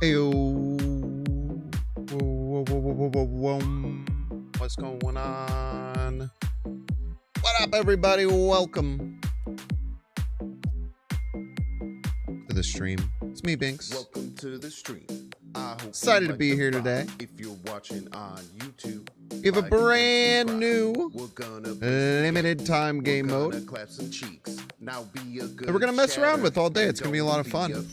Ew. What's going on? What up, everybody? Welcome to the stream. It's me, Binks. Welcome to the stream. Excited to be here today. If you're watching on YouTube, we have a brand new limited time game mode and we're gonna mess around with all day. It's gonna be a lot of fun.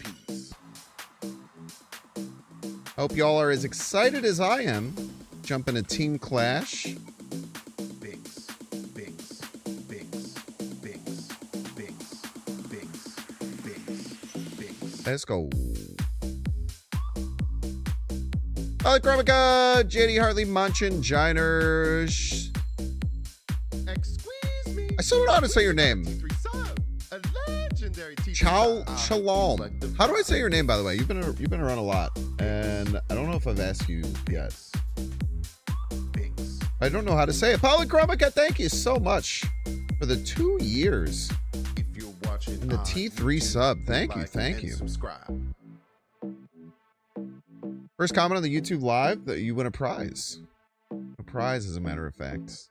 Hope y'all are as excited as I am. Jump into Team Clash. Let's go. Alec Romica, JD Hartley, Munchin, Jiners. Excuse me. I still don't know how to say your name. Chow Shalom. How do I say your name, by the way? You've been around a lot, and I don't know if I've asked you yet. I don't know how to say it. Alec Romica, thank you so much for the 2 years. And the T3 sub. Thank you. Subscribe. First comment on the YouTube live that you win a prize. A prize, as a matter of fact.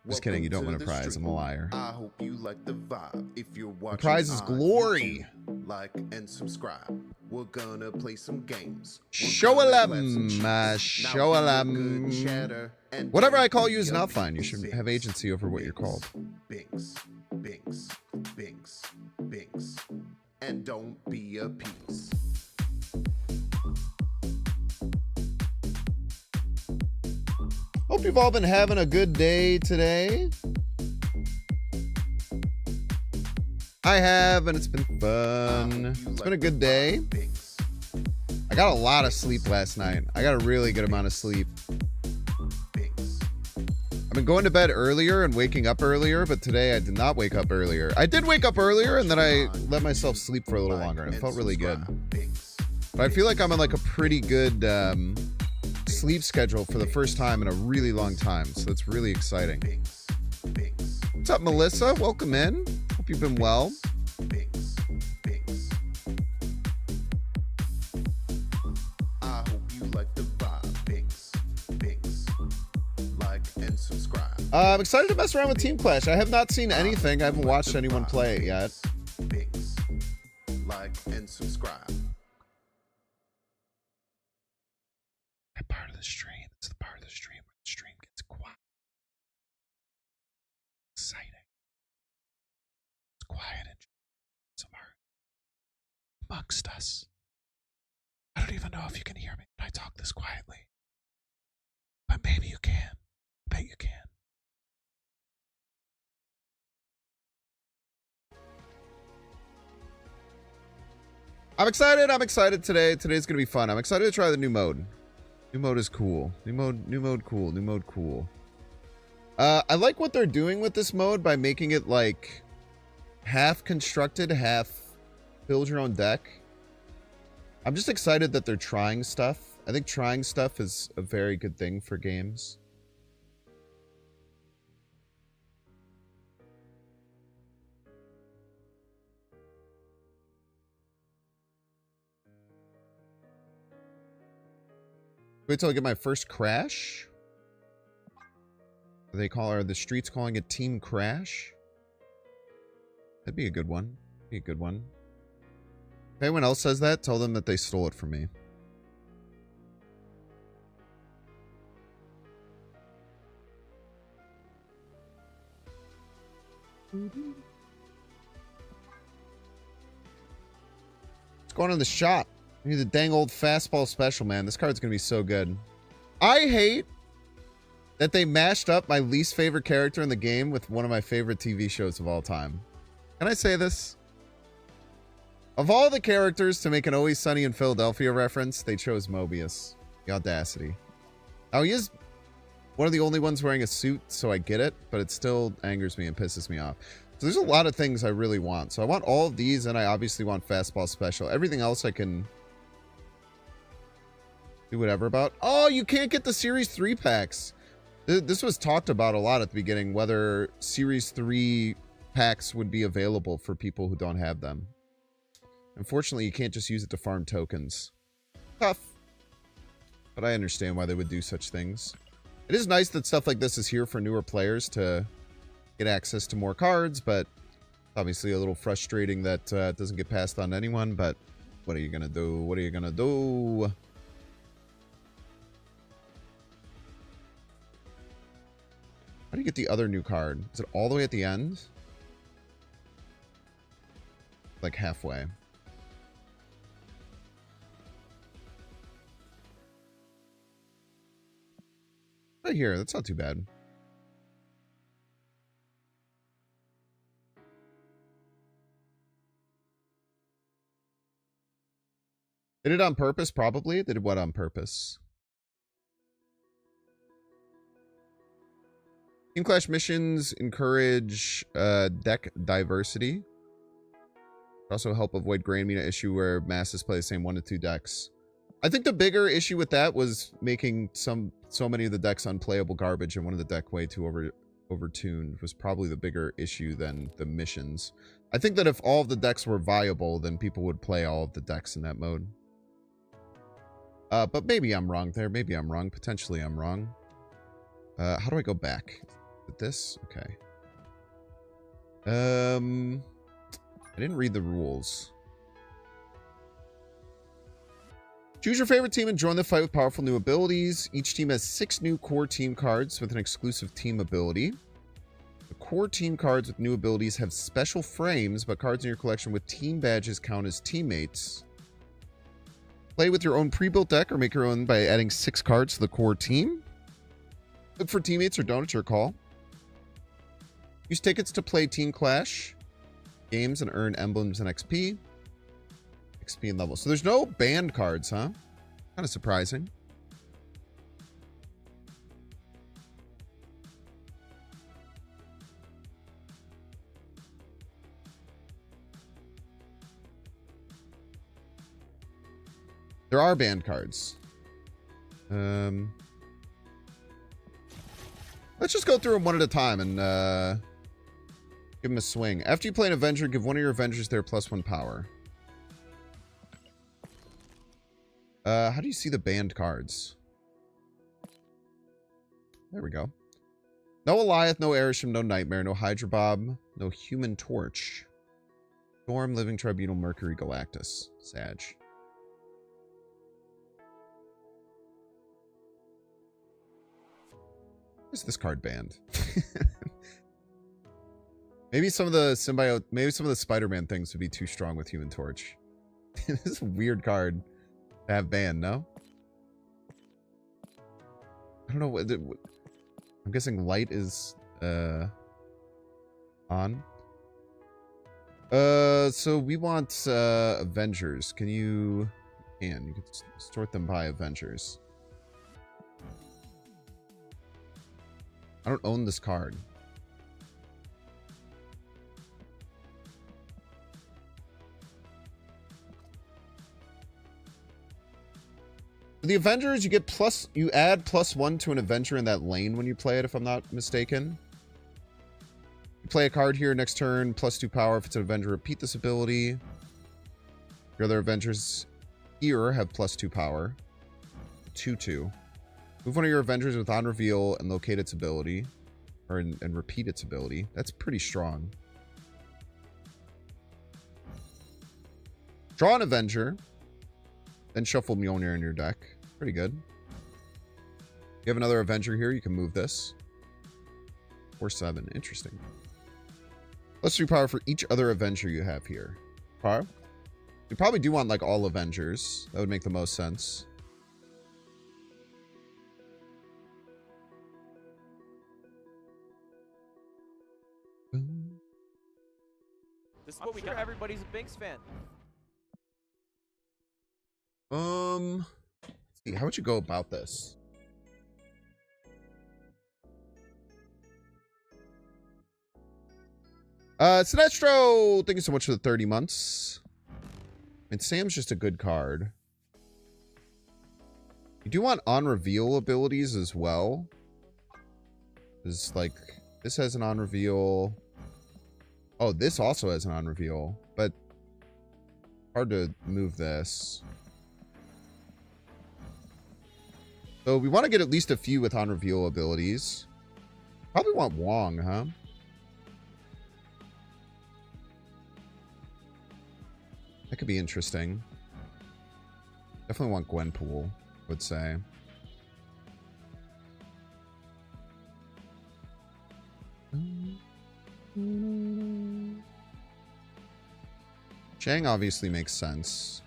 Just kidding, you don't win a prize. I'm a liar. I hope you like the vibe. If you're watching, the prize is glory. YouTube, like and subscribe. We're gonna play some games. Show 'em. Show 'em. Whatever I call you is not fine. You should have agency over what you're called. Binks. And don't be a piece. Hope you've all been having a good day today. I have, and it's been fun. It's been a good day. I got a lot of sleep last night. I got a really good amount of sleep. I've been going to bed earlier and waking up earlier, but today I did not wake up earlier. I did wake up earlier, and then I let myself sleep for a little longer, and it felt really good. But I feel like I'm on like a pretty good sleep schedule for the first time in a really long time, so that's really exciting. What's up, Melissa? Welcome in. Hope you've been well. I hope you like the vibe. Binks. Like and subscribe. I'm excited to mess around with Team Clash. I have not seen anything. I haven't watched anyone play it yet. Binks. Like and subscribe. That part of the stream. It's the part of the stream where the stream gets quiet. Exciting. It's quiet and somewhere amongst us. I don't even know if you can hear me when I talk this quietly. But maybe you can. I bet you can. I'm excited today. Today's gonna be fun. I'm excited to try the new mode. New mode is cool. New mode cool. I like what they're doing with this mode by making it like half constructed, half build your own deck. I'm just excited that they're trying stuff. I think trying stuff is a very good thing for games. Wait till I get my first crash. Are the streets calling it Team Crash? That'd be a good one. If anyone else says that, tell them that they stole it from me. What's going on in the shop? I need the dang old fastball special, man. This card's gonna be so good. I hate that they mashed up my least favorite character in the game with one of my favorite TV shows of all time. Can I say this? Of all the characters to make an Always Sunny in Philadelphia reference, they chose Mobius. The audacity. Now, he is one of the only ones wearing a suit, so I get it, but it still angers me and pisses me off. So there's a lot of things I really want. So I want all of these, and I obviously want fastball special. Everything else I can do whatever about. Oh, you can't get the Series 3 packs. This was talked about a lot at the beginning, whether Series 3 packs would be available for people who don't have them. Unfortunately, you can't just use it to farm tokens. Tough. But I understand why they would do such things. It is nice that stuff like this is here for newer players to get access to more cards, but obviously a little frustrating that it doesn't get passed on to anyone, but what are you going to do? What are you going to do? How do you get the other new card? Is it all the way at the end? Like halfway. Right here. That's not too bad. Did it on purpose? Probably. Did what on purpose? Team Clash missions encourage deck diversity. Also help avoid Grand Mina issue where masses play the same 1 to 2 decks. I think the bigger issue with that was making so many of the decks unplayable garbage and one of the deck way too overtuned was probably the bigger issue than the missions. I think that if all of the decks were viable, then people would play all of the decks in that mode. But maybe I'm wrong there. Maybe I'm wrong. Potentially I'm wrong. How do I go back? With this? Okay. I didn't read the rules. Choose your favorite team and join the fight with powerful new abilities. Each team has 6 new core team cards with an exclusive team ability. The core team cards with new abilities have special frames, but cards in your collection with team badges count as teammates. Play with your own pre-built deck or make your own by adding 6 cards to the core team. Look for teammates or don't, it's your call. Use tickets to play Team Clash games and earn emblems and XP. XP and levels. So there's no banned cards, huh? Kind of surprising. There are banned cards. Let's just go through them one at a time and give them a swing. After you play an Avenger, give one of your Avengers their +1 power. How do you see the banned cards? There we go. No Goliath, no Airship, no Nightmare, no Hydra Bob, no Human Torch. Storm, Living Tribunal, Mercury, Galactus. Sag. Where's this card banned? Maybe some of the symbiote, maybe some of the Spider-Man things would be too strong with Human Torch. This is a weird card to have banned, no? I don't know what. I'm guessing light is on. So we want Avengers. Can you? You can sort them by Avengers. I don't own this card. The Avengers, you get you add +1 to an Avenger in that lane when you play it, if I'm not mistaken. You play a card here next turn, +2 power. If it's an Avenger, repeat this ability. Your other Avengers here have +2 power. 2/2. Move one of your Avengers with on reveal and locate its ability. And repeat its ability. That's pretty strong. Draw an Avenger. Then shuffle Mjolnir in your deck. Pretty good. You have another Avenger here. You can move this. 4/7. Interesting. +3 power for each other Avenger you have here. Power? You probably do want like all Avengers. That would make the most sense. This is what we got. Everybody's a Binks fan. Let's see. How would you go about this? Sinestro, thank you so much for the 30 months. And Sam's just a good card. You do want on reveal abilities as well. Because like this has an on reveal. Oh, this also has an on reveal, but Hard to move this. So we want to get at least a few with on reveal abilities. Probably want Wong, huh? That could be interesting. Definitely want Gwenpool, I would say. Chang obviously makes sense.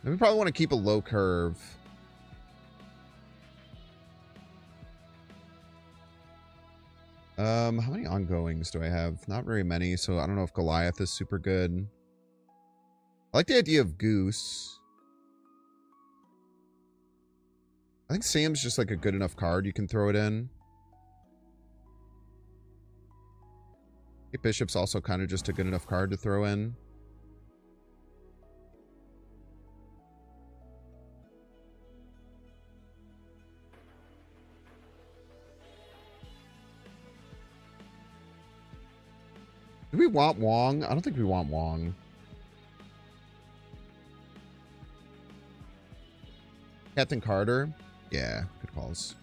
And we probably want to keep a low curve. How many ongoings do I have? Not very many, so I don't know if Goliath is super good. I like the idea of Goose. I think Sam's just like a good enough card. You can throw it in. I think Bishop's also kind of just a good enough card to throw in. Do we want Wong? I don't think we want Wong. Captain Carter? Yeah, good calls.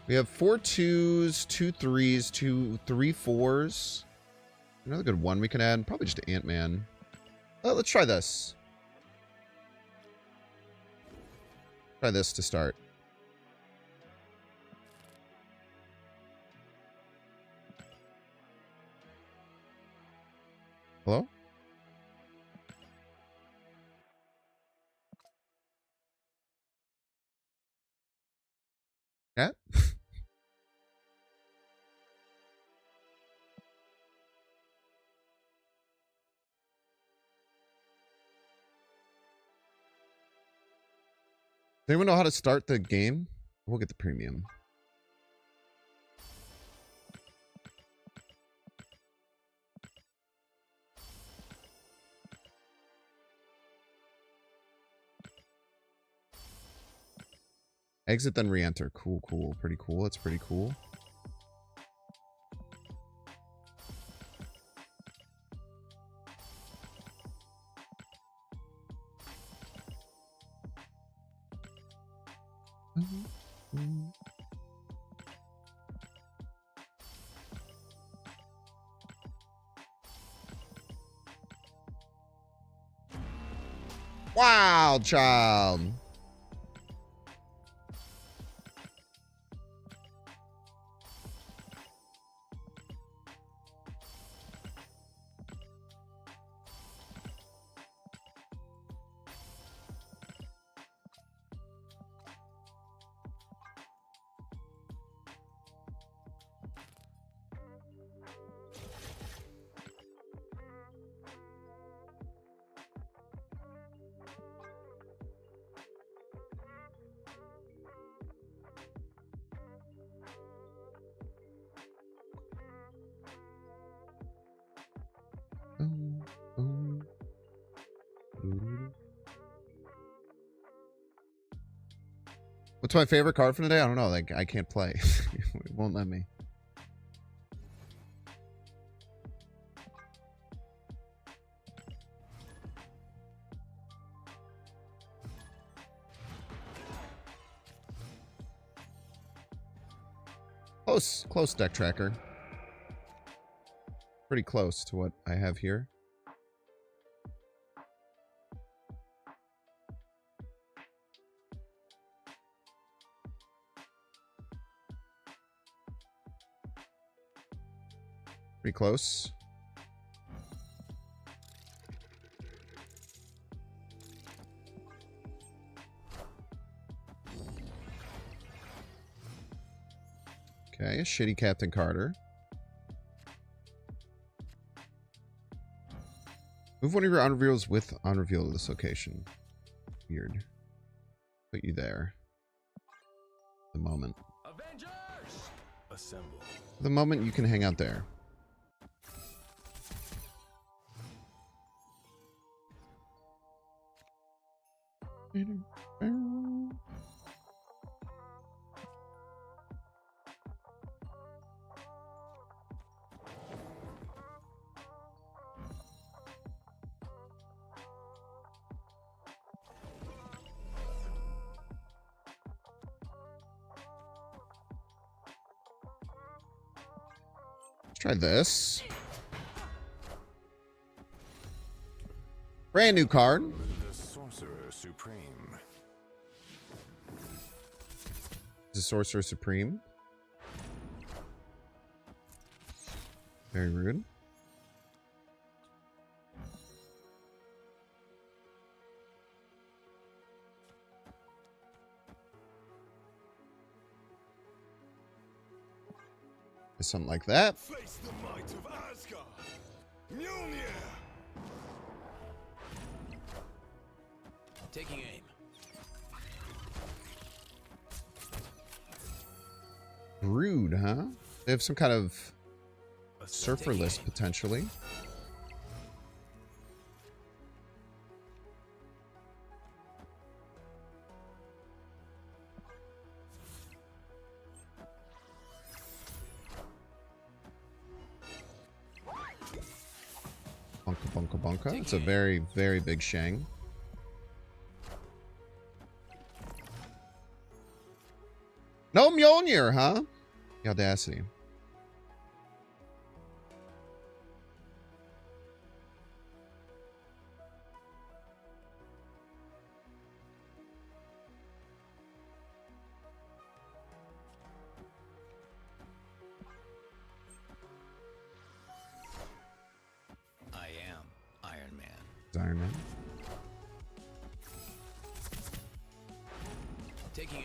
We have 4 2s, 2 3s, 2 3 4s. Another good one we can add. Probably just Ant-Man. Let's try this. Try this to start. Hello? Cat? Does anyone know how to start the game? We'll get the premium. Exit, then re-enter. Cool, cool. Pretty cool. That's pretty cool. Wow, child. What's my favorite card from today? I don't know. Like, I can't play. It won't let me. Close deck tracker. Pretty close to what I have here. Pretty close. Okay, shitty Captain Carter. Move one of your on reveals with on reveal to this location. Weird. put you there. The moment. Avengers! Assemble. The moment you can hang out there. Let's try this. Brand new card. The Sorcerer Supreme. The Sorcerer Supreme. Very rude. Something like that. Face the might of Asgard. Mjolnir. Taking aim. Rude, huh? They have some kind of surfer Taking list aim. potentially. Bunka bunka bunka. It's a very, very big Shang. No Mjolnir, huh? The audacity. I am Iron Man. Iron Man. Taking aim.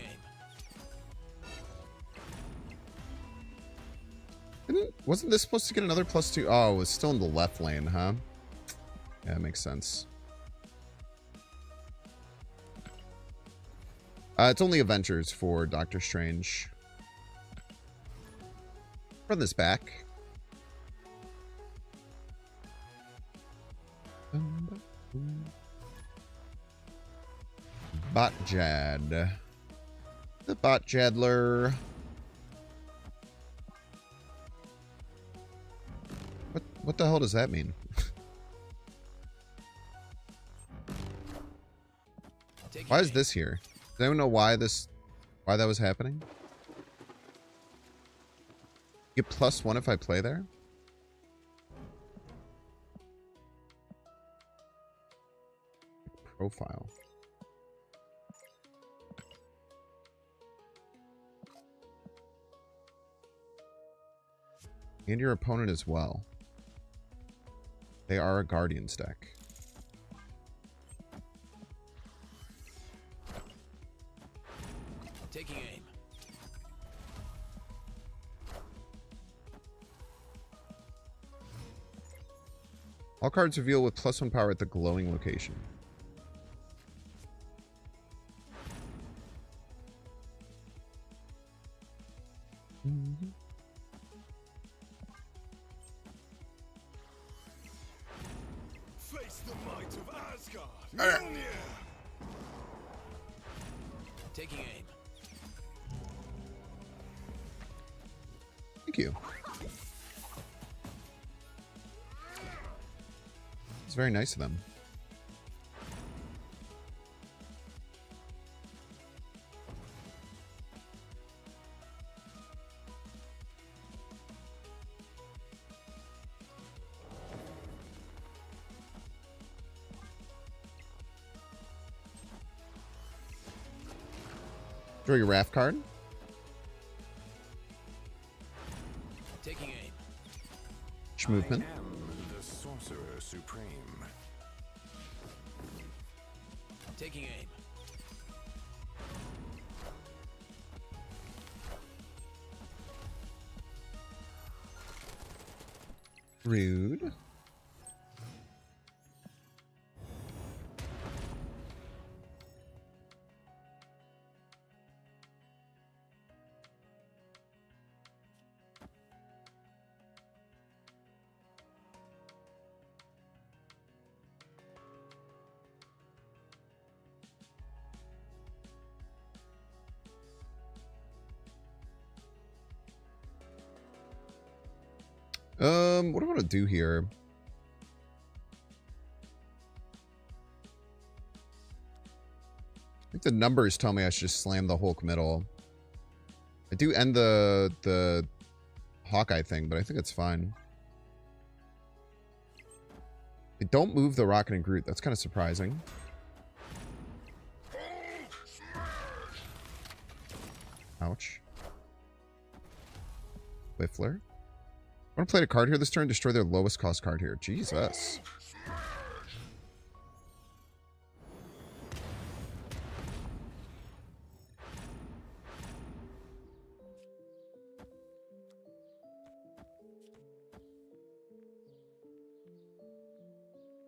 Wasn't this supposed to get another +2? Oh, it was still in the left lane, huh? Yeah, that makes sense. It's only Avengers for Doctor Strange. Run this back. Botjad. The Botjadler. What the hell does that mean? Why is this here? Does anyone know why that was happening? Get +1 if I play there? Profile. And your opponent as well. They are a Guardians deck. Taking aim. All cards reveal with +1 power at the glowing location. Face the might of Asgard. Mjolnir. Taking aim. Thank you. It's very nice of them. Draw your Wrath card. Taking aim. Movement. I am the Sorcerer Supreme. Taking aim. Rude. What do I want to do here? I think the numbers tell me I should just slam the Hulk middle. I do end the Hawkeye thing, but I think it's fine. They don't move the Rocket and Groot. That's kind of surprising. Ouch. Whiffler. I want to play a card here this turn, destroy their lowest cost card here. Jesus.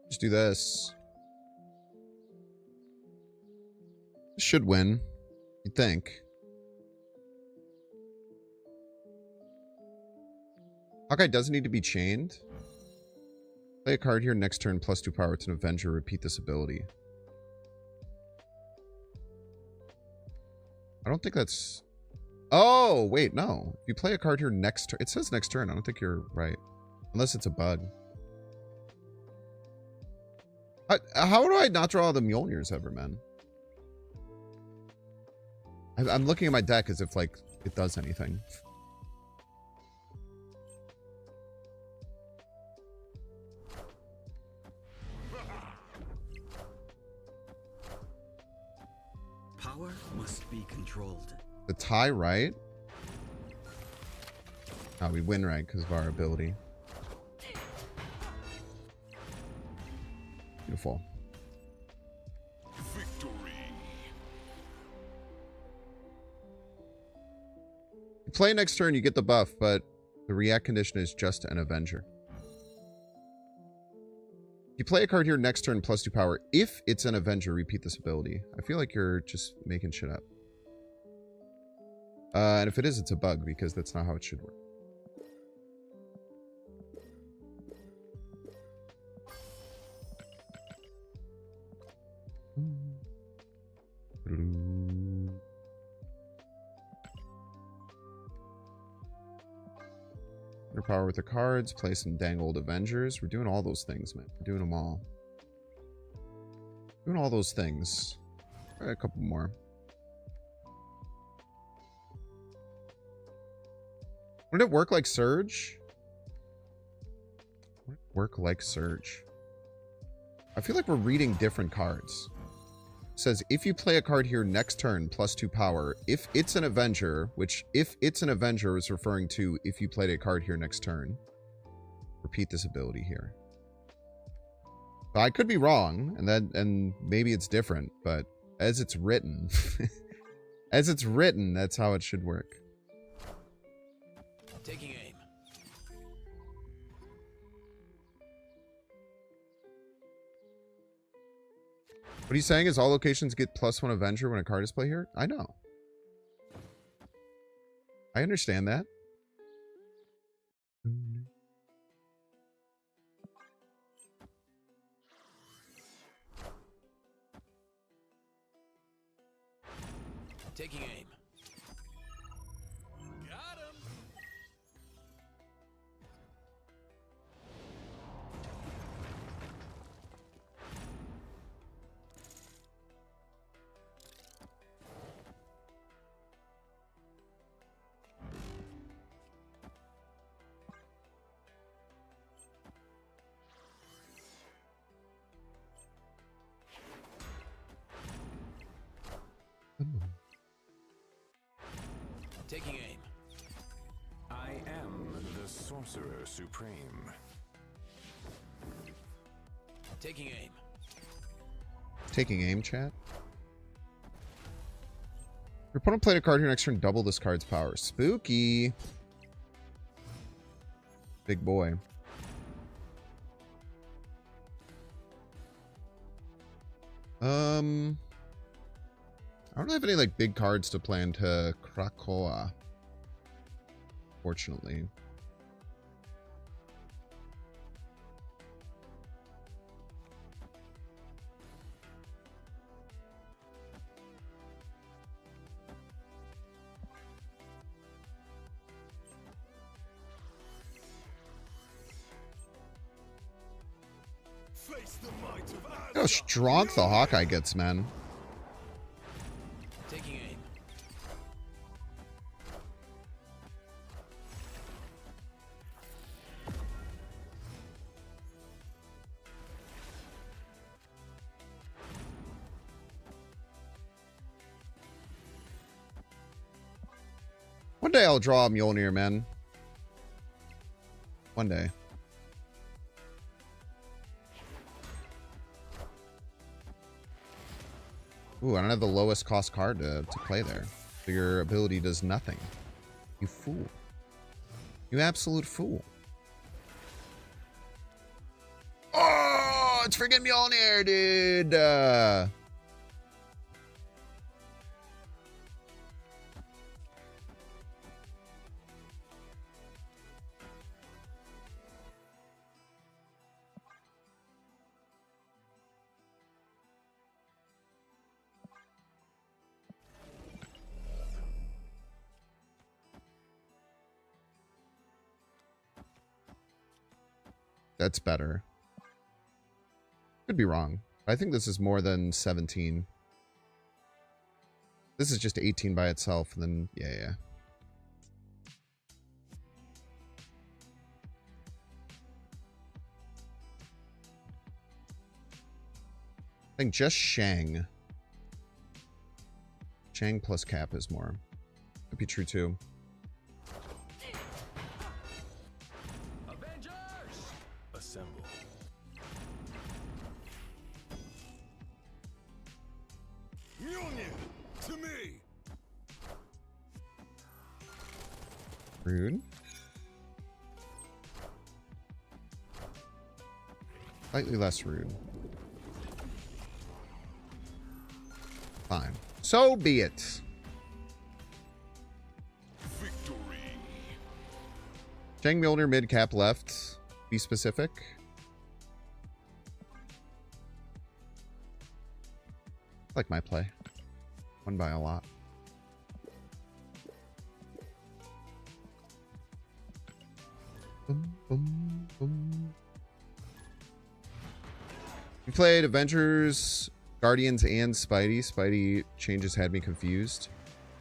Just do this. Should win, you'd think. Hawkeye doesn't need to be chained. Play a card here next turn, +2 power. It's an Avenger. Repeat this ability. I don't think that's... Oh, wait, no. If you play a card here next turn... It says next turn. I don't think you're right. Unless it's a bug. How do I not draw the Mjolnirs ever, man? I'm looking at my deck as if, like, it does anything. Power must be controlled. The tie, right? Oh, we win right because of our ability. Beautiful. Victory. You play next turn, you get the buff, but the react condition is just an Avenger. You play a card here next turn, +2 power. If it's an Avenger, repeat this ability. I feel like you're just making shit up. And if it is, it's a bug, because that's not how it should work. Power with the cards, play some dang old Avengers. We're doing all those things, man. We're doing them all. Doing all those things. All right, a couple more. Would it work like Surge? Would it work like Surge? I feel like we're reading different cards. It says, if you play a card here next turn, +2 power. If it's an Avenger, which if it's an Avenger is referring to if you played a card here next turn. Repeat this ability here. So I could be wrong, and maybe it's different, but as it's written, as it's written, that's how it should work. Taking aim. What he's saying is all locations get +1 Avenger when a card is played here? I know. I understand that. Taking aim. Got him. Taking aim. I am the Sorcerer Supreme. Taking aim. Taking aim, chat. Your opponent played a card here next turn, double this card's power. Spooky. Big boy. I don't have any like big cards to play into Krakoa. Fortunately. Face the might of Look how Asgard. strong the Hawkeye gets, man. Taking aim. One day I'll draw a Mjolnir, man. One day. Ooh, I don't have the lowest cost card to play there. So your ability does nothing. You fool. You absolute fool. Oh, it's freaking Mjolnir, dude. That's better. Could be wrong. I think this is more than 17. This is just 18 by itself, and then yeah. I think just Shang. Shang plus Cap is more. Could be true too. Avengers! Assemble. Mjolnir, to me. Rude. Slightly less rude. Fine. So be it. Victory. Shang Mjolnir mid, Cap left. Be specific. I like my play. Won by a lot. Boom, boom, boom. We played Avengers, Guardians, and Spidey. Spidey changes had me confused.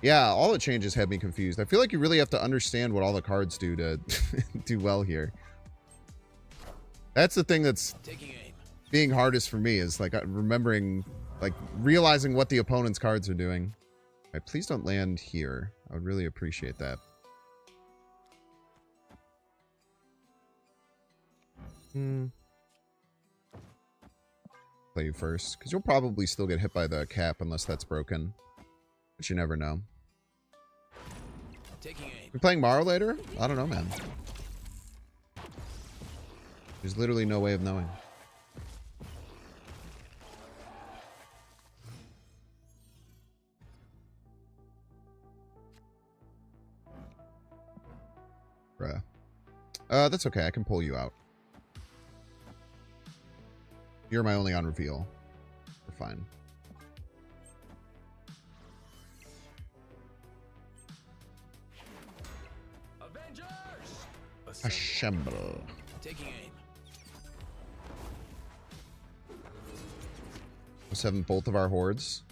Yeah, all the changes had me confused. I feel like you really have to understand what all the cards do to do well here. That's the thing that's Taking aim. being hardest for me, is like remembering, like realizing what the opponent's cards are doing. All right, please don't land here. I would really appreciate that. Play you first, because you'll probably still get hit by the Cap unless that's broken. But you never know. Taking aim. We playing Marrow later? I don't know, man. There's literally no way of knowing. Bruh. That's okay. I can pull you out. You're my only on reveal. We're fine. Avengers! Assemble. Taking aim. Let's have both of our hordes.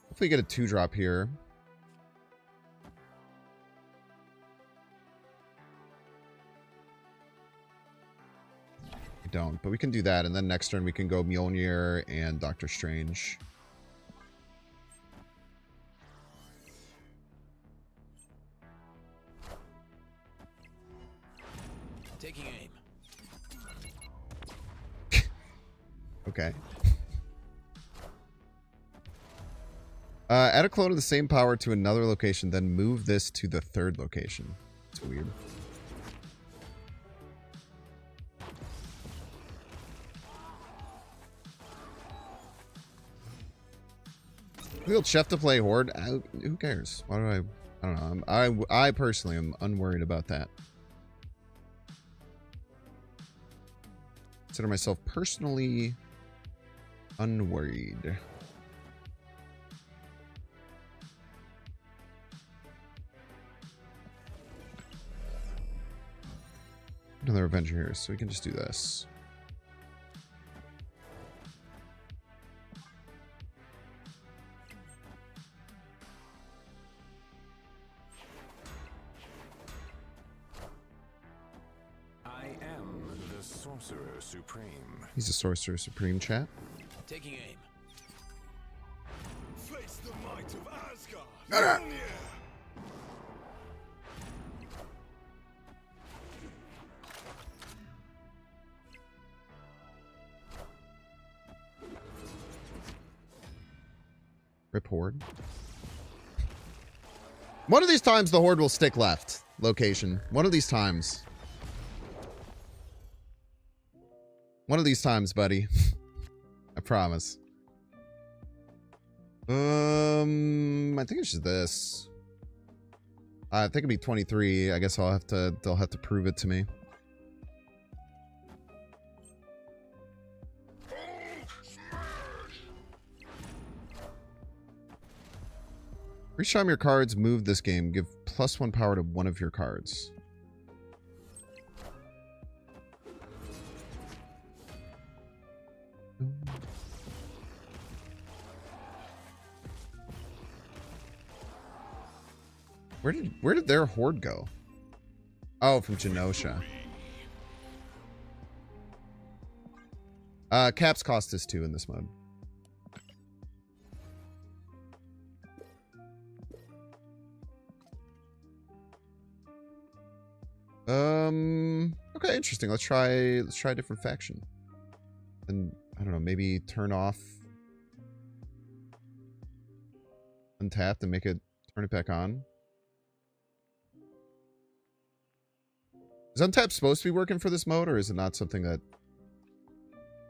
Hopefully get a 2-drop here. We don't, but we can do that, and then next turn we can go Mjolnir and Doctor Strange. Taking aim. Okay. Add a clone of the same power to another location, then move this to the 3rd location. It's weird. We'll chef to play Horde. Who cares? Why do I don't know. I personally am unworried about that. Consider myself personally unworried. another Avenger here, so we can just do this. I am the Sorcerer Supreme. He's a Sorcerer Supreme, chat. Taking aim. Face the might of Asgard. Mjolnir. Rip Horde. One of these times the Horde will stick left location. One of these times. One of these times, buddy. I promise. I think it's just this. I think it'd be 23. I guess they'll have to prove it to me. Each time your cards move this game, give +1 power to one of your cards. Where did their Horde go? Oh, from Genosha. Caps cost us 2 in this mode. Okay, interesting. Let's try a different faction. And I don't know, maybe turn off Untapped and turn it back on. Is Untapped supposed to be working for this mode, or is it not something that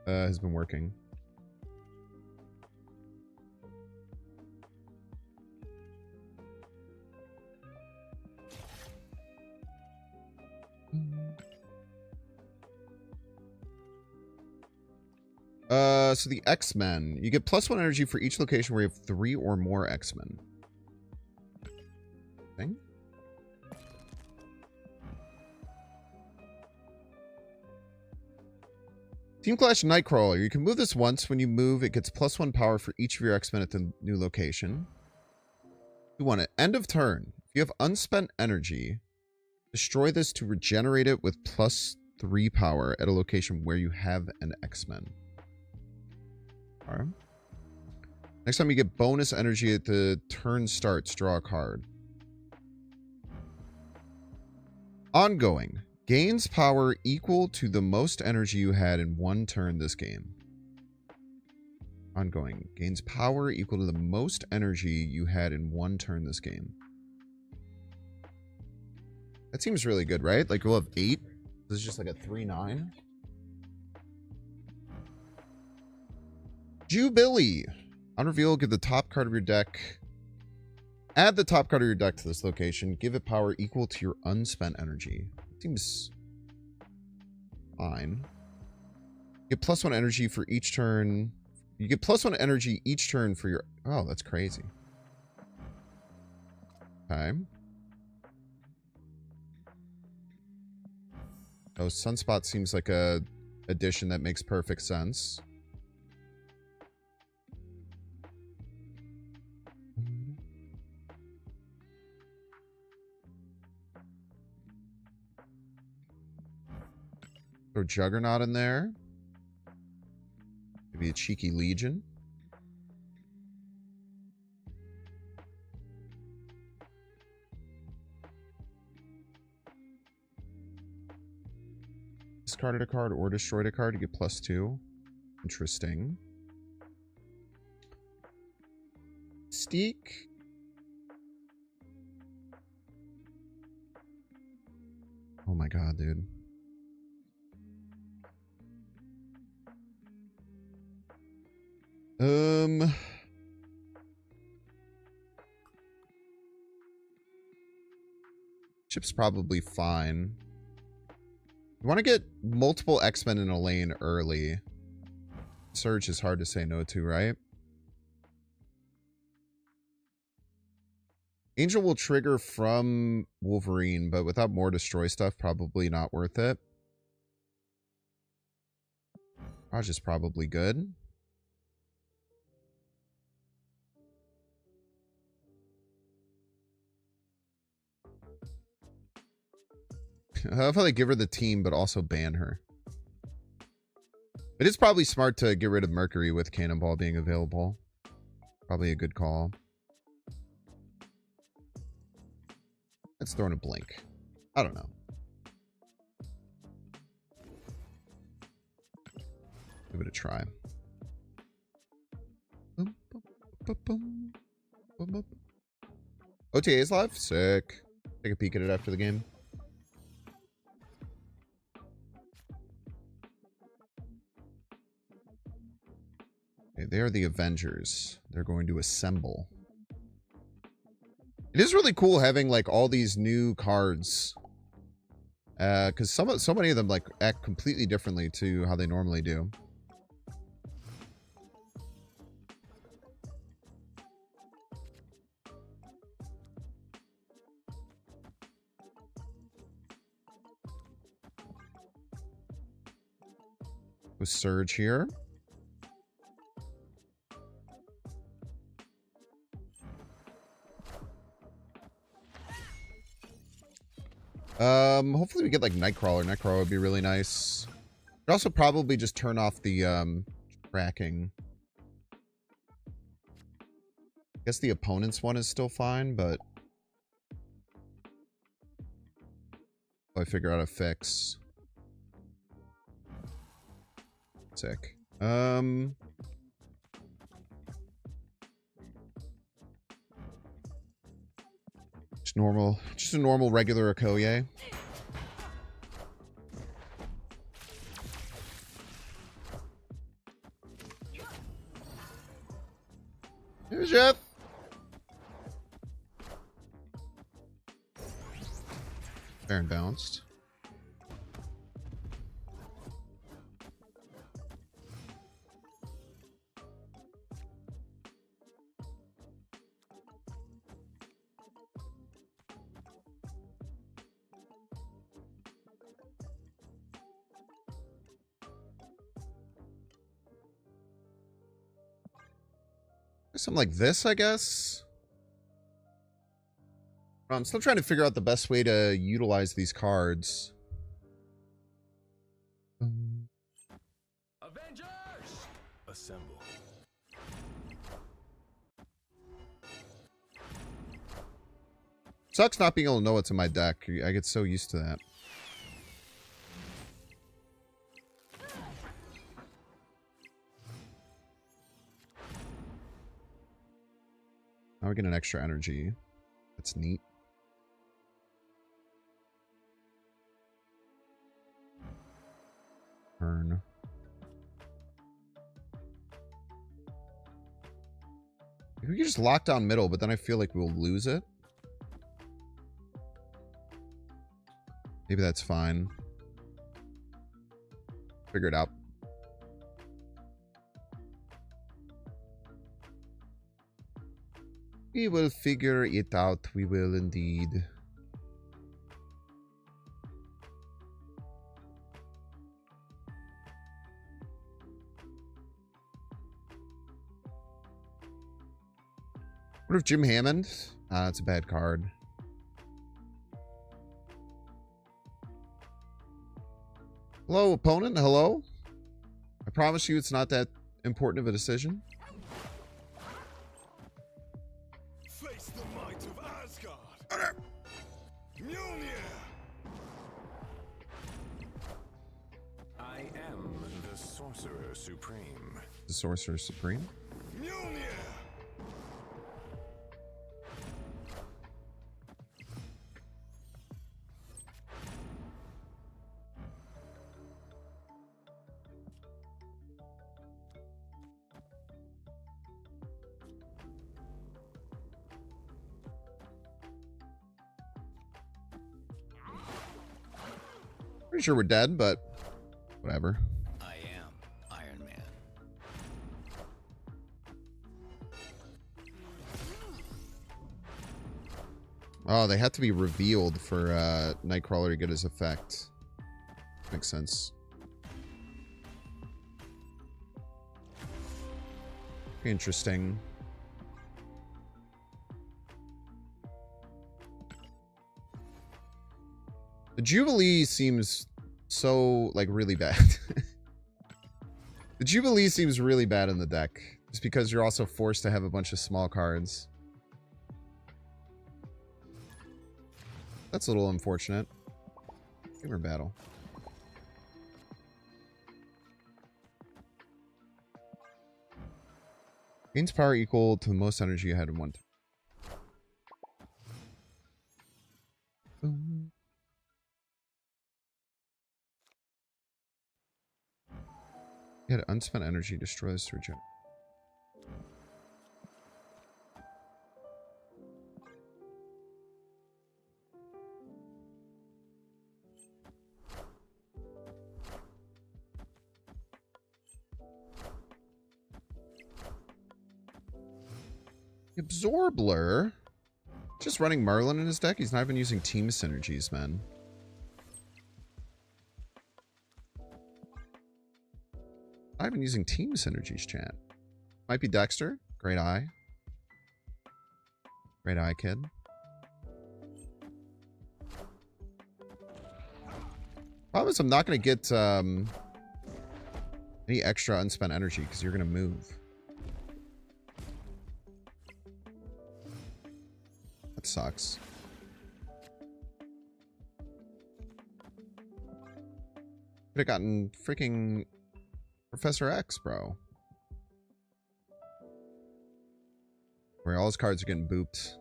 has been working? So the X-Men. You get +1 energy for each location where you have 3 or more X-Men. Thing? Team Clash Nightcrawler. You can move this once. When you move, it gets +1 power for each of your X-Men at the new location. You want it. End of turn. If you have unspent energy, destroy this to regenerate it with +3 power at a location where you have an X-Men. Alright. Next time you get bonus energy at the turn starts, draw a card. Ongoing. Gains power equal to the most energy you had in one turn this game. Ongoing. Gains power equal to the most energy you had in one turn this game. That seems really good, right? Like we'll have 8. This is just like a 3/9. Jubilee. On reveal, give the top card of your deck. Add the top card of your deck to this location. Give it power equal to your unspent energy. Seems fine. Get +1 energy for each turn. You get +1 energy each turn for your... Oh, that's crazy. Okay. Oh, Sunspot seems like a addition that makes perfect sense. Throw Juggernaut in there. Maybe a cheeky Legion. Discarded a card or destroyed a card to get +2. Interesting. Steak. Oh my god, dude. Chip's probably fine. You want to get multiple X-Men in a lane early. Surge is hard to say no to, right? Angel will trigger from Wolverine, but without more destroy stuff, probably not worth it. Raj is probably good. How about they give her the team, but also ban her? It is probably smart to get rid of Mercury with Cannonball being available. Probably a good call. Let's throw in a blink. I don't know. Give it a try. OTA is live? Sick. Take a peek at it after the game. Okay, they are the Avengers. They're going to assemble. It is really cool having like all these new cards. Because so many of them like act completely differently to how they normally do. With Surge here. Hopefully we get like Nightcrawler. Nightcrawler would be really nice. Could also probably just turn off the tracking. I guess the opponent's one is still fine, but I figure out a fix. Sick. Just a normal regular Okoye. Here's Jeff. Fair and balanced. Something like this, I guess. I'm still trying to figure out the best way to utilize these cards. Avengers! Assemble. Sucks not being able to know what's in my deck. I get so used to that. Now we get an extra energy. That's neat. Turn. If we could just lock down middle, but then I feel like we'll lose it. Maybe that's fine. Figure it out. We will figure it out. We will indeed. What if Jim Hammond? That's a bad card. Hello, opponent. Hello. I promise you it's not that important of a decision. Face the might of Asgard. Mjolnir. I am the Sorcerer Supreme. The Sorcerer Supreme. Mjolnir. Pretty sure we're dead, but whatever. I am Iron Man. Oh, they have to be revealed for Nightcrawler to get his effect. Makes sense. Interesting. The Jubilee seems so, like, really bad. The Jubilee seems really bad in the deck. Just because you're also forced to have a bunch of small cards. That's a little unfortunate. Gamer battle. Gains power equal to the most energy you had in one. Boom. You had unspent energy, destroy this to regenerate. Absorbler? Just running Merlin in his deck? He's not even using team synergies, man. Not even using team synergies, chat. Might be Dexter. Great eye. Great eye, kid. Problem is I'm not going to get any extra unspent energy because you're going to move. That sucks. Could have gotten freaking Professor X, bro. Where all his cards are getting booped.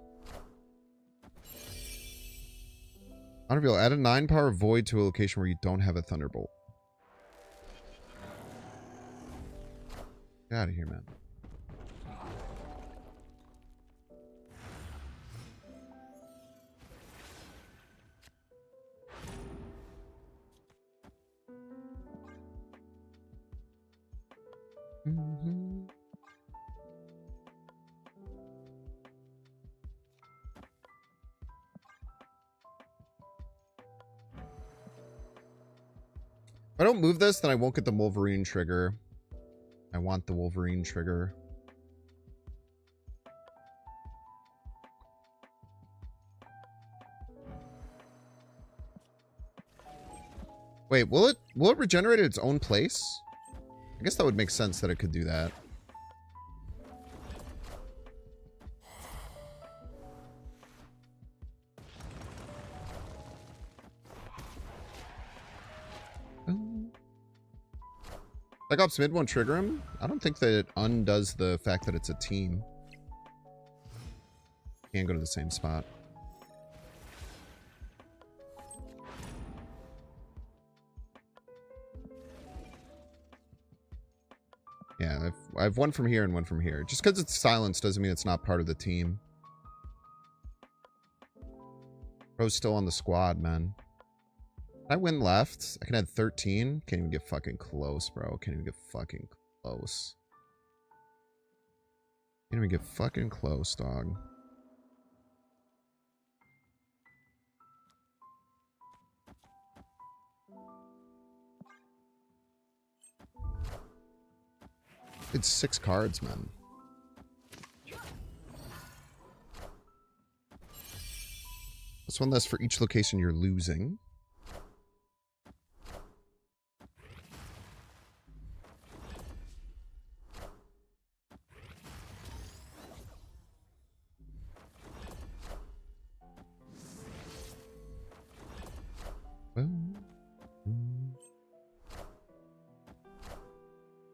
Unreveal, add a 9 power void to a location where you don't have a thunderbolt. Get out of here, man. If I don't move this, then I won't get the Wolverine trigger. I want the Wolverine trigger. Wait, will it regenerate at its own place? I guess that would make sense that it could do that. Black Ops Mid won't trigger him? I don't think that it undoes the fact that it's a team. Can't go to the same spot. Yeah, I have one from here and one from here. Just because it's silenced doesn't mean it's not part of the team. Bro's still on the squad, man. I win left. I can add 13. Can't even get fucking close, bro. Can't even get fucking close. Can't even get fucking close, dog. It's 6 cards, man. That's one less for each location you're losing.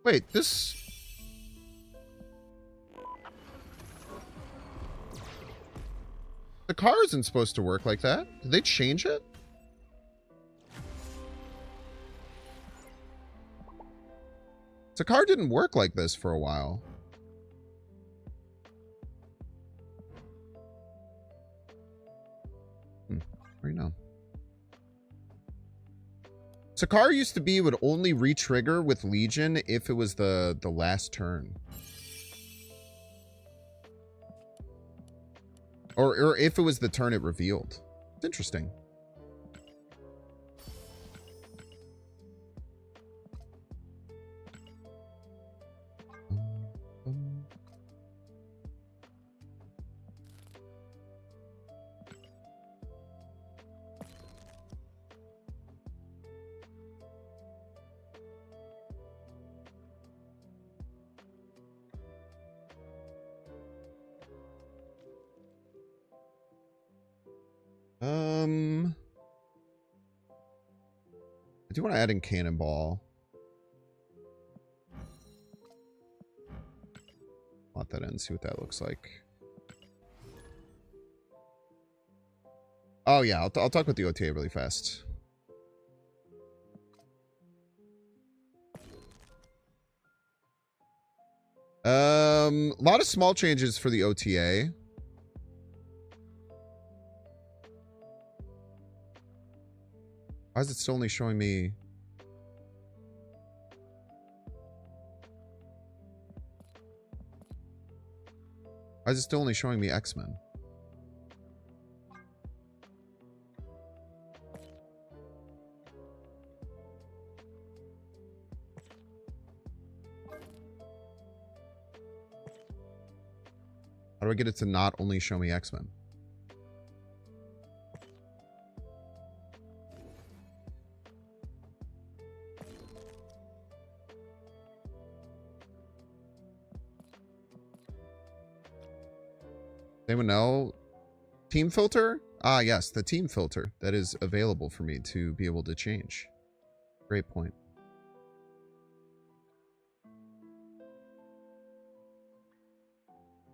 Wait, this... The car isn't supposed to work like that. Did they change it? The car didn't work like this for a while. Where you know? Sakar used to be would only re-trigger with Legion if it was the last turn. Or if it was the turn it revealed. It's interesting. do want to add in Cannonball. Lot that in, see what that looks like. Oh yeah, I'll talk with the OTA really fast. A lot of small changes for the OTA. Why is it still only showing me? Why is it still only showing me X-Men? How do I get it to not only show me X-Men? Anyone know? Team filter? Ah, yes, the team filter that is available for me to be able to change. Great point.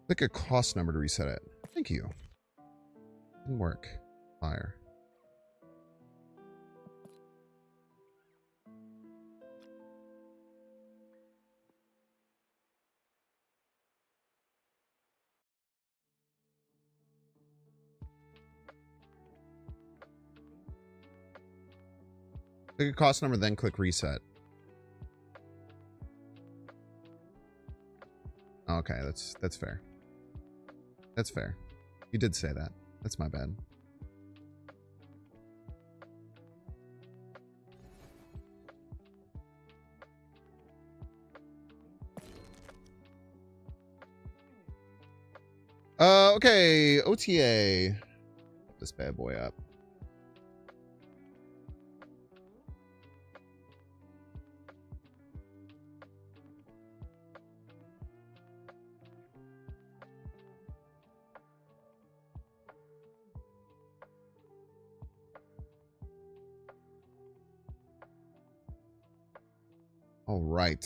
Click a cost number to reset it. Thank you. Didn't work. Fire. Click a cost number, then click reset. Okay, that's fair. That's fair. You did say that. That's my bad. Okay, OTA. Put this bad boy up. All right.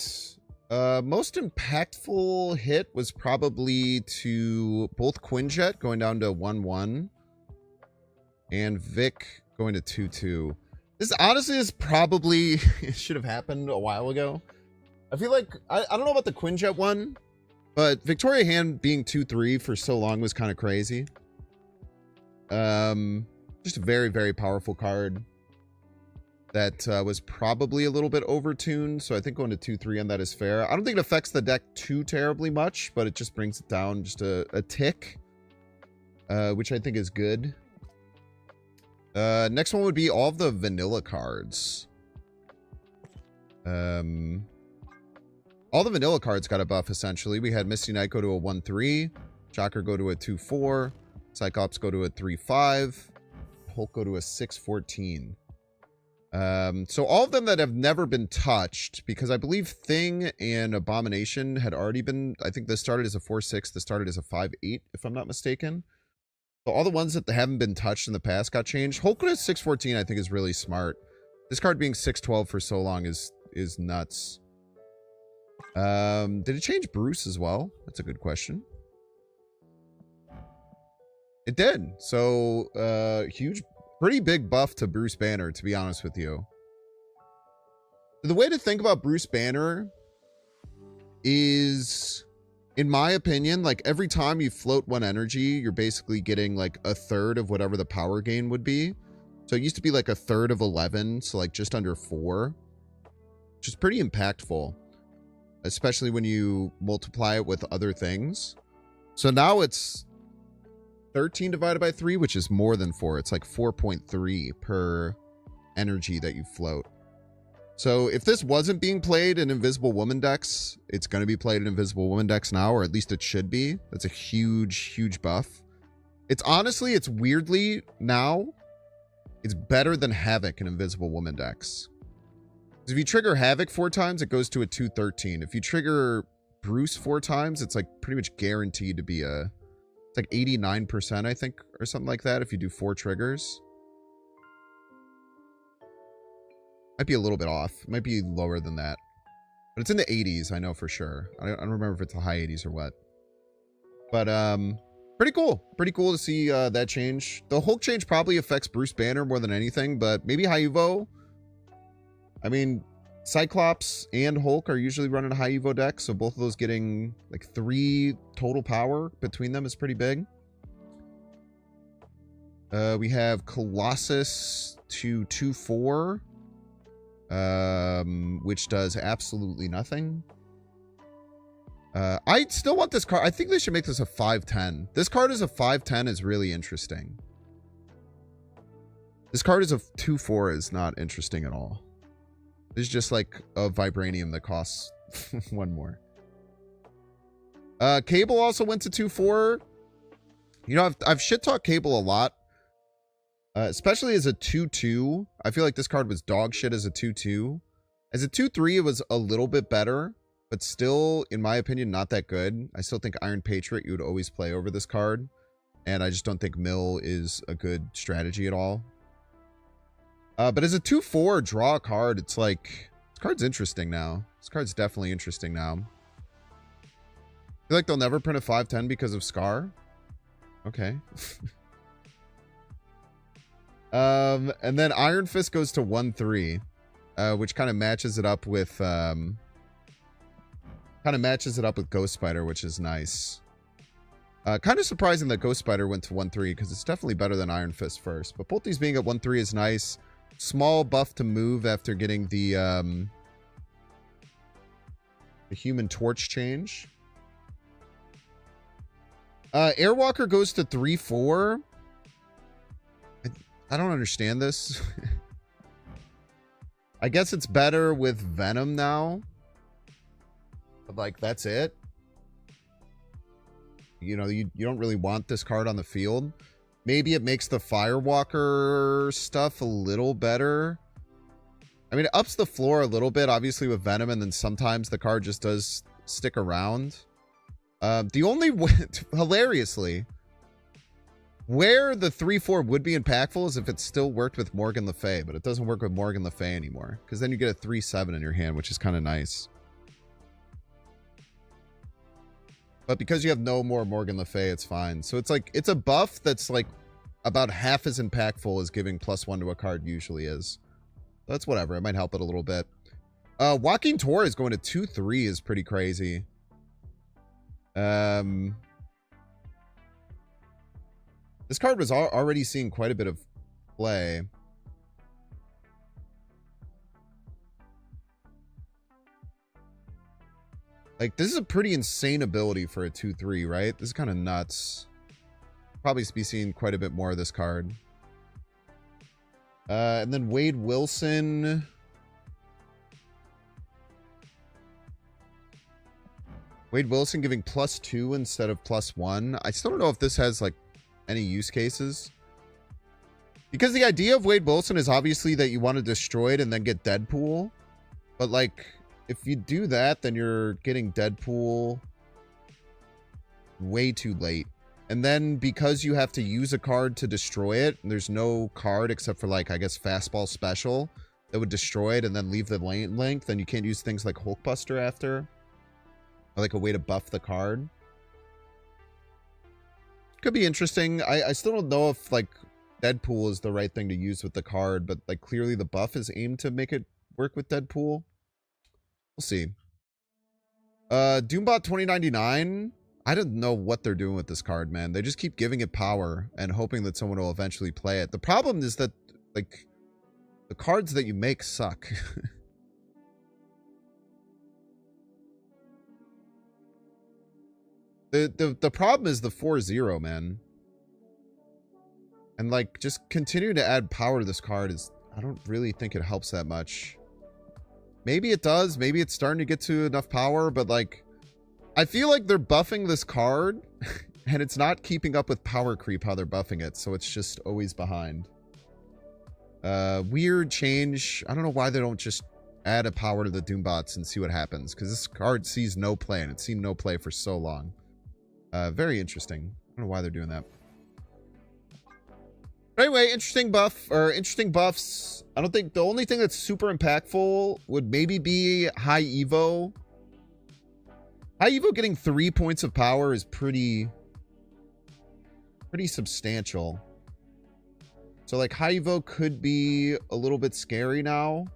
Most impactful hit was probably to both Quinjet going down to 1-1 and Vic going to 2-2. This honestly is probably it should have happened a while ago. I feel like I don't know about the Quinjet one, but Victoria Hand being 2-3 for so long was kind of crazy. Just a very, very powerful card that was probably a little bit overtuned, so I think going to 2-3 on that is fair. I don't think it affects the deck too terribly much, but it just brings it down just a tick, which I think is good. Next one would be all of the vanilla cards. All the vanilla cards got a buff, essentially. We had Misty Knight go to a 1-3, Shocker go to a 2-4, Cyclops go to a 3-5, Hulk go to a 6-14. So all of them that have never been touched, because I believe Thing and Abomination had already been, I think this started as a 4-6, this started as a 5-8, if I'm not mistaken. So all the ones that haven't been touched in the past got changed. Hulk at 6-14 I think is really smart. This card being 6-12 for so long is nuts. Did it change Bruce as well? That's a good question. It did. So, huge, pretty big buff to Bruce Banner, to be honest with you. The way to think about Bruce Banner is, in my opinion, like every time you float one energy, you're basically getting like a third of whatever the power gain would be. So it used to be like a third of 11, so like just under 4, which is pretty impactful, especially when you multiply it with other things. So now it's 13 divided by 3, which is more than 4. It's like 4.3 per energy that you float. So if this wasn't being played in Invisible Woman decks, it's going to be played in Invisible Woman decks now, or at least it should be. That's a huge, huge buff. It's honestly, it's weirdly now, it's better than Havoc in Invisible Woman decks. Because if you trigger Havoc 4 times, it goes to a 213. If you trigger Bruce 4 times, it's like pretty much guaranteed to be a, it's like 89%, I think, or something like that if you do 4 triggers. Might be a little bit off. Might be lower than that. But it's in the 80s, I know for sure. I don't remember if it's the high 80s or what. But, pretty cool. Pretty cool to see that change. The Hulk change probably affects Bruce Banner more than anything, but maybe high Evo. I mean, Cyclops and Hulk are usually running a high Evo deck, so both of those getting like 3 total power between them is pretty big. We have Colossus to 2/4, which does absolutely nothing. I still want this card. I think they should make this a 5/10. This card as a 5/10 is really interesting. This card as a 2/4 is not interesting at all. It's just like a vibranium that costs 1 more. Cable also went to 2/4. You know, I've shit talked Cable a lot. Especially as a 2/2. I feel like this card was dog shit as a 2/2. As a 2/3, it was a little bit better, but still, in my opinion, not that good. I still think Iron Patriot you would always play over this card. And I just don't think Mill is a good strategy at all. But as a 2/4 draw a card, it's like, this card's interesting now. This card's definitely interesting now. I feel like they'll never print a 5/10 because of Scar. Okay. And then Iron Fist goes to 1/3, which kind of matches it up with Ghost Spider, which is nice. Kind of surprising that Ghost Spider went to 1/3 because it's definitely better than Iron Fist first. But both these being at 1/3 is nice. Small buff to move after getting the Human Torch change. Airwalker goes to 3/4. I don't understand this. I guess it's better with Venom now. But, like, that's it. You know, you don't really want this card on the field. Maybe it makes the Firewalker stuff a little better. I mean, it ups the floor a little bit, obviously, with Venom, and then sometimes the card just does stick around. The only way, hilariously, where the 3/4 would be impactful is if it still worked with Morgan Le Fay, but it doesn't work with Morgan Le Fay anymore, because then you get a 3/7 in your hand, which is kind of nice. But because you have no more Morgan Le Fay, it's fine. So it's like, it's a buff that's like about half as impactful as giving +1 to a card usually is. That's whatever. It might help it a little bit. Joaquin Torres going to 2/3 is pretty crazy. This card was already seeing quite a bit of play. Like, this is a pretty insane ability for a 2/3, right? This is kind of nuts. Probably be seeing quite a bit more of this card. And then Wade Wilson. Wade Wilson giving +2 instead of +1. I still don't know if this has, like, any use cases. Because the idea of Wade Wilson is obviously that you want to destroy it and then get Deadpool. But, like, if you do that, then you're getting Deadpool way too late. And then because you have to use a card to destroy it, and there's no card except for, like, I guess, Fastball Special that would destroy it and then leave the lane length, then you can't use things like Hulkbuster after. Or, like, a way to buff the card. Could be interesting. I still don't know if, like, Deadpool is the right thing to use with the card, but, like, clearly the buff is aimed to make it work with Deadpool. We'll see. Doombot 2099. I don't know what they're doing with this card, man. They just keep giving it power and hoping that someone will eventually play it. The problem is that, like, the cards that you make suck. The problem is the 4/0, man. And, like, just continuing to add power to this card is, I don't really think it helps that much. Maybe it does. Maybe it's starting to get to enough power, but, like, I feel like they're buffing this card and it's not keeping up with power creep how they're buffing it, so it's just always behind. Weird change. I don't know why they don't just add a power to the Doombots and see what happens, because this card sees no play, and it's seen no play for so long. Very interesting. I don't know why they're doing that. But anyway, interesting buff or interesting buffs. I don't think the only thing that's super impactful would maybe be high Evo. High Evo getting 3 points of power is pretty substantial. So like high Evo could be a little bit scary now.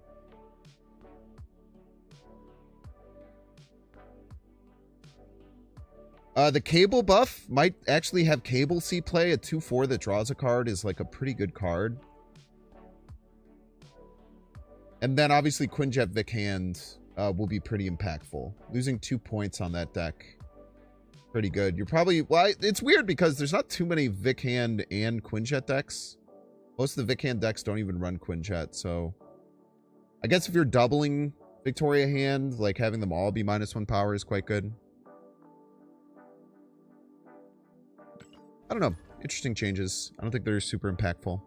The Cable buff might actually have Cable C play. A 2/4 that draws a card is like a pretty good card. And then obviously Quinjet Vic Hand will be pretty impactful. Losing 2 points on that deck, pretty good. You're probably, well, it's weird because there's not too many Vic Hand and Quinjet decks. Most of the Vic Hand decks don't even run Quinjet, so I guess if you're doubling Victoria Hand, like having them all be -1 power is quite good. I don't know. Interesting changes. I don't think they're super impactful.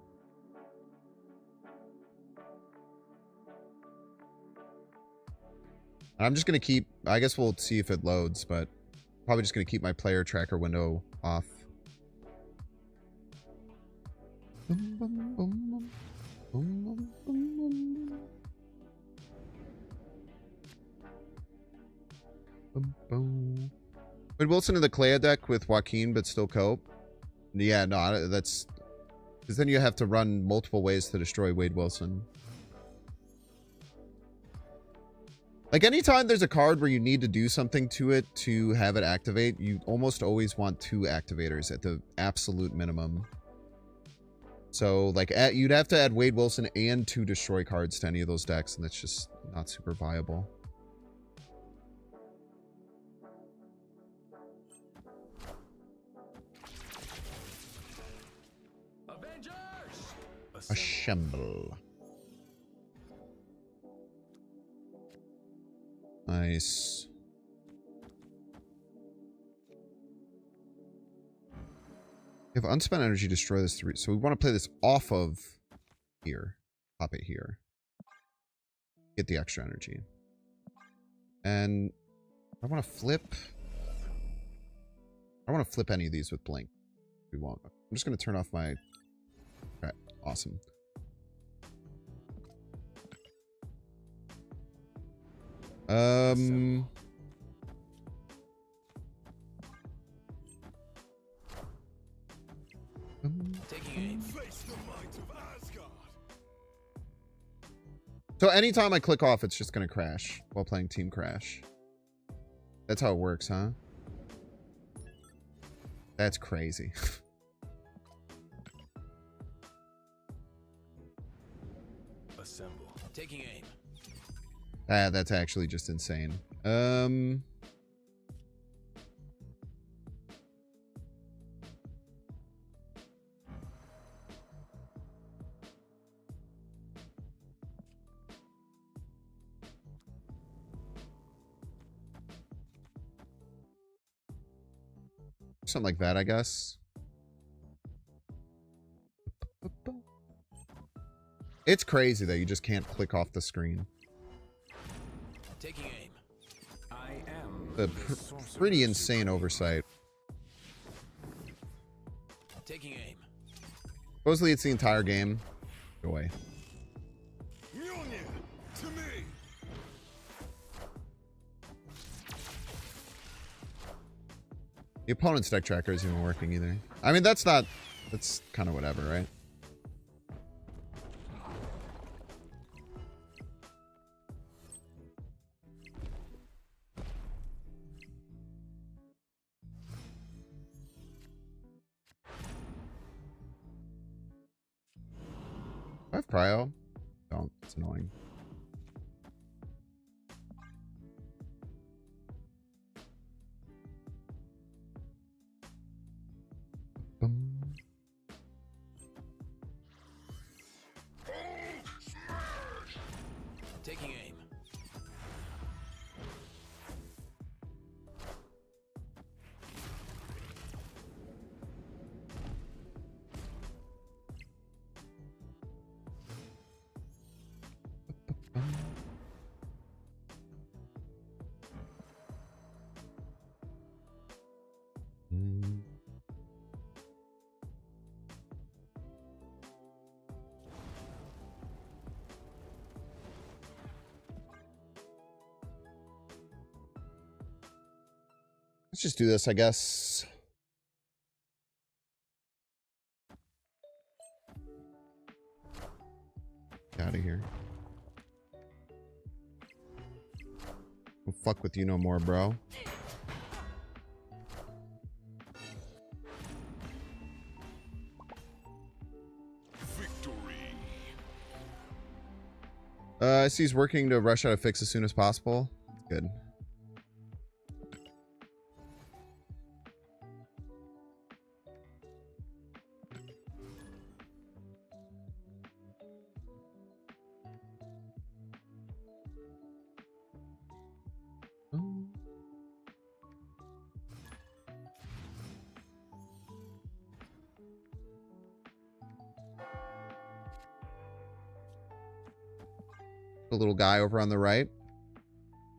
I'm just going to keep... I guess we'll see if it loads, but probably just going to keep my player tracker window off. Wade Wilson in the Clea deck with Joaquin, but still cope. Yeah, no, that's... Because then you have to run multiple ways to destroy Wade Wilson. Like, anytime there's a card where you need to do something to it to have it activate, you almost always want 2 activators at the absolute minimum. So, like, you'd have to add Wade Wilson and 2 destroy cards to any of those decks, and that's just not super viable. Avengers! Assemble. Nice. If unspent energy, destroy this 3. So we want to play this off of here. Pop it here. Get the extra energy. And I want to flip. I don't want to flip any of these with blink. We won't. I'm just going to turn off my... Okay, awesome. Taking aim. Face the might of Asgard. So anytime I click off, it's just going to crash while playing Team Crash. That's how it works, huh? That's crazy. Assemble. Taking aim. That's actually just insane. Something like that, I guess. It's crazy that you just can't click off the screen. Taking aim. I am The pretty insane oversight. taking aim. Supposedly it's the entire game. Go away. Mjolnir, to me. The opponent's deck tracker isn't even working either. I mean, that's kind of whatever, right? I have Cryo. Don't. It's annoying. Taking aim. Let's just do this, I guess. Get out of here. Don't fuck with you no more, bro. Victory. I see he's working to rush out a fix as soon as possible. Good. The little guy over on the right.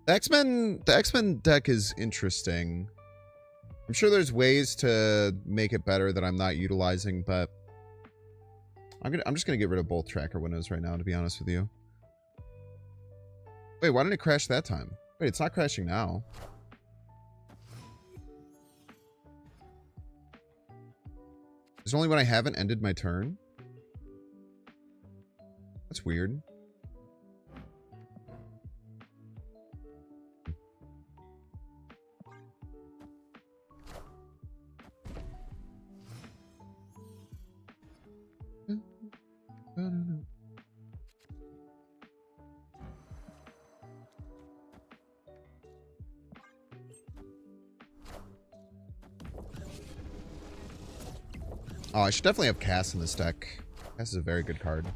The X-Men deck is interesting. I'm sure there's ways to make it better that I'm not utilizing, but I'm just gonna get rid of both tracker windows right now, to be honest with you. Wait, why didn't it crash that time? Wait, it's not crashing now. Is it only when I haven't ended my turn? That's weird. I don't know. Oh, I should definitely have Cass in this deck. Cass is a very good card.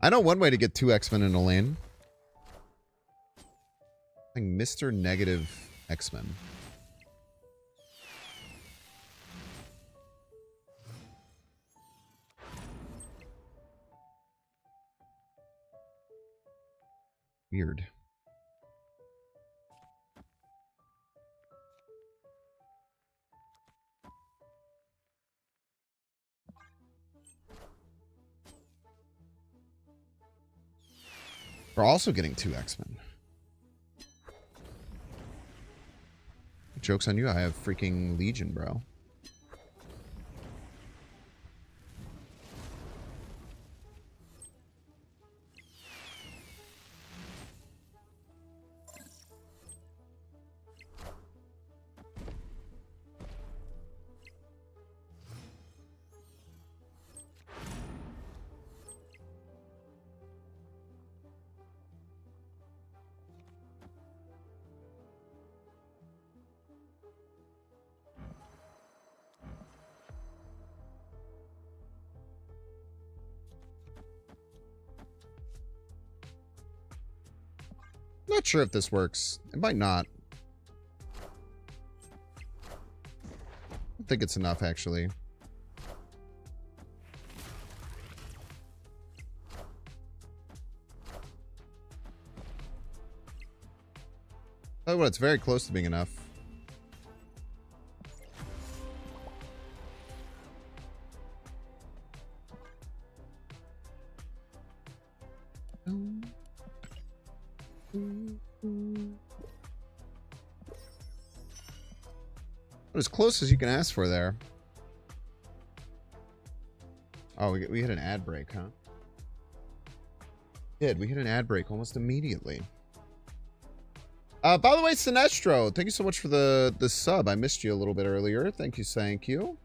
I know one way to get 2 X-Men in a lane. I think Mr. Negative X-Men. Weird. We're also getting 2 X-Men. Joke's on you, I have freaking Legion, bro. Not sure if this works. It might not. I think it's enough, actually. Oh, well, it's very close to being enough. As close as you can ask for there. Oh, we hit an ad break, huh? We hit an ad break almost immediately. By the way, Sinestro, thank you so much for the sub. I missed you a little bit earlier. Thank you, thank you.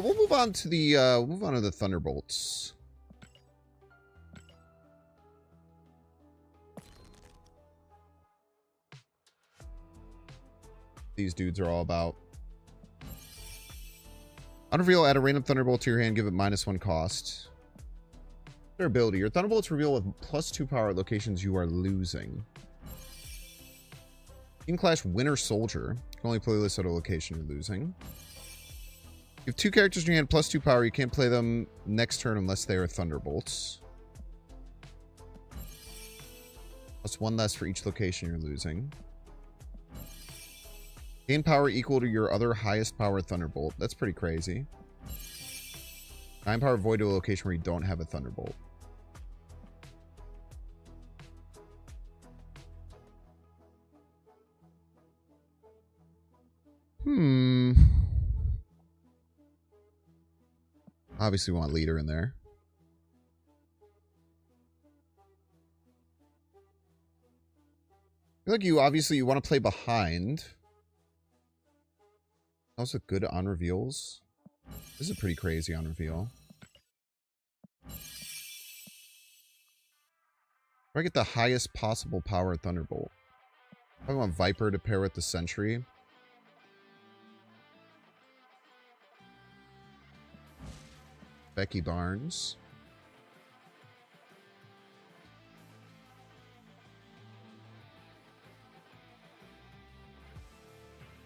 We'll move on to the thunderbolts. these dudes are all about. On reveal, add a random thunderbolt to your hand, give it -1 cost. Their ability. Your thunderbolts reveal with +2 power at locations you are losing. Team Clash Winter Soldier. You can only play this at a location you're losing. You have 2 characters in your hand +2 power. You can't play them next turn unless they are thunderbolts. +1 less for each location you're losing. Gain power equal to your other highest power thunderbolt. That's pretty crazy. 9 power void to a location where you don't have a thunderbolt. Obviously we want leader in there. I feel like you want to play behind. Also good on reveals. This is a pretty crazy on reveal. Where I get the highest possible power thunderbolt. I want Viper to pair with the Sentry. Becky Barnes.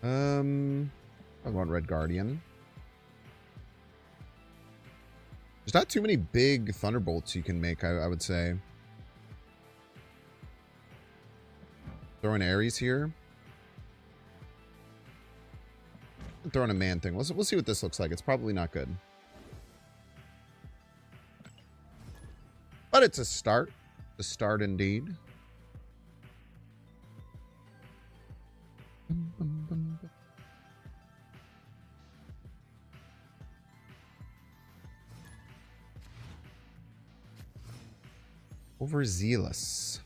I want Red Guardian. There's not too many big thunderbolts you can make, I would say. Throw in Ares here. Throw in a man thing. We'll see what this looks like. It's probably not good. But it's a start. A start indeed. Overzealous.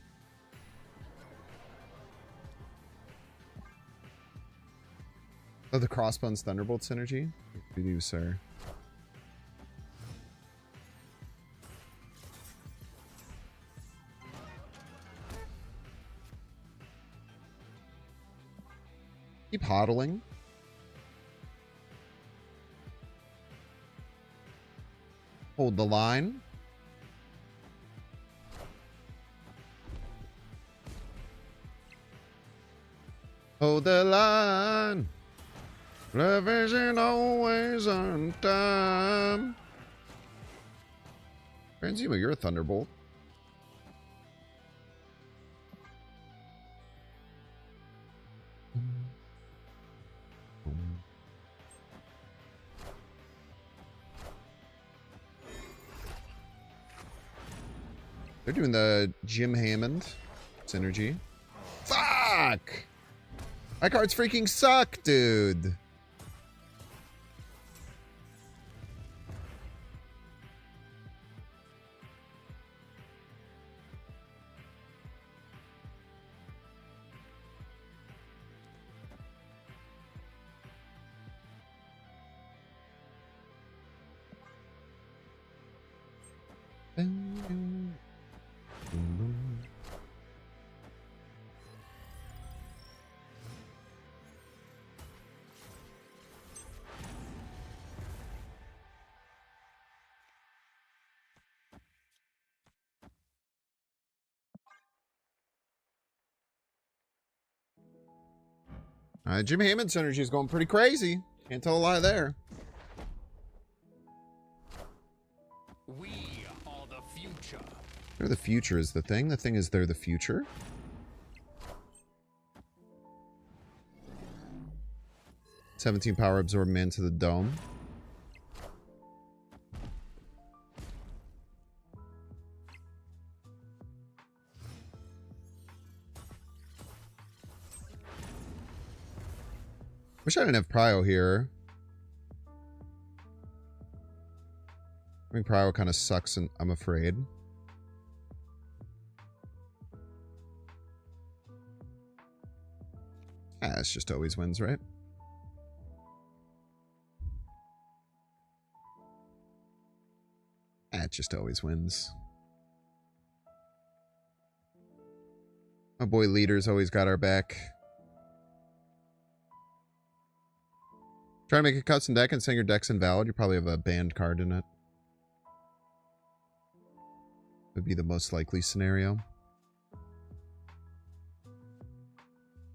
Oh, the Crossbones Thunderbolt synergy? Good news, sir. Keep hodling. Hold the line. Hold the line. Love isn't always on time. Franzima, you're a Thunderbolt. They're doing the Jim Hammond synergy. Fuck! My cards freaking suck, dude. Jim Hammond's synergy is going pretty crazy. Can't tell a lie there. We are the future. They're the future is the thing. The thing is they're the future. "17 power absorb man to the dome. Wish I didn't have Prio here. I mean, Prio kind of sucks, and I'm afraid. It's just always wins, right? It just always wins. My boy Leader's always got our back. Trying to make a custom deck and saying your deck's invalid. You probably have a banned card in it. Would be the most likely scenario.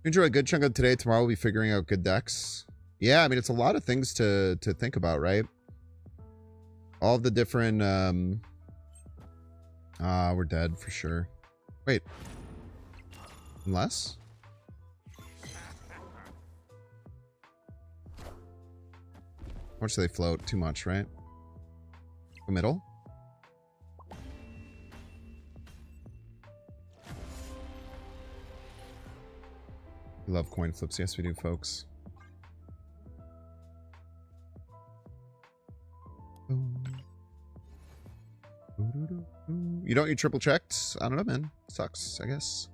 Enjoy a good chunk of today. Tomorrow we'll be figuring out good decks. Yeah, I mean, it's a lot of things to think about, right? All the different... we're dead for sure. Wait. Unless? How much do they float? Too much, right? The middle? We love coin flips. Yes, we do, folks. You don't need triple checked? I don't know, man. Sucks, I guess.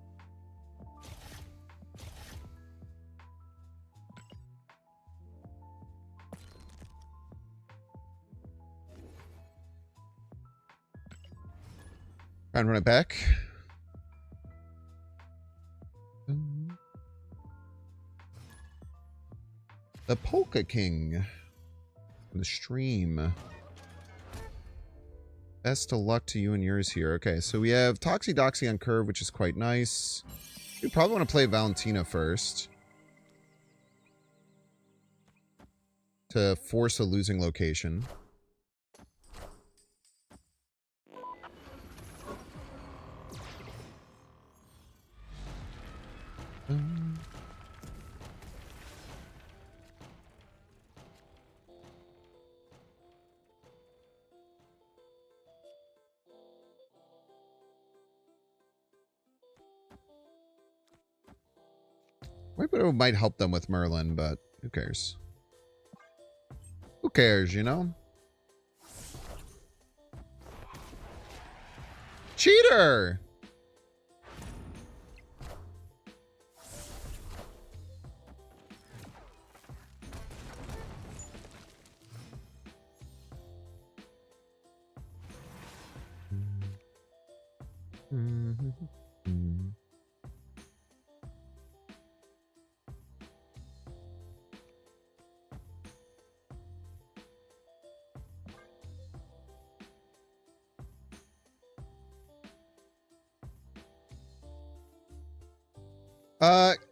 Try and run it back. The Polka King. The stream. Best of luck to you and yours here. Okay, so we have Toxie on curve, which is quite nice. We probably want to play Valentina first. To force a losing location. It might help them with Merlin, but who cares? Who cares, you know? Cheater!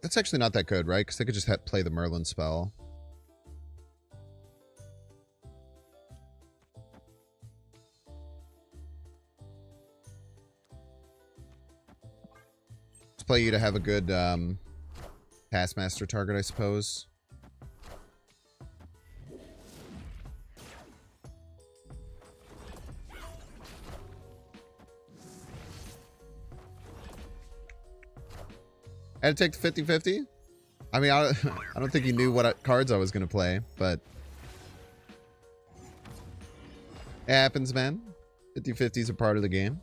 That's actually not that good, right? Because they could just play the Merlin spell. Just play you to have a good Taskmaster target, I suppose. I had to take the 50-50. I mean, I don't think he knew what cards I was going to play, but... It happens, man. 50-50s are part of the game.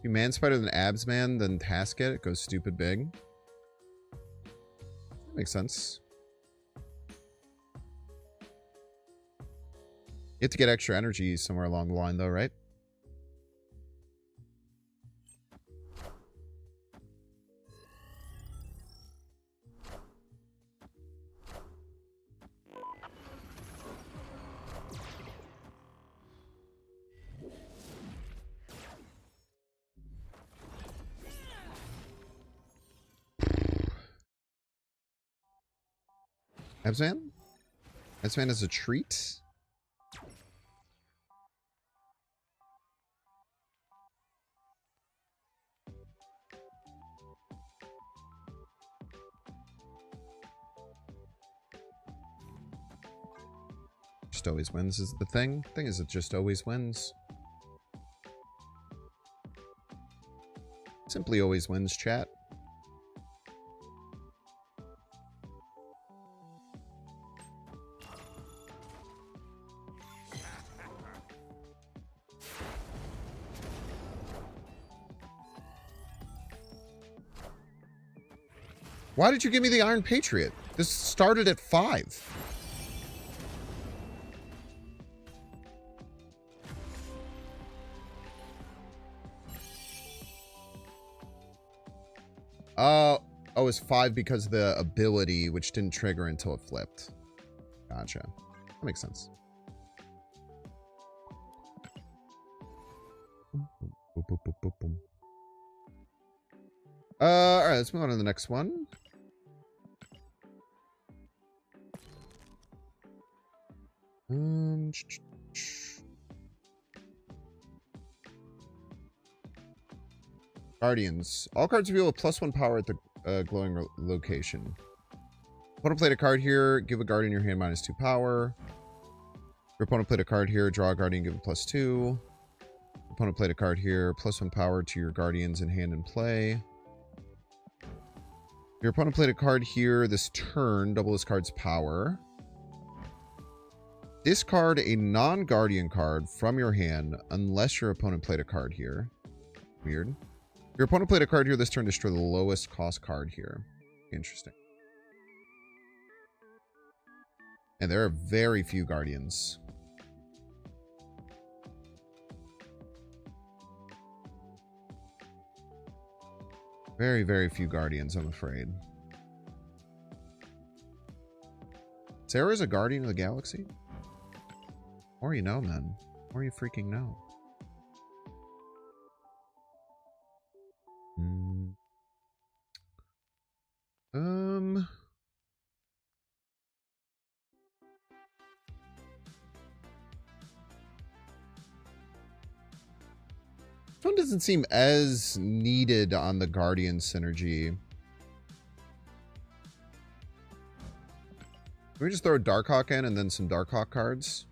You man spider than abs man, then task it goes stupid big. Makes sense. You have to get extra energy somewhere along the line, though, right? Absman? Absman is a treat? Just always wins is the thing. Thing is, it just always wins. Simply always wins, chat. Why did you give me the Iron Patriot? This started at 5. Oh, it's 5 because of the ability, which didn't trigger until it flipped. Gotcha. That makes sense. All right, let's move on to the next one. Guardians. All cards reveal a +1 power at the glowing location. Opponent played a card here, give a guardian your hand -2 power. Your opponent played a card here, draw a guardian, give it +2. Opponent played a card here, +1 power to your guardians in hand and play. Your opponent played a card here this turn, double this card's power. Discard a non-guardian card from your hand unless your opponent played a card here. Weird. Your opponent played a card here this turn, destroy the lowest cost card here. Interesting. And there are very few guardians. Very, very few guardians, I'm afraid. Sarah's a guardian of the galaxy? More you know, man. More you freaking know. This one doesn't seem as needed on the Guardian synergy. Can we just throw a Darkhawk in and then some Darkhawk cards?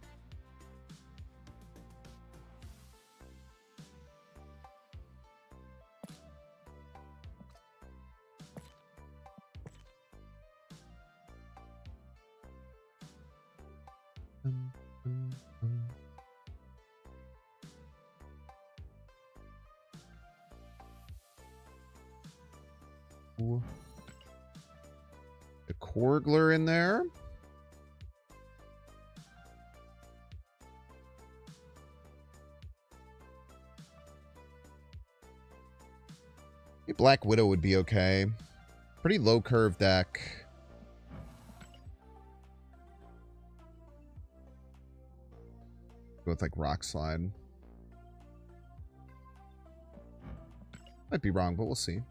The Korgler in there. A Black Widow would be okay. Pretty low curve deck. Go with like Rock Slide. Might be wrong, but we'll see.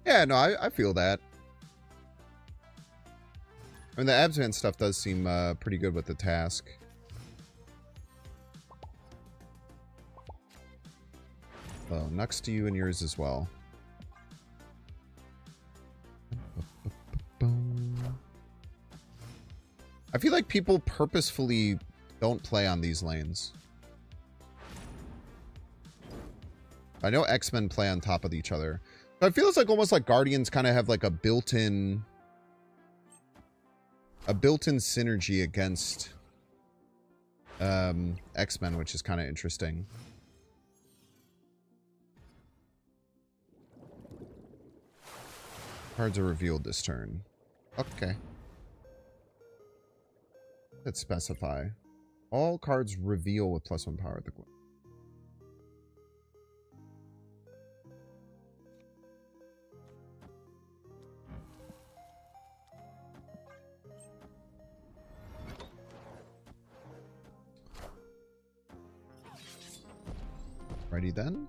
Yeah, no, I feel that. I mean, the Absman stuff does seem pretty good with the task. Oh, next to you and yours as well. I feel like people purposefully don't play on these lanes. I know X-Men play on top of each other. So I feel it's like almost like Guardians kind of have like a built-in synergy against X-Men, which is kind of interesting. Cards are revealed this turn. Okay. Let's specify. All cards reveal with +1 power at the glove. Ready then?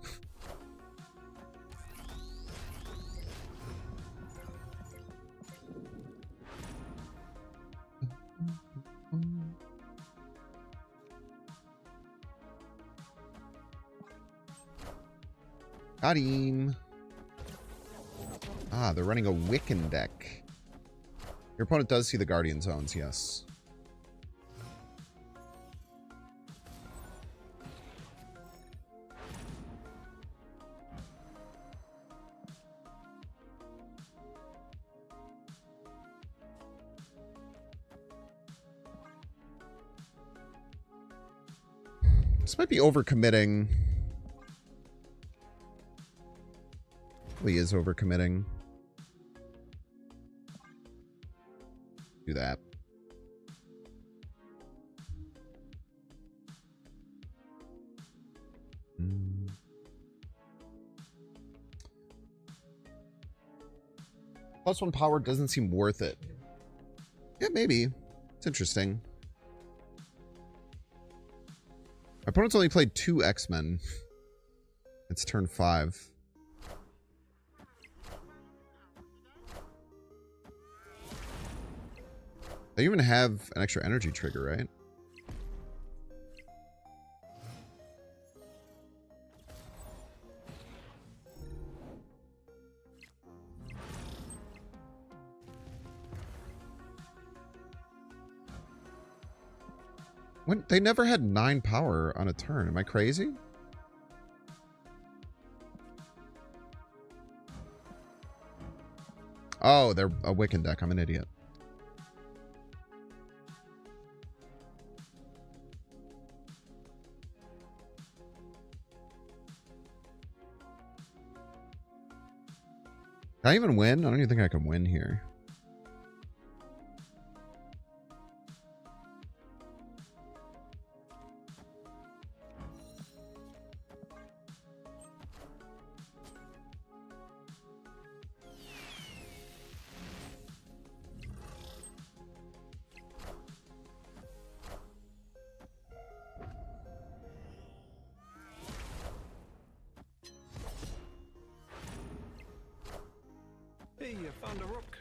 Got him. Ah, they're running a Wiccan deck. Your opponent does see the Guardian zones, yes. This might be overcommitting. He is overcommitting. Do that. +1 power doesn't seem worth it. Yeah, maybe. It's interesting. My opponent's only played 2 X-Men. It's turn 5. They even have an extra energy trigger, right? When they never had 9 power on a turn. Am I crazy? Oh, they're a Wiccan deck. I'm an idiot. Can I even win? I don't even think I can win here. Hey, you found a rook.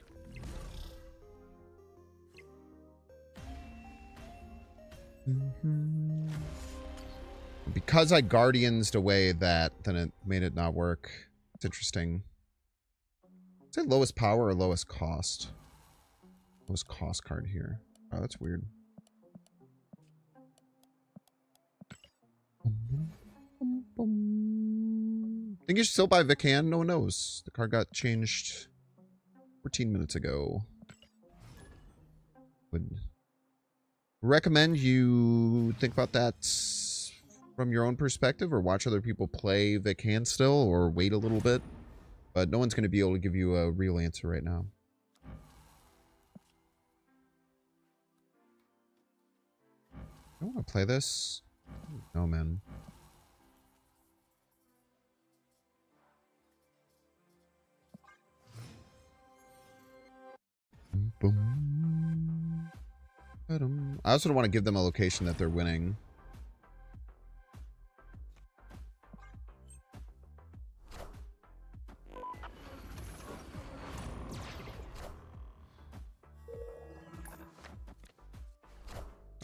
Because I guardiansed away that, then it made it not work. It's interesting. Is it lowest power or lowest cost? Lowest cost card here. Oh, that's weird. Think you should still buy Vican? No one knows. The card got changed 14 minutes ago. Would recommend you think about that from your own perspective, or watch other people play Vican still, or wait a little bit. But no one's going to be able to give you a real answer right now. I don't want to play this. No, man. Boom. I also don't want to give them a location that they're winning.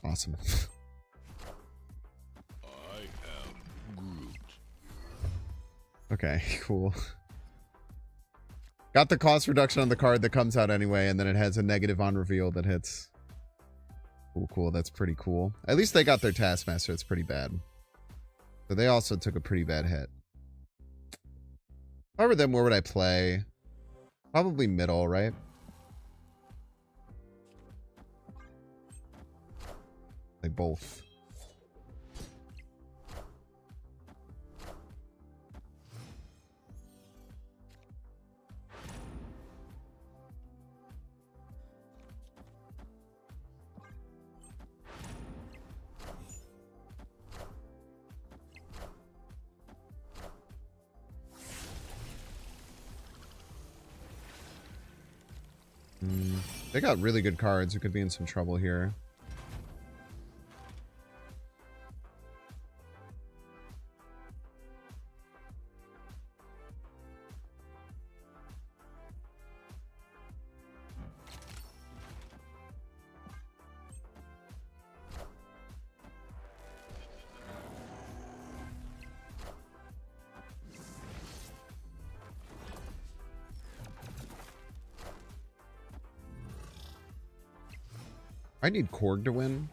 Awesome. I am Groot. Okay, cool. Got the cost reduction on the card that comes out anyway, and then it has a negative on reveal that hits. Cool, cool. That's pretty cool. At least they got their Taskmaster. It's pretty bad. But they also took a pretty bad hit. If I were them, where would I play? Probably middle, right? They both. They got really good cards. We could be in some trouble here. I need Korg to win.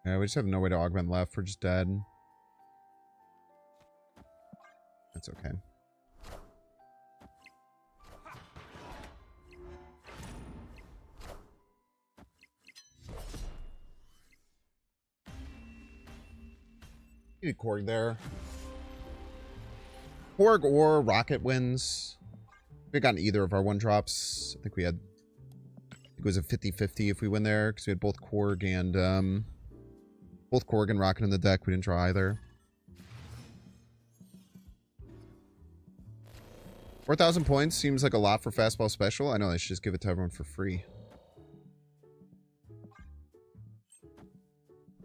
Yeah, we just have no way to augment left. We're just dead. That's okay. Need a Korg there. Korg or Rocket wins. We gotten either of our one drops. I think we had. It was a 50-50 if we win there because we had both Korg and Rocket in the deck. We didn't draw either. 4,000 points seems like a lot for fastball special. I know they should just give it to everyone for free.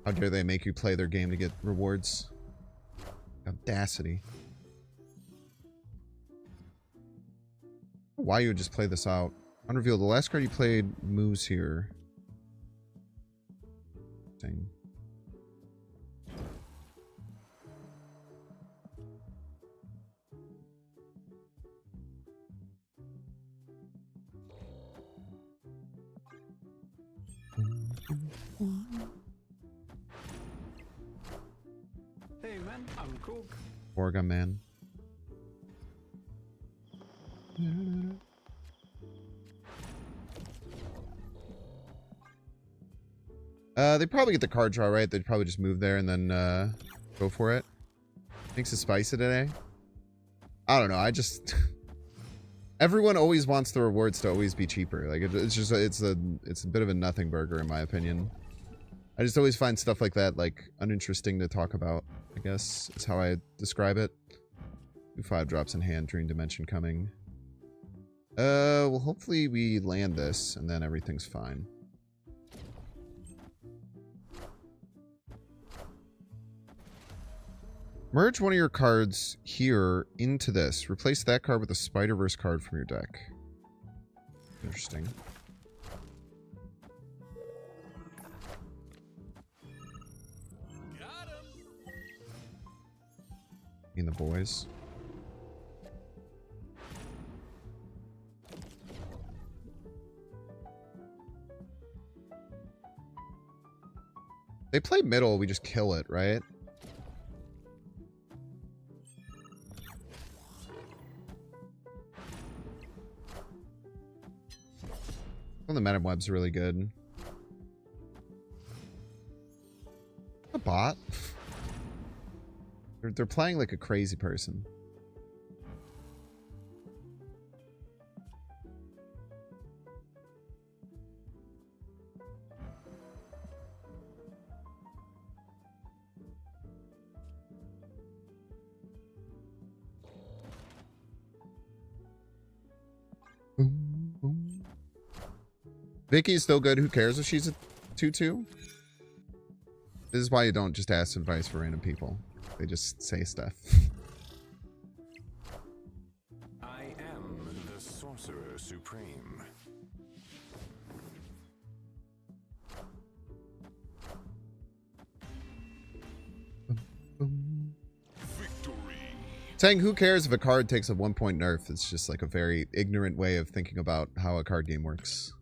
How dare they make you play their game to get rewards? Audacity. Why you would just play this out? Unrevealed. The last card you played moves here. Dang. Hey man, I'm Cook. Orga man. They probably get the card draw, right? They'd probably just move there and then go for it. Thanks to Spicy today. I don't know. I just everyone always wants the rewards to always be cheaper. Like it's just it's a bit of a nothing burger in my opinion. I just always find stuff like that like uninteresting to talk about. I guess is how I describe it. 5 drops in hand, Dream Dimension coming. Well, hopefully we land this and then everything's fine. Merge one of your cards here into this. Replace that card with a Spider-Verse card from your deck. Interesting. Got him. In the boys. They play middle, we just kill it, right? Well, the Meta Web's really good. A bot? They're playing like a crazy person. Vicky's still good. Who cares if she's a 2-2? This is why you don't just ask advice for random people. They just say stuff. I am the Sorcerer Supreme. Victory. Saying who cares if a card takes a 1-point nerf? It's just like a very ignorant way of thinking about how a card game works.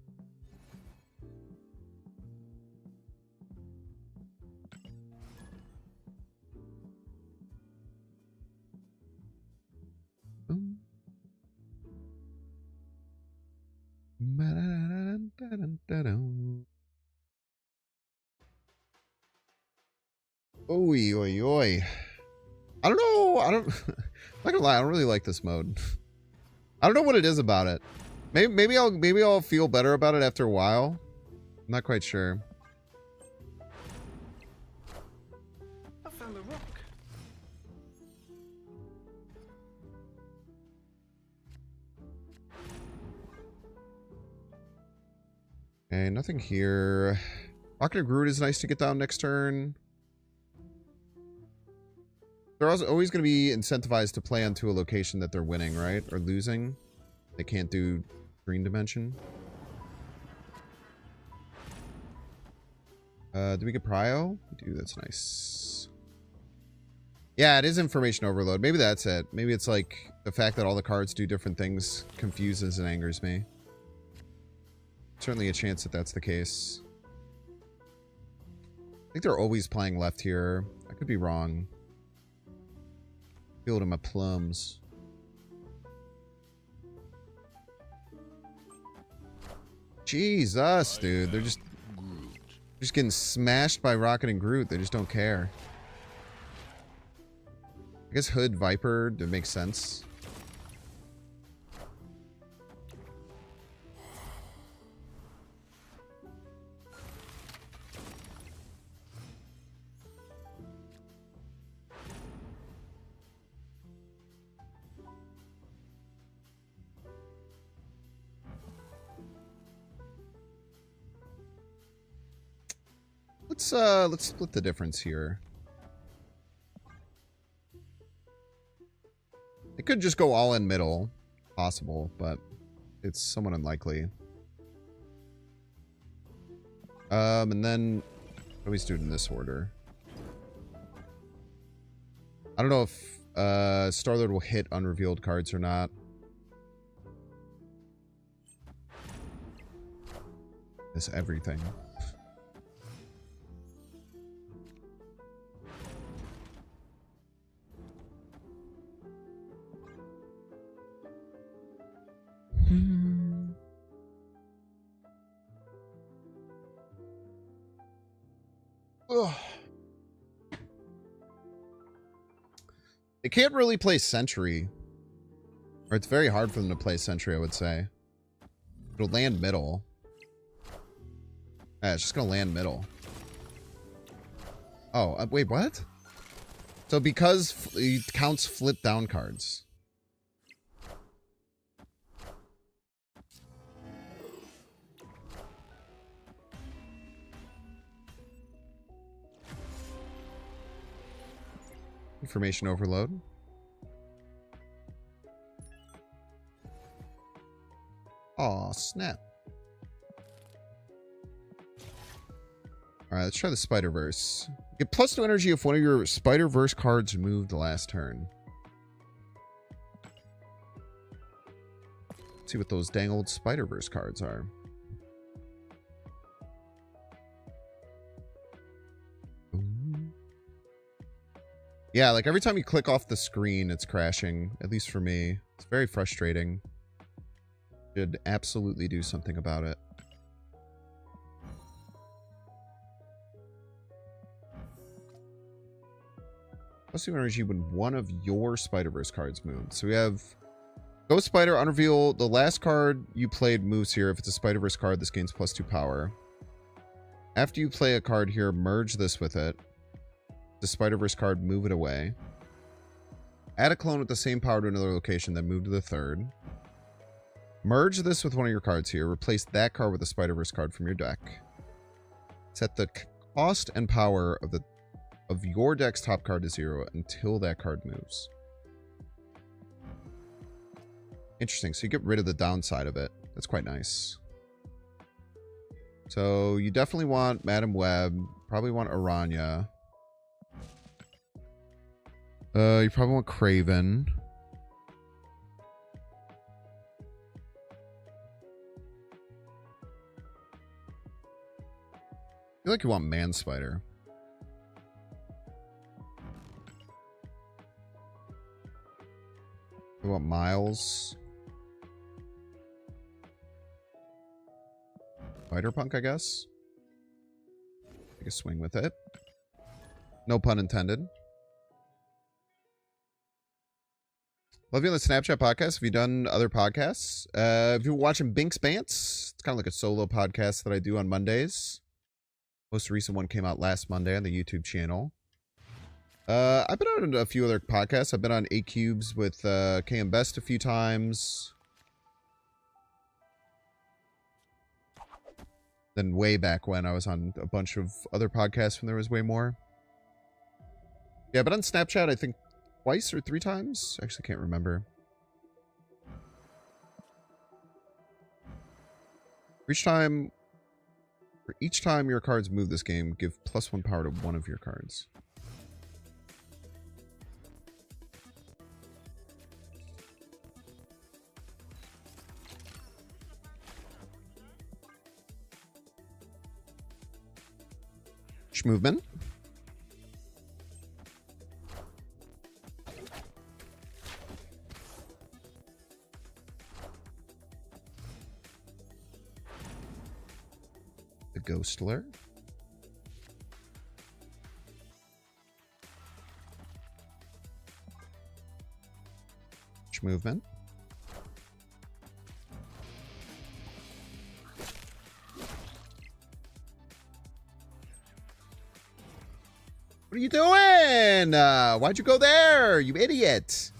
Oy, oy, oy. I don't know. I'm not gonna lie. I don't really like this mode. I don't know what it is about it. Maybe I'll feel better about it after a while. I'm not quite sure. I found a rock. Okay, nothing here. Rocket and Groot is nice to get down next turn. They're also always going to be incentivized to play onto a location that they're winning, right? Or losing. They can't do Green Dimension. Do we get Prio? We do, that's nice. Yeah, it is information overload. Maybe that's it. Maybe it's like the fact that all the cards do different things confuses and angers me. Certainly a chance that that's the case. I think they're always playing left here. I could be wrong. Feel it in my plums. Jesus, dude. They're just getting smashed by Rocket and Groot. They just don't care. I guess Hood, Viper, that makes sense. Let's split the difference here. It could just go all in middle. Possible, but it's somewhat unlikely. And then what do we do in this order? I don't know if Star-Lord will hit unrevealed cards or not. This everything. Ugh. They can't really play Sentry. Or it's very hard for them to play Sentry, I would say. It'll land middle. Yeah, it's just gonna land middle. Oh, wait, what? So because it counts flip down cards. Information overload. Aw, snap. Alright, let's try the Spider-Verse. Get +2 energy if one of your Spider-Verse cards moved last turn. Let's see what those dang old Spider-Verse cards are. Yeah, like every time you click off the screen, it's crashing. At least for me. It's very frustrating. Should absolutely do something about it. +2 energy when one of your Spider-Verse cards moves. So we have Ghost Spider, unreveal. The last card you played moves here. If it's a Spider-Verse card, this gains +2 power. After you play a card here, merge this with it. The Spider-Verse card, move it away. Add a clone with the same power to another location, then move to the third. Merge this with one of your cards here. Replace that card with a Spider-Verse card from your deck. Set the cost and power of your deck's top card to 0 until that card moves. Interesting. So you get rid of the downside of it. That's quite nice. So you definitely want Madam Web. Probably want Aranya. You probably want Craven. I feel like you want Man Spider. You want Miles. Spider-Punk, I guess. Take a swing with it. No pun intended. Love you on the Snapchat podcast. Have you done other podcasts? If you're watching Binks Bants, it's kind of like a solo podcast that I do on Mondays. Most recent one came out last Monday on the YouTube channel. I've been on a few other podcasts. I've been on 8 Cubes with KM Best a few times. Then way back when I was on a bunch of other podcasts when there was way more. Yeah, but on Snapchat, I think twice or 3 times. Actually, can't remember. For each time your cards move this game, give +1 power to one of your cards. Movement. The Ghostler. much movement. What are you doing? Why'd you go there, you idiot?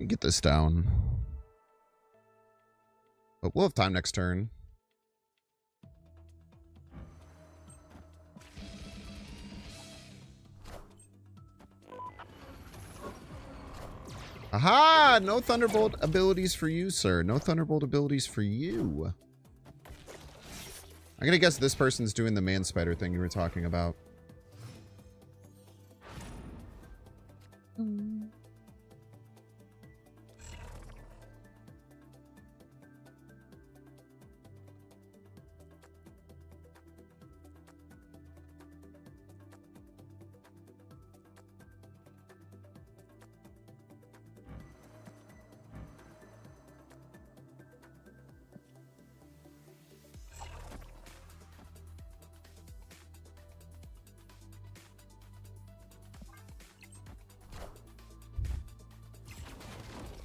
Get this down. But we'll have time next turn. Aha! No Thunderbolt abilities for you, sir. No Thunderbolt abilities for you. I'm gonna guess this person's doing the man spider thing you were talking about.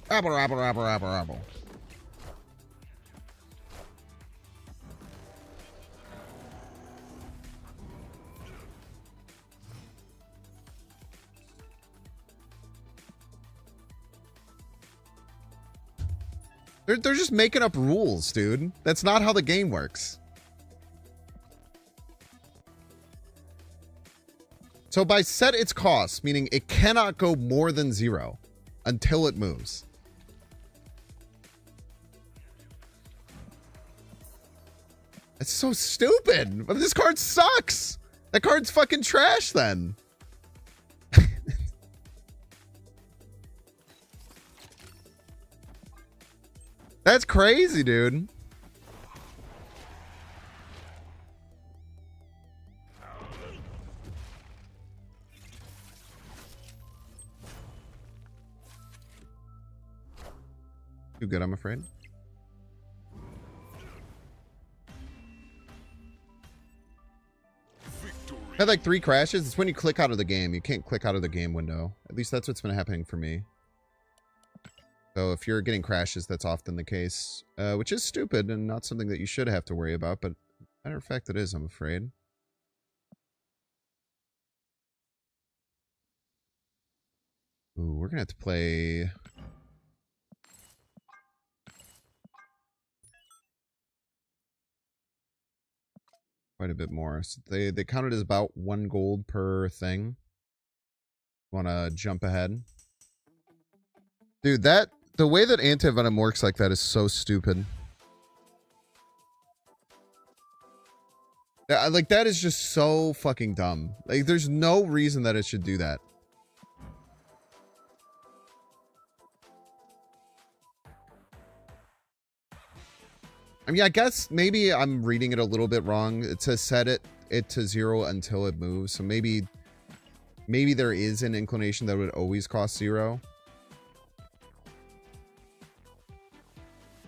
Apple, apple, apple, apple, apple. They're just making up rules, dude. That's not how the game works. So by set its cost, meaning it cannot go more than 0 until it moves. That's so stupid. But this card sucks. That card's fucking trash then. That's crazy, dude. Too good, I'm afraid. Had like 3 crashes. It's when you click out of the game. You can't click out of the game window. At least that's what's been happening for me. So if you're getting crashes, that's often the case. Which is stupid and not something that you should have to worry about. But matter of fact, it is, I'm afraid. Ooh, we're going to have to play... quite a bit more. So they counted as about 1 gold per thing. Want to jump ahead? Dude, the way that anti-venom works like that is so stupid. Yeah, like that is just so fucking dumb. Like there's no reason that it should do that. I mean, I guess maybe I'm reading it a little bit wrong. It says set it to 0 until it moves. So maybe there is an inclination that it would always cost 0.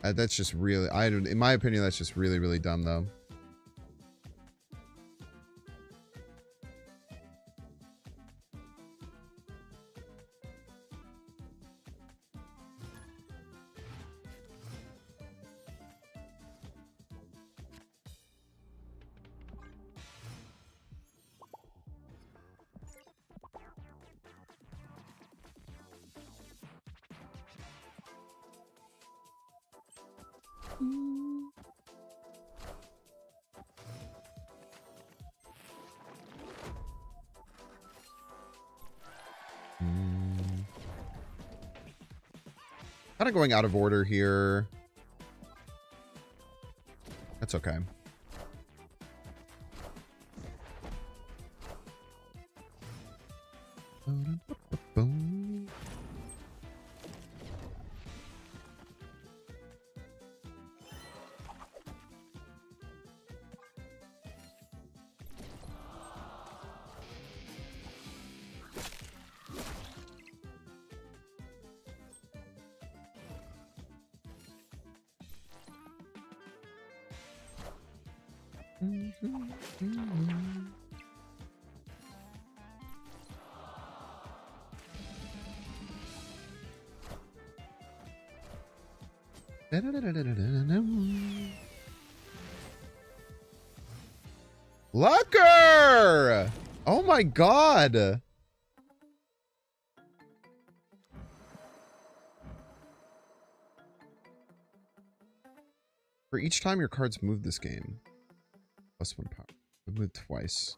That's just really, in my opinion, that's just really, really dumb though. Kind of going out of order here. That's okay. Lucker! Oh my god! For each time your cards move this game, +1 power. It moved twice.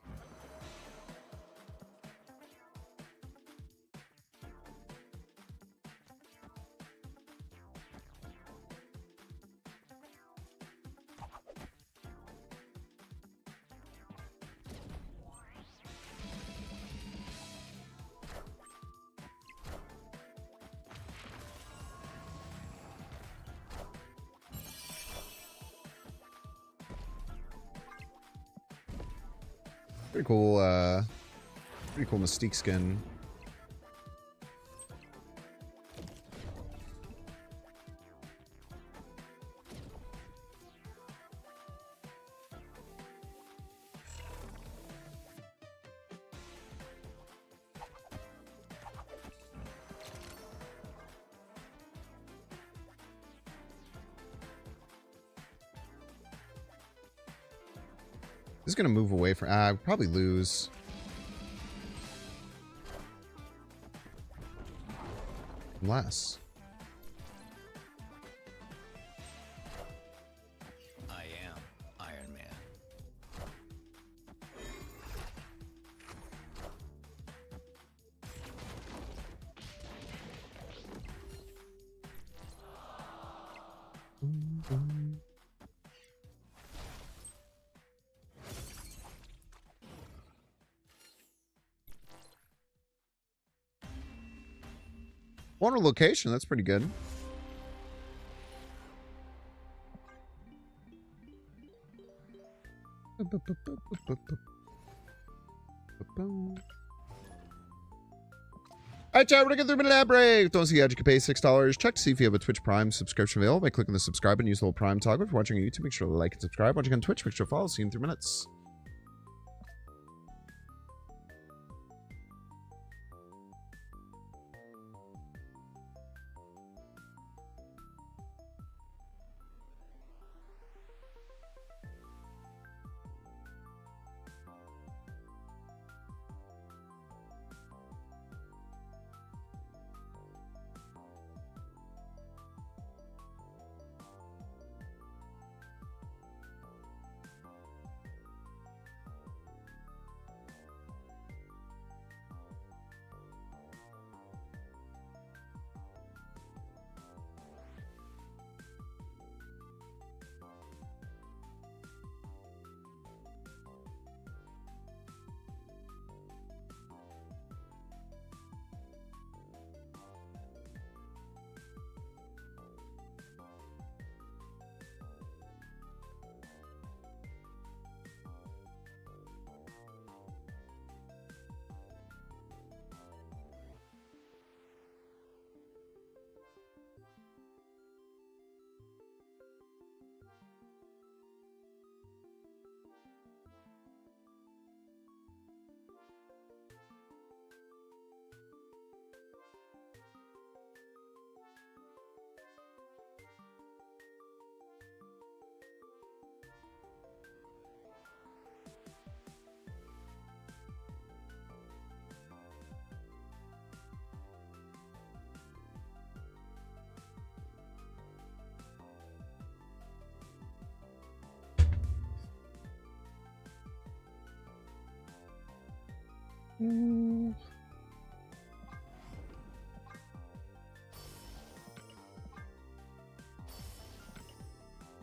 Pretty cool Mystique skin. This is gonna move away from. I'll probably lose. Unless. I am Iron Man. Water location, that's pretty good. Alright, chat, we're gonna get through a minute ad break. Don't see how you can pay $6. Check to see if you have a Twitch Prime subscription available by clicking the subscribe and use the little Prime toggle. If you're watching on YouTube, make sure to like and subscribe. Watching on Twitch, make sure to follow. See you in 3 minutes.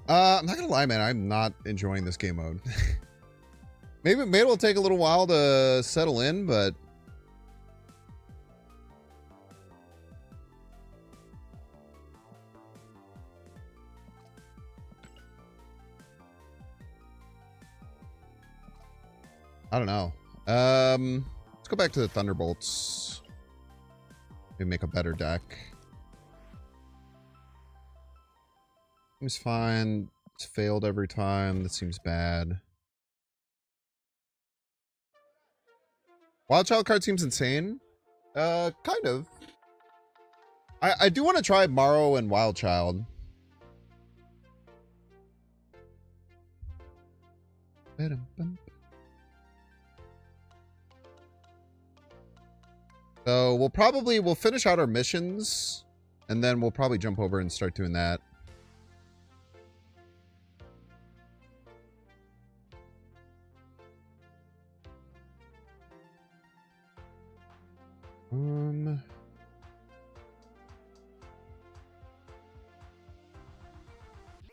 I'm not gonna lie, man. I'm not enjoying this game mode. maybe it'll take a little while to settle in, but I don't know. Let's go back to the thunderbolts. Maybe make a better deck. Seems fine. It's failed every time. That seems bad. Wild Child card seems insane. Kind of. I do want to try Marrow and Wild Child. So we'll finish out our missions, and then we'll probably jump over and start doing that.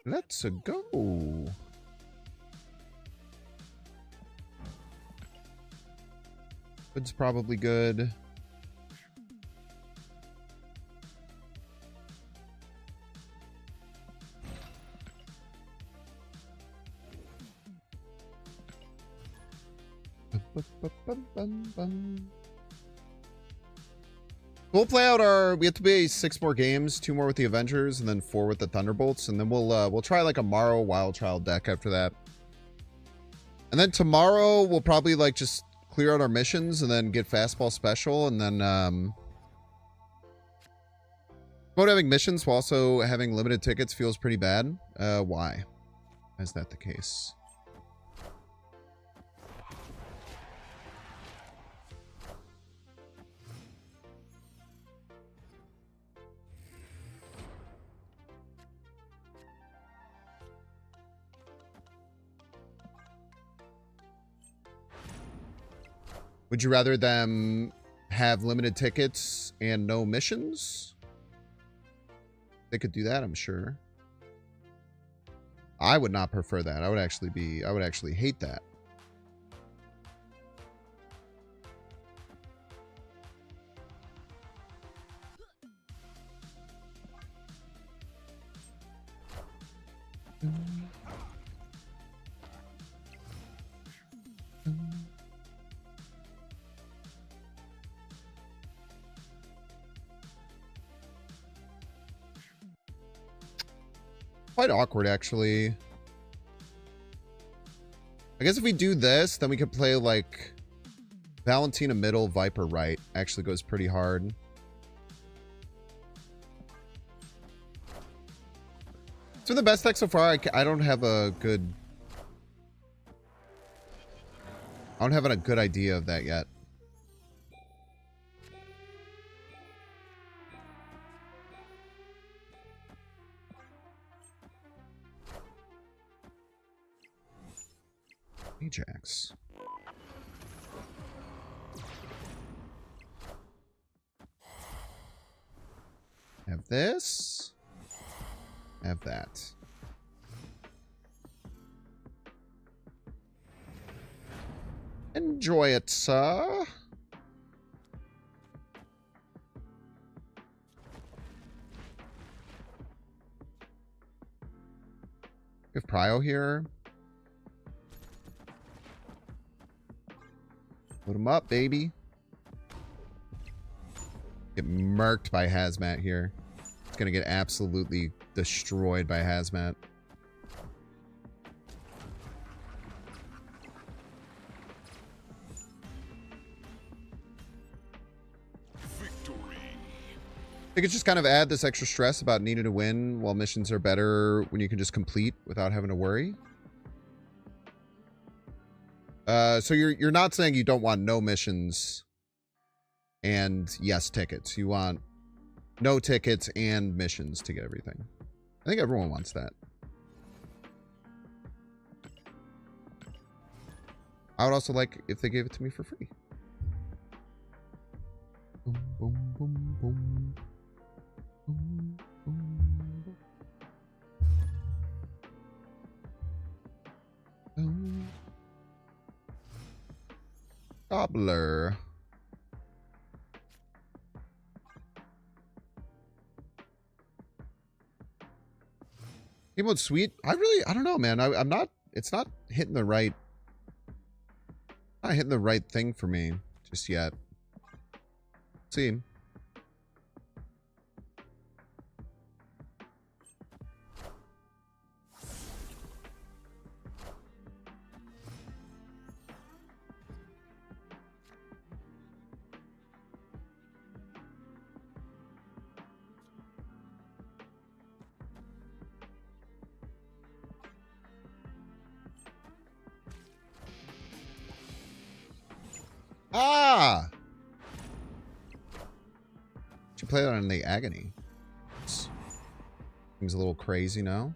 Let's go. Good's probably good. We'll play out we have to play 6 more games, 2 more with the Avengers, and then 4 with the Thunderbolts, and then we'll try like a Marrow Wild Child deck after that. And then tomorrow we'll probably like just clear out our missions and then get Fastball Special, and then about having missions while also having limited tickets feels pretty bad. Why is that the case? Would you rather them have limited tickets and no missions? They could do that, I'm sure. I would not prefer that. I would actually hate that. Quite awkward, actually. I guess if we do this, then we could play like Valentina middle, Viper right. Actually goes pretty hard. It's been the best deck so far. I don't have a good... I don't have a good idea of that yet. Ajax. Have this. Have that. Enjoy it, sir. We have Prio here. Put him up, baby. Get murked by Hazmat here. It's gonna get absolutely destroyed by Hazmat. Victory. I think it's just kind of add this extra stress about needing to win while missions are better when you can just complete without having to worry. So you're not saying you don't want no missions and yes tickets. You want no tickets and missions to get everything. I think everyone wants that. I would also like if they gave it to me for free. Boom, boom, boom, boom. Boom, boom, boom. Gobbler. Game mode sweet. I don't know, man. I'm not, it's not hitting the right, not hitting the right thing for me just yet. See. Ah! Should play that on the agony. Seems a little crazy now.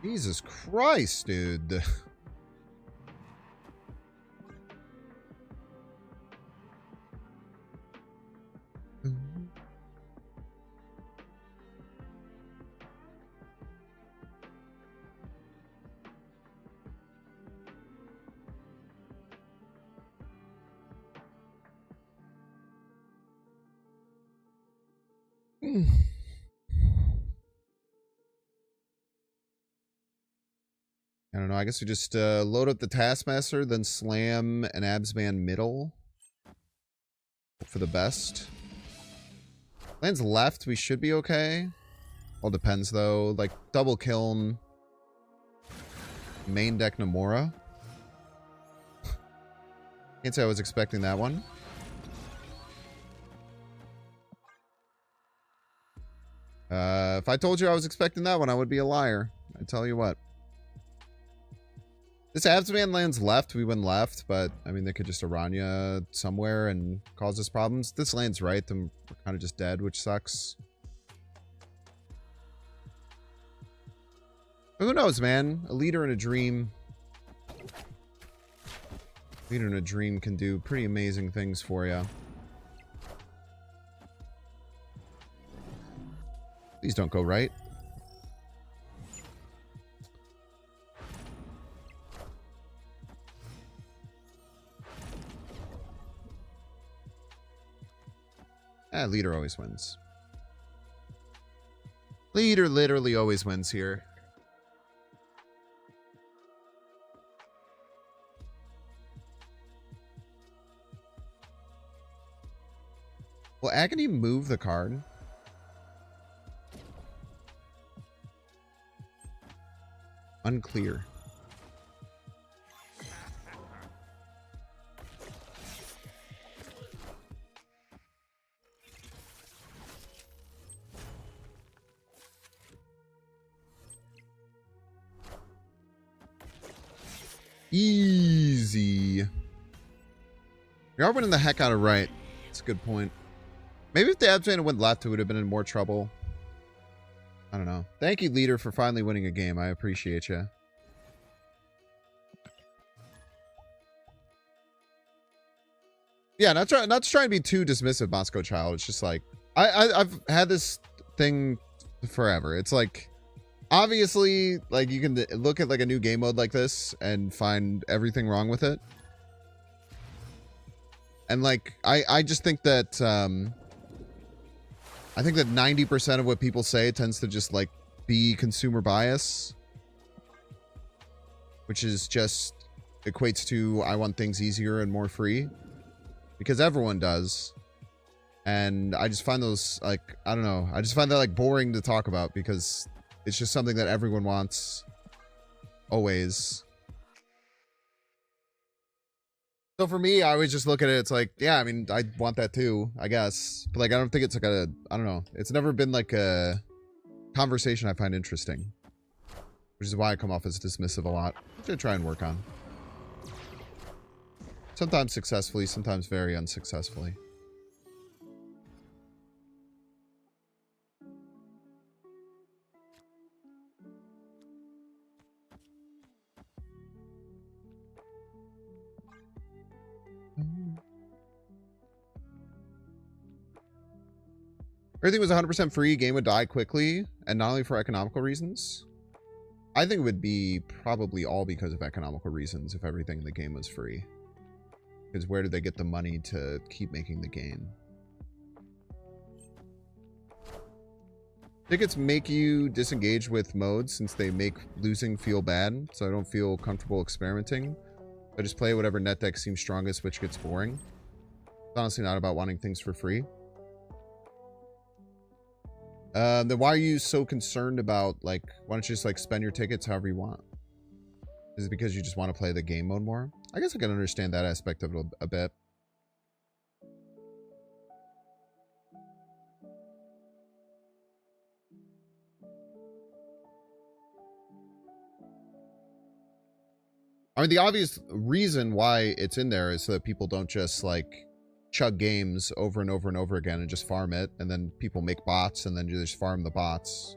Jesus Christ, dude. I don't know. I guess we just load up the Taskmaster, then slam an Absman middle. Hope for the best. Lands left, we should be okay. All depends though. Like double kiln. Main deck Nomura. Can't say I was expecting that one. If I told you I was expecting that one, I would be a liar. I tell you what. This Absman lands left, we win left, but I mean, they could just Aranya somewhere and cause us problems. This lands right, then we're kind of just dead, which sucks. But who knows, man? A leader in a dream. Leader in a dream can do pretty amazing things for you. Please don't go right. Leader always wins. Leader literally always wins here. Will Agony move the card? Unclear. Easy. We are winning the heck out of right. That's a good point. Maybe if the Absman went left, it would have been in more trouble. I don't know. Thank you, leader, for finally winning a game. I appreciate you. Yeah, not to try and be too dismissive, Moscow Child. It's just like I've had this thing forever. It's like, obviously, like, you can look at like a new game mode like this and find everything wrong with it. And like, I just think that I think that 90% of what people say tends to just like be consumer bias, which is just equates to I want things easier and more free, because everyone does. And I just find those, like, I don't know, I just find that like boring to talk about because it's just something that everyone wants always. So for me, I always just look at it, it's like, yeah, I mean, I want that too, I guess. But like, I don't think it's like a, I don't know. It's never been like a conversation I find interesting. Which is why I come off as dismissive a lot. I'm gonna try and work on. Sometimes successfully, sometimes very unsuccessfully. Everything was 100% free, game would die quickly, and not only for economical reasons. I think it would be probably all because of economical reasons if everything in the game was free. Because where do they get the money to keep making the game? Tickets make you disengage with modes since they make losing feel bad, so I don't feel comfortable experimenting. I just play whatever net deck seems strongest, which gets boring. It's honestly not about wanting things for free. Then why are you so concerned about, like, why don't you just, like, spend your tickets however you want? Is it because you just want to play the game mode more? I guess I can understand that aspect of it a bit. I mean, the obvious reason why it's in there is so that people don't just like chug games over and over and over again and just farm it, and then people make bots and then you just farm the bots,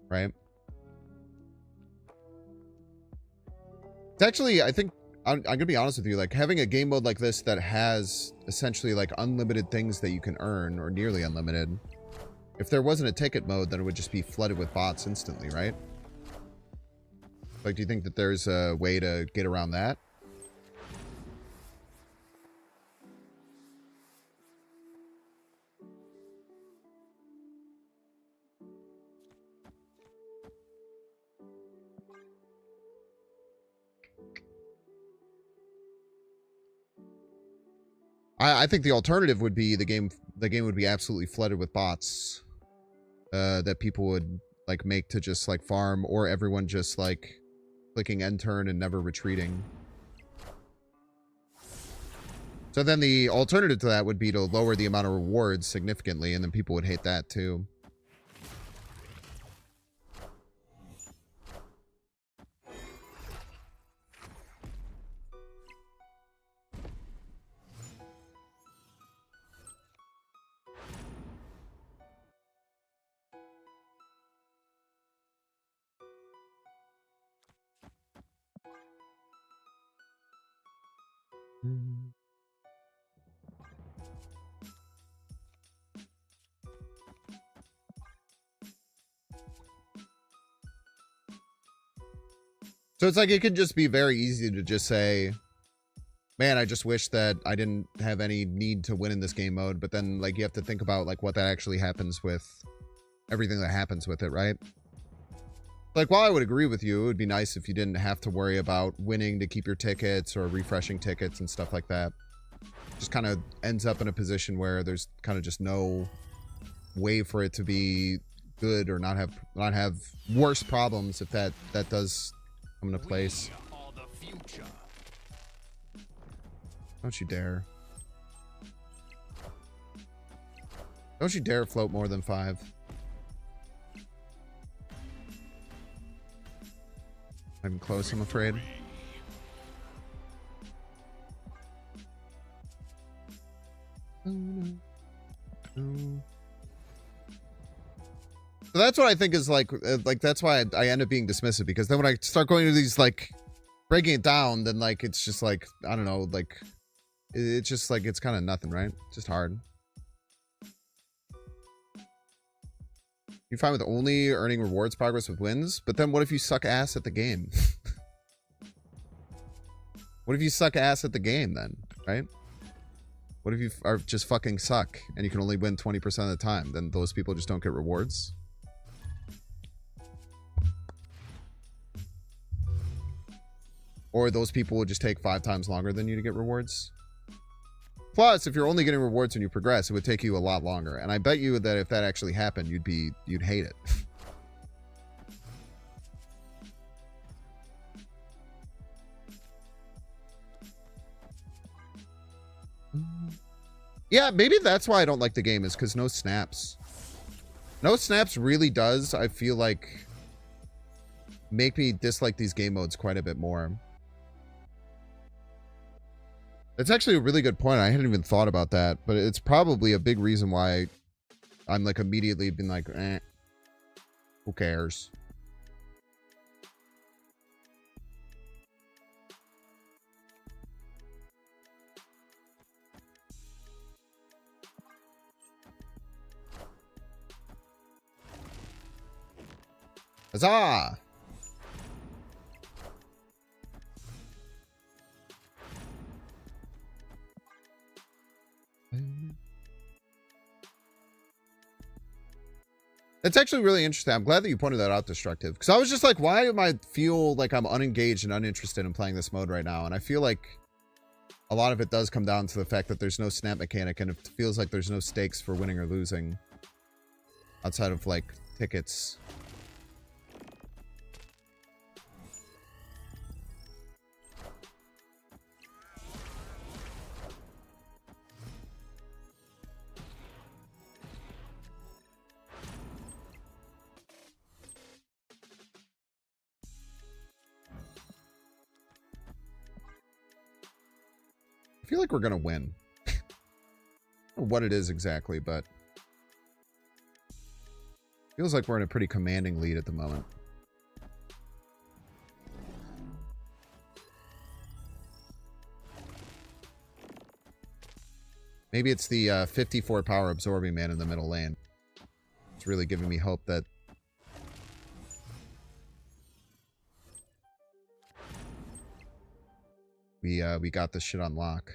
right? It's actually, I think, I'm gonna be honest with you, like having a game mode like this that has essentially like unlimited things that you can earn, or nearly unlimited. If there wasn't a ticket mode, then it would just be flooded with bots instantly, right? Like, do you think that there's a way to get around that? I think the alternative would be the game would be absolutely flooded with bots that people would like make to just like farm, or everyone just like clicking end turn and never retreating. So then the alternative to that would be to lower the amount of rewards significantly, and then people would hate that too. So it's like it could just be very easy to just say, man, I just wish that I didn't have any need to win in this game mode. But then like you have to think about like what that actually happens with everything that happens with it, right? Like, while I would agree with you, it would be nice if you didn't have to worry about winning to keep your tickets or refreshing tickets and stuff like that. Just kind of ends up in a position where there's kind of just no way for it to be good, or not have worse problems if that does come into place. Don't you dare. Don't you dare float more than 5. I'm close, I'm afraid. Oh, no. No. So that's what I think is like that's why I end up being dismissive, because then when I start going to these, like, breaking it down, then, like, it's just like, I don't know, like, it's just like, it's kind of nothing, right? It's just hard. You find with only earning rewards progress with wins, but then what if you suck ass at the game? What if you suck ass at the game then, right? What if you are just fucking suck and you can only win 20% of the time? Then those people just don't get rewards? Or those people will just take 5 times longer than you to get rewards? Plus, if you're only getting rewards when you progress, it would take you a lot longer. And I bet you that if that actually happened, you'd hate it. Yeah, maybe that's why I don't like the game, is because no snaps. No snaps really does, I feel like, make me dislike these game modes quite a bit more. It's actually a really good point. I hadn't even thought about that, but it's probably a big reason why I'm like immediately been like, who cares? Huzzah! It's actually really interesting. I'm glad that you pointed that out, Destructive. Because I was just like, why am I feel like I'm unengaged and uninterested in playing this mode right now? And I feel like a lot of it does come down to the fact that there's no snap mechanic, and it feels like there's no stakes for winning or losing outside of, like, tickets. feel like we're going to win. I don't know what it is exactly, but feels like we're in a pretty commanding lead at the moment. Maybe it's the 54 power absorbing man in the middle lane. It's really giving me hope that we got this shit on lock.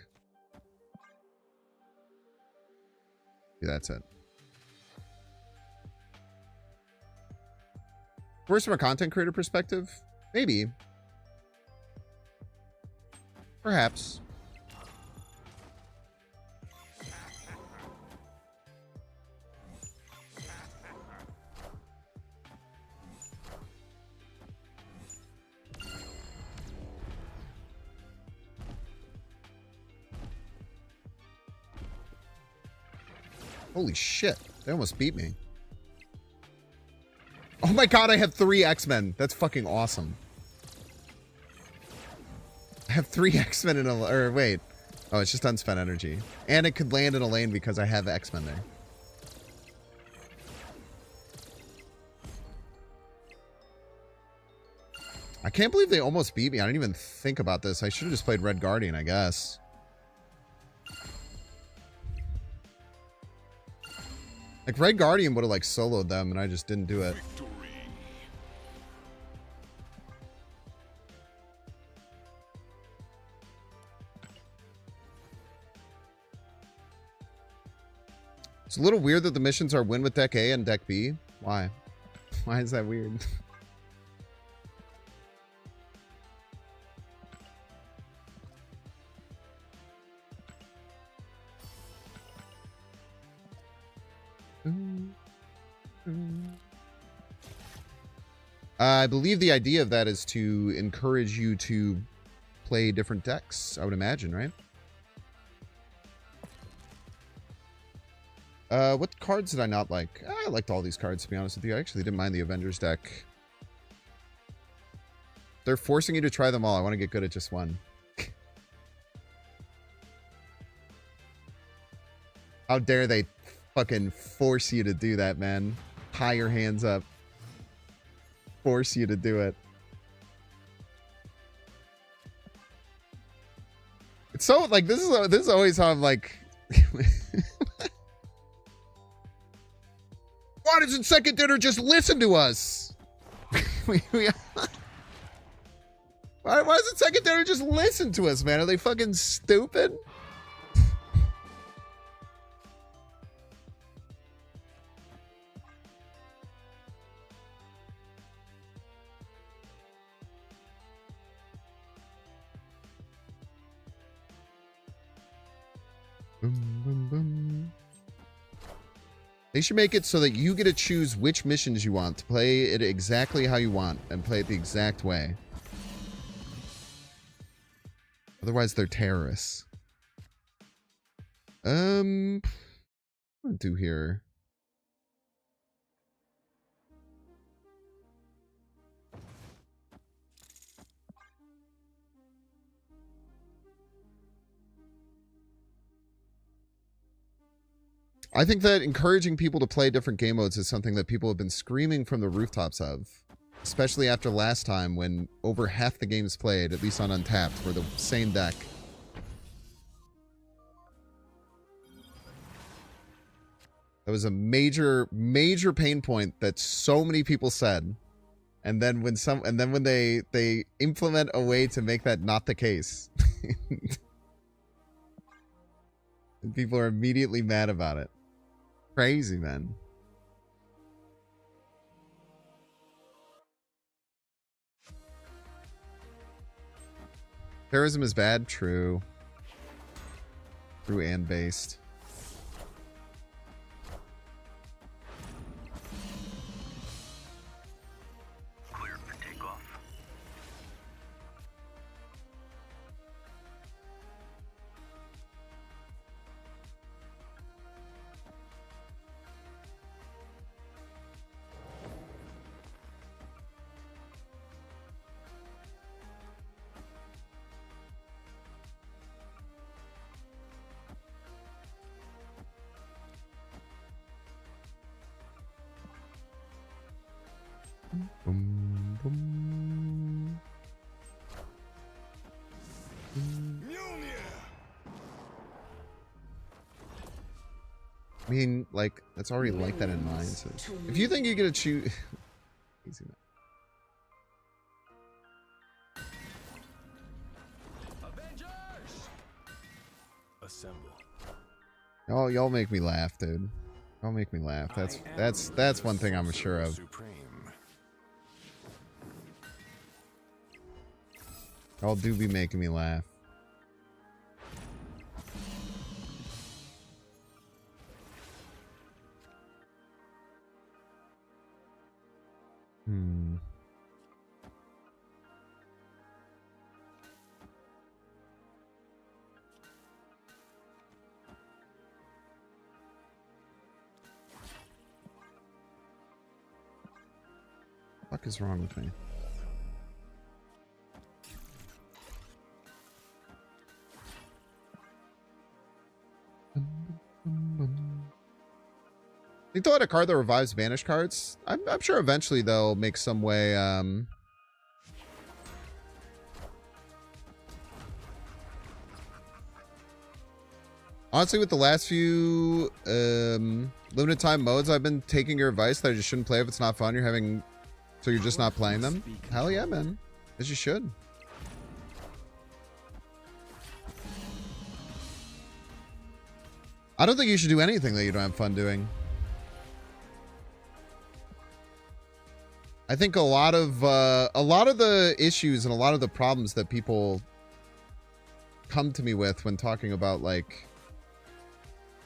Yeah, that's it. First, from a content creator perspective, maybe. Perhaps. Holy shit. They almost beat me. Oh my god, I have 3 X-Men. That's fucking awesome. I have 3 X-Men in a... Or wait. Oh, it's just unspent energy. And it could land in a lane because I have X-Men there. I can't believe they almost beat me. I didn't even think about this. I should have just played Red Guardian, I guess. Like, Red Guardian would have, like, soloed them, and I just didn't do it. It's a little weird that the missions are win with deck A and deck B. Why? Why is that weird? I believe the idea of that is to encourage you to play different decks, I would imagine, right? What cards did I not like? I liked all these cards, to be honest with you. I actually didn't mind the Avengers deck. They're forcing you to try them all. I want to get good at just one. How dare they fucking force you to do that, man. Tie your hands up. Force you to do it. It's so, like, this is always how I'm like... Why doesn't Second Dinner just listen to us? Why doesn't Second Dinner just listen to us, man? Are they fucking stupid? Boom, boom, boom. They should make it so that you get to choose which missions you want to play it exactly how you want and play it the exact way. Otherwise, they're terrorists. What do I do here? I think that encouraging people to play different game modes is something that people have been screaming from the rooftops of. Especially after last time when over half the games played, at least on Untapped, were the same deck. That was a major, major pain point that so many people said. And then when they implement a way to make that not the case. And people are immediately mad about it. Crazy, man. Terrorism is bad? True. True and based. Cleared for takeoff. Boom, boom. I mean, like, that's already like that in mine. So if you think you get to choose... Easy, man. Avengers! Assemble. Y'all make me laugh, dude. Y'all make me laugh. That's one thing I'm sure of. Y'all do be making me laugh. What is wrong with me? They thought a card that revives banished cards. I'm sure eventually they'll make some way. Honestly, with the last few limited time modes, I've been taking your advice that I just shouldn't play if it's not fun. So you're just not playing them. Hell yeah, man. As you should. I don't think you should do anything that you don't have fun doing. I think a lot of the issues and a lot of the problems that people come to me with when talking about like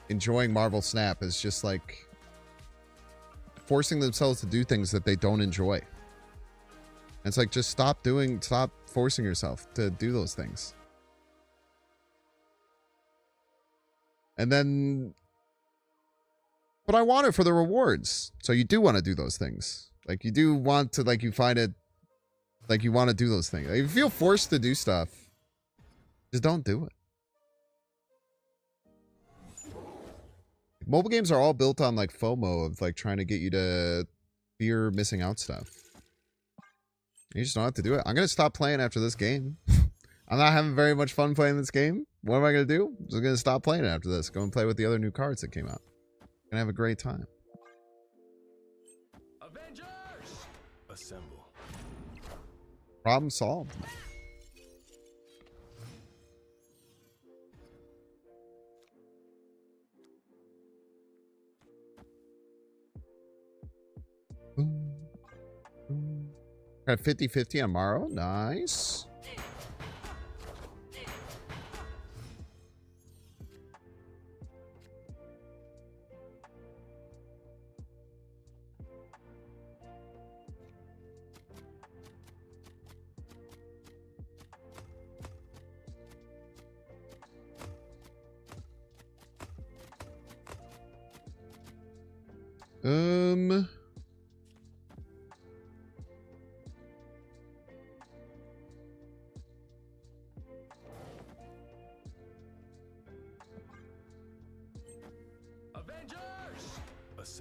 enjoying Marvel Snap is just like forcing themselves to do things that they don't enjoy. And it's like, just stop forcing yourself to do those things. And then, but I want it for the rewards. So you do want to do those things. Like you do want to, like you find it, like you want to do those things. Like, if you feel forced to do stuff, just don't do it. Mobile games are all built on like FOMO of like trying to get you to fear missing out stuff. You just don't have to do it. I'm going to stop playing after this game. I'm not having very much fun playing this game. What am I going to do? I'm just going to stop playing it after this. Go and play with the other new cards that came out. Gonna have a great time. Avengers! Assemble. Problem solved. Boom. Boom. Got 50-50 on Marrow. Nice.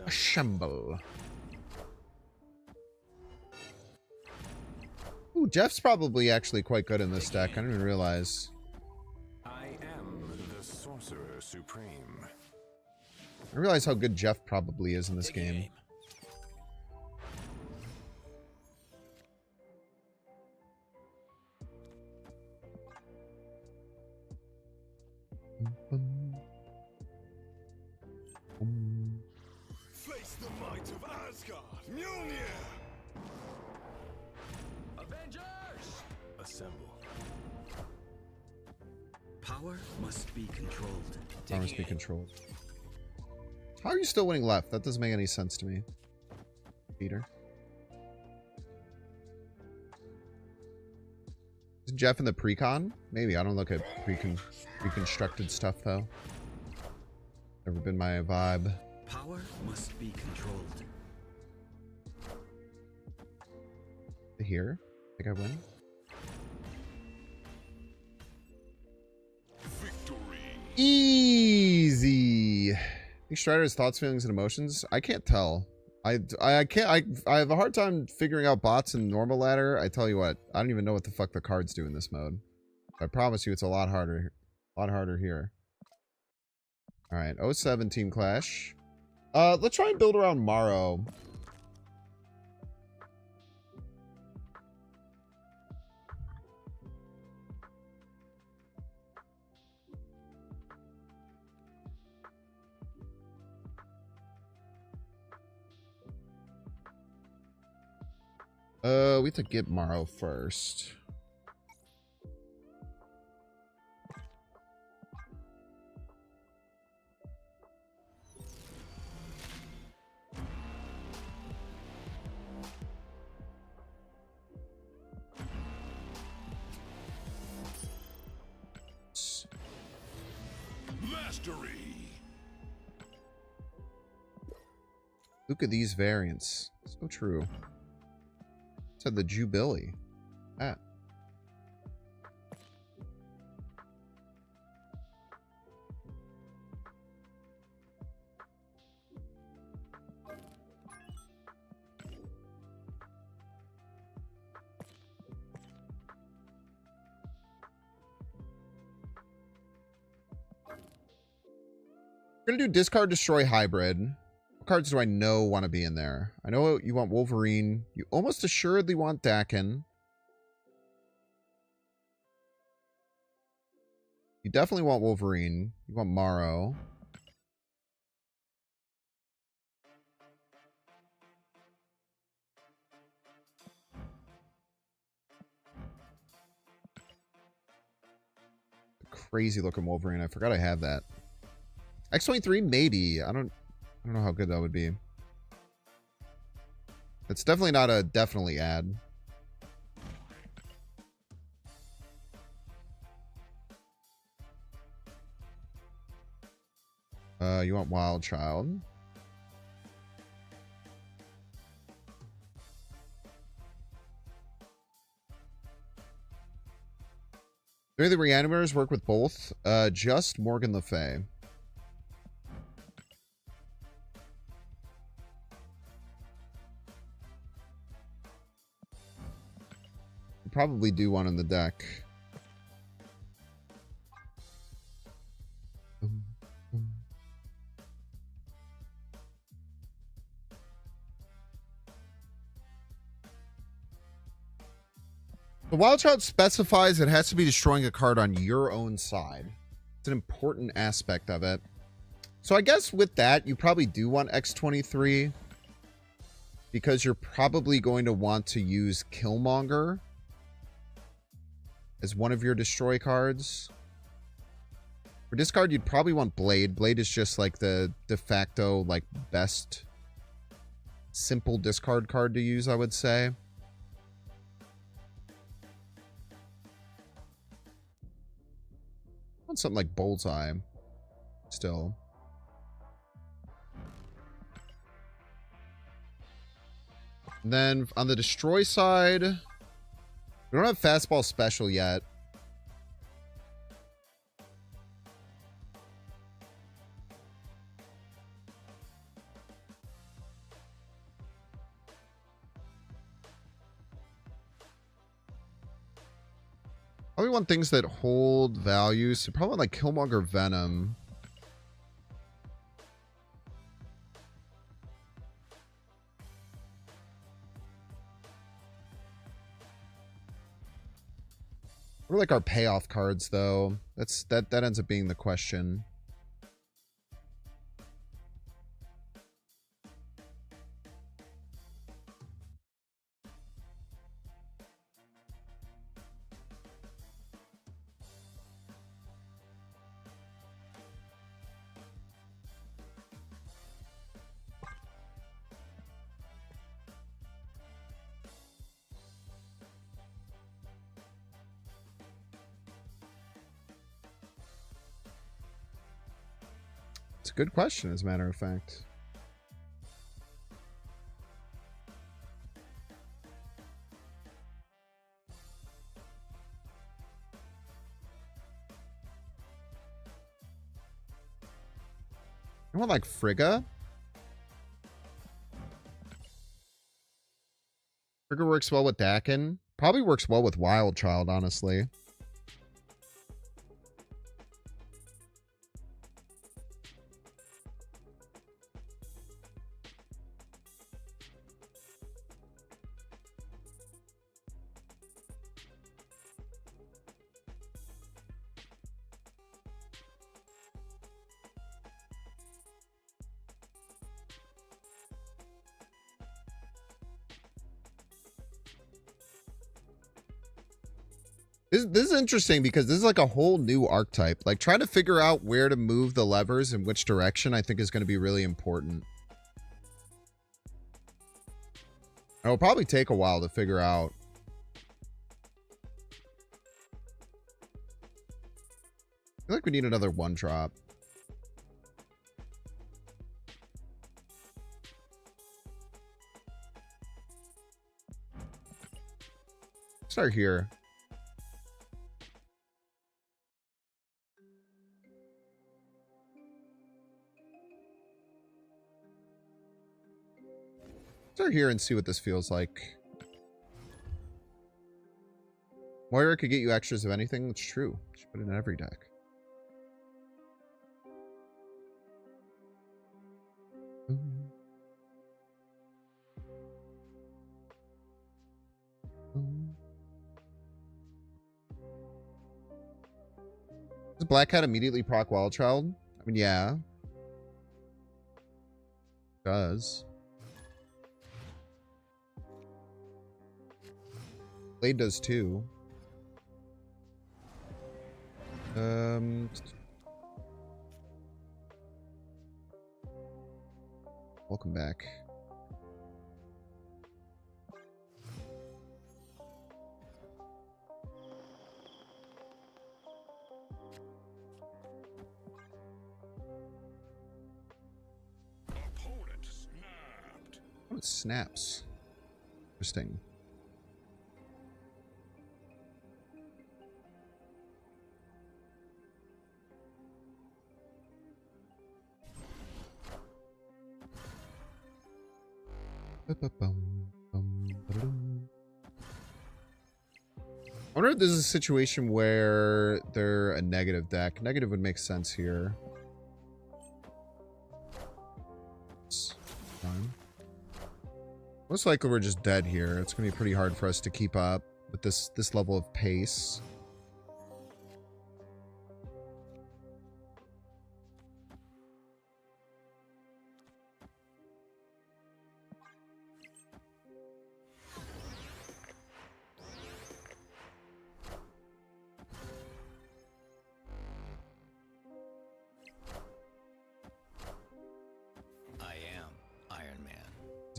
Assemble. Ooh, Jeff's probably actually quite good in this deck. I didn't even realize. I am the Sorcerer Supreme. I realize how good Jeff probably is in this game. Face the might of Asgard. Mjolnir. Avengers! Assemble. Power must be controlled. Power must be controlled. How are you still winning left? That doesn't make any sense to me. Peter. Is Jeff in the pre-con? Maybe. I don't look at reconstructed stuff though. Never been my vibe. Power must be controlled. Here? Think I win? Victory. Easy. Think Strider has thoughts, feelings, and emotions? I can't tell. I can't I have a hard time figuring out bots in normal ladder. I tell you what, I don't even know what the fuck the cards do in this mode. I promise you it's a lot harder here. All right, 07 team clash. Let's try and build around Marrow. We have to get Marrow first. Mastery. Look at these variants. So true. Said the Jubilee. Ah. We're gonna do discard, destroy, hybrid. What cards do I know want to be in there? I know you want Wolverine. You almost assuredly want Dakin. You definitely want Wolverine. You want Marrow. Crazy looking Wolverine. I forgot I have that. X-23, maybe. I don't know how good that would be. It's definitely not a definitely add. You want Wild Child. Do the reanimators work with both? Just Morgan Le Fay. Probably do one in the deck. The Wild Child specifies it has to be destroying a card on your own side. It's an important aspect of it. So I guess with that, you probably do want X-23 because you're probably going to want to use Killmonger as one of your destroy cards. For discard, you'd probably want Blade. Blade is just like the de facto, like, best simple discard card to use, I would say. I want something like Bullseye still. And then on the destroy side, we don't have fastball special yet. Probably want things that hold value. So probably like Killmonger Venom. What are like our payoff cards though? That ends up being the question. It's a good question, as a matter of fact. I want like Frigga. Trigger works well with Dakin. Probably works well with Wild Child, honestly. This is interesting because this is like a whole new archetype. Like, trying to figure out where to move the levers in which direction, I think is going to be really important. It'll probably take a while to figure out. I feel like we need another one drop. Start here. Start here and see what this feels like. Moira could get you extras of anything. That's true. She put it in every deck. Does Black Cat immediately proc Wild Child? I mean, yeah. It does. Blade does too. Welcome back. Opponent snapped. Oh, it snaps. Interesting. I wonder if this is a situation where they're a negative deck. Negative would make sense here. Fine. Most likely we're just dead here. It's gonna be pretty hard for us to keep up with this level of pace.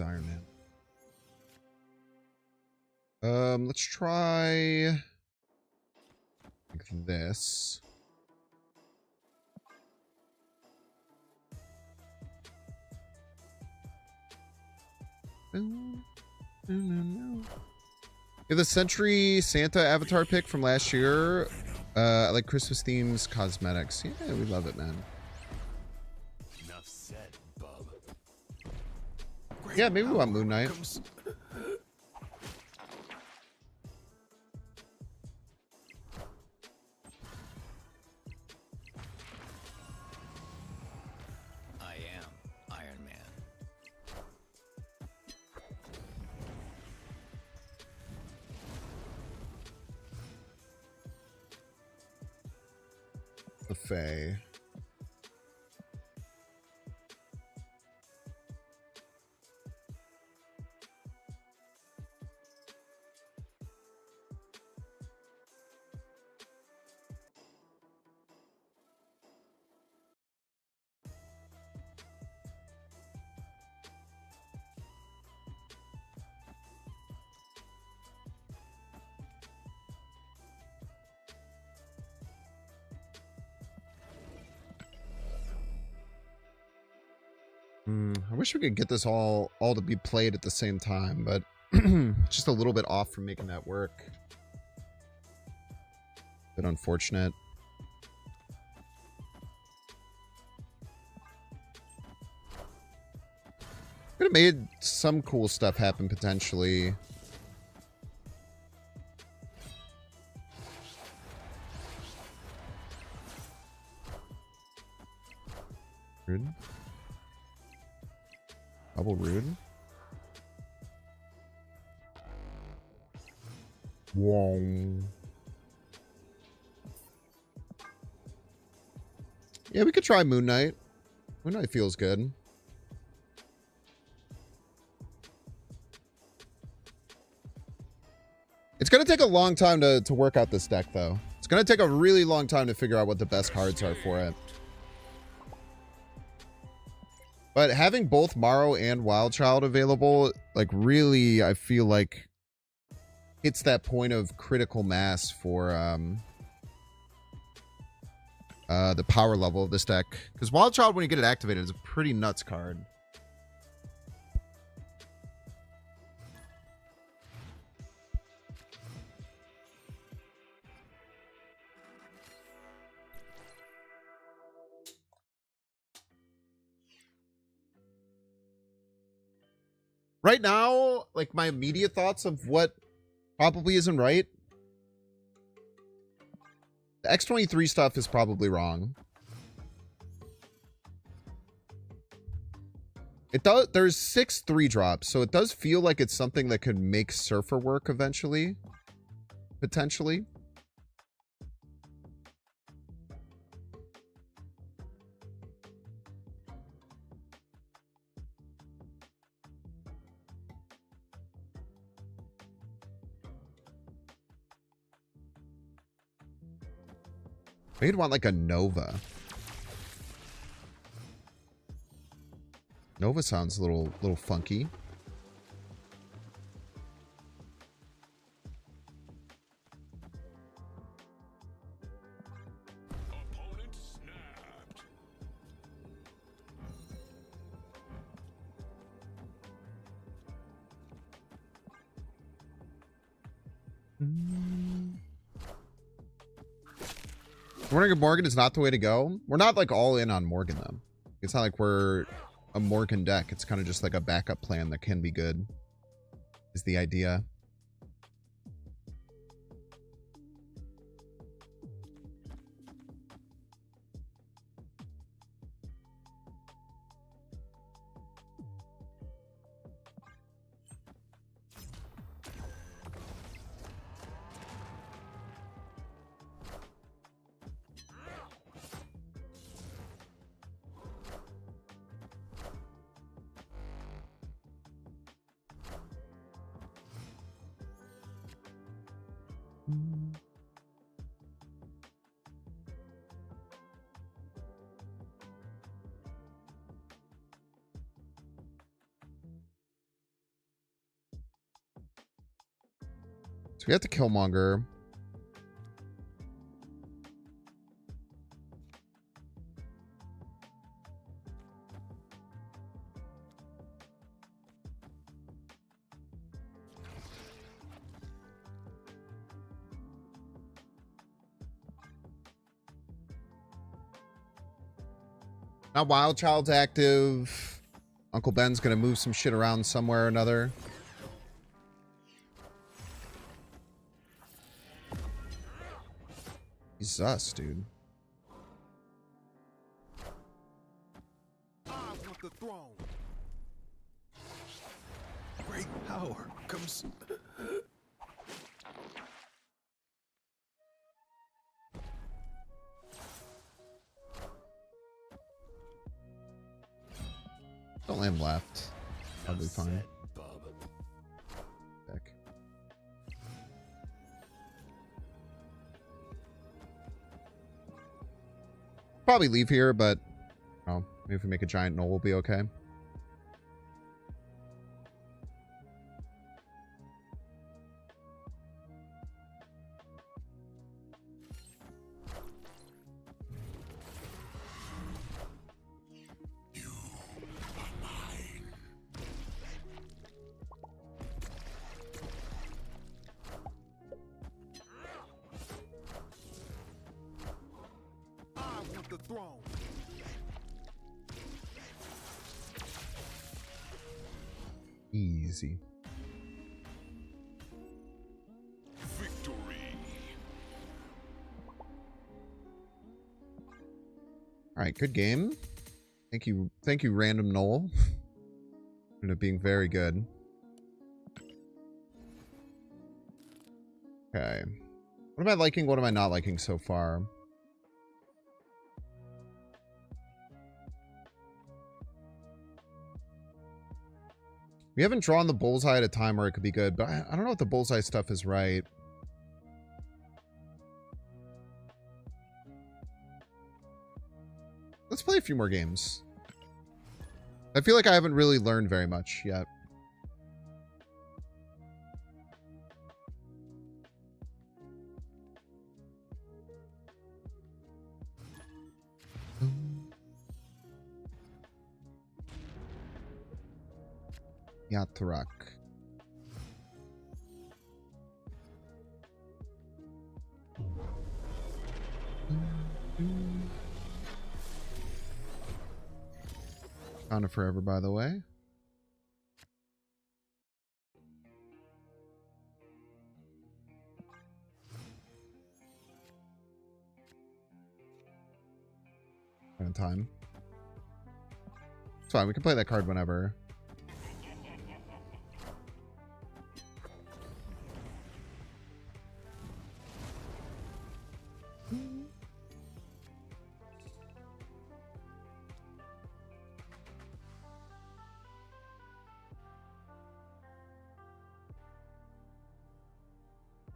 Iron Man. Let's try like this. Yeah, the Century Santa avatar pick from last year. I like Christmas themes, cosmetics. Yeah, we love it, man. Enough said, bub. Yeah, maybe we want Moon Knight. I am Iron Man. The Fae. I wish we could get this all to be played at the same time, but just a little bit off from making that work. Bit unfortunate. Could have made some cool stuff happen potentially. Rude. Double rude. Whoa. Yeah, we could try Moon Knight. Moon Knight feels good. It's going to take a long time to work out this deck, though. It's going to take a really long time to figure out what the best cards are for it. But having both Marrow and Wild Child available, like, really, I feel like hits that point of critical mass for the power level of this deck. Because Wild Child, when you get it activated, is a pretty nuts card. Right now, like, my immediate thoughts of what probably isn't right. The X23 stuff is probably wrong. It does. There's 6 3-drops, so it does feel like it's something that could make Surfer work eventually. Potentially. Maybe you'd want like a Nova. Nova sounds a little funky. Opponent snapped. Running a Morgan is not the way to go. We're not like all in on Morgan though. It's not like we're a Morgan deck. It's kind of just like a backup plan that can be good. Is the idea. So we have to Killmonger. Now Wild Child's active. Uncle Ben's gonna move some shit around somewhere or another. He's us, dude. I want the throne. Great power comes. Don't land left. Probably fine. Deck. Probably leave here, but oh, maybe if we make a giant null, we'll be okay. The throne. Easy. Victory. All right, good game. Thank you, Random Knoll. Ended up being very good. Okay. What am I liking? What am I not liking so far? We haven't drawn the bullseye at a time where it could be good, but I don't know if the bullseye stuff is right. Let's play a few more games. I feel like I haven't really learned very much yet. Yatrak. Found it forever, by the way. On time. It's fine. We can play that card whenever.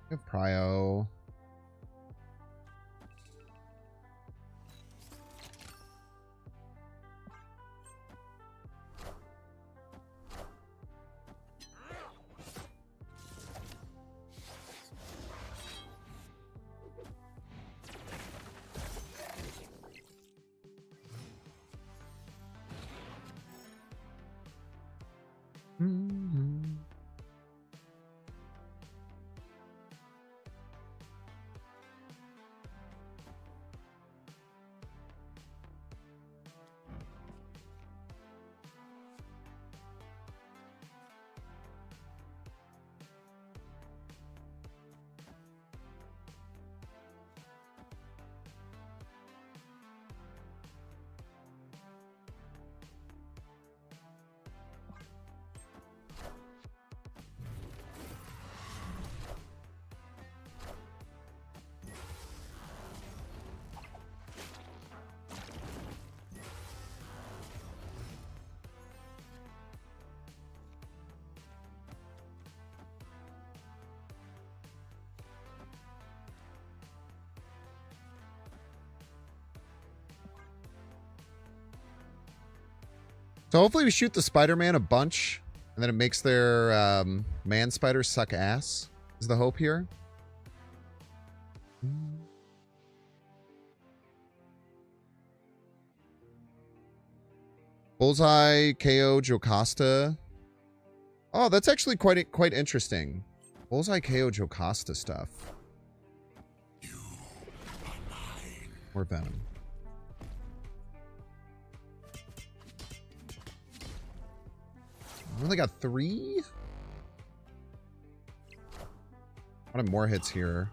We have Prio. So hopefully we shoot the Spider-Man a bunch, and then it makes their man spiders suck ass, is the hope here. Bullseye, KO, Jocasta. Oh, that's actually quite interesting. Bullseye, KO, Jocasta stuff. Or Venom. I only got 3? I want more hits here.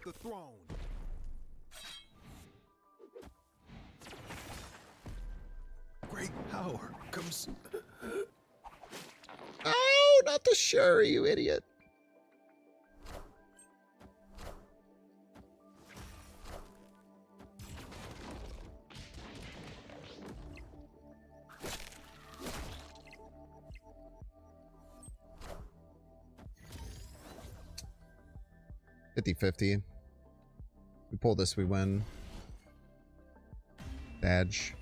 The throne. Great power comes. Oh, not the Shuri, you idiot. $50-50. We pull this, we win. Badge.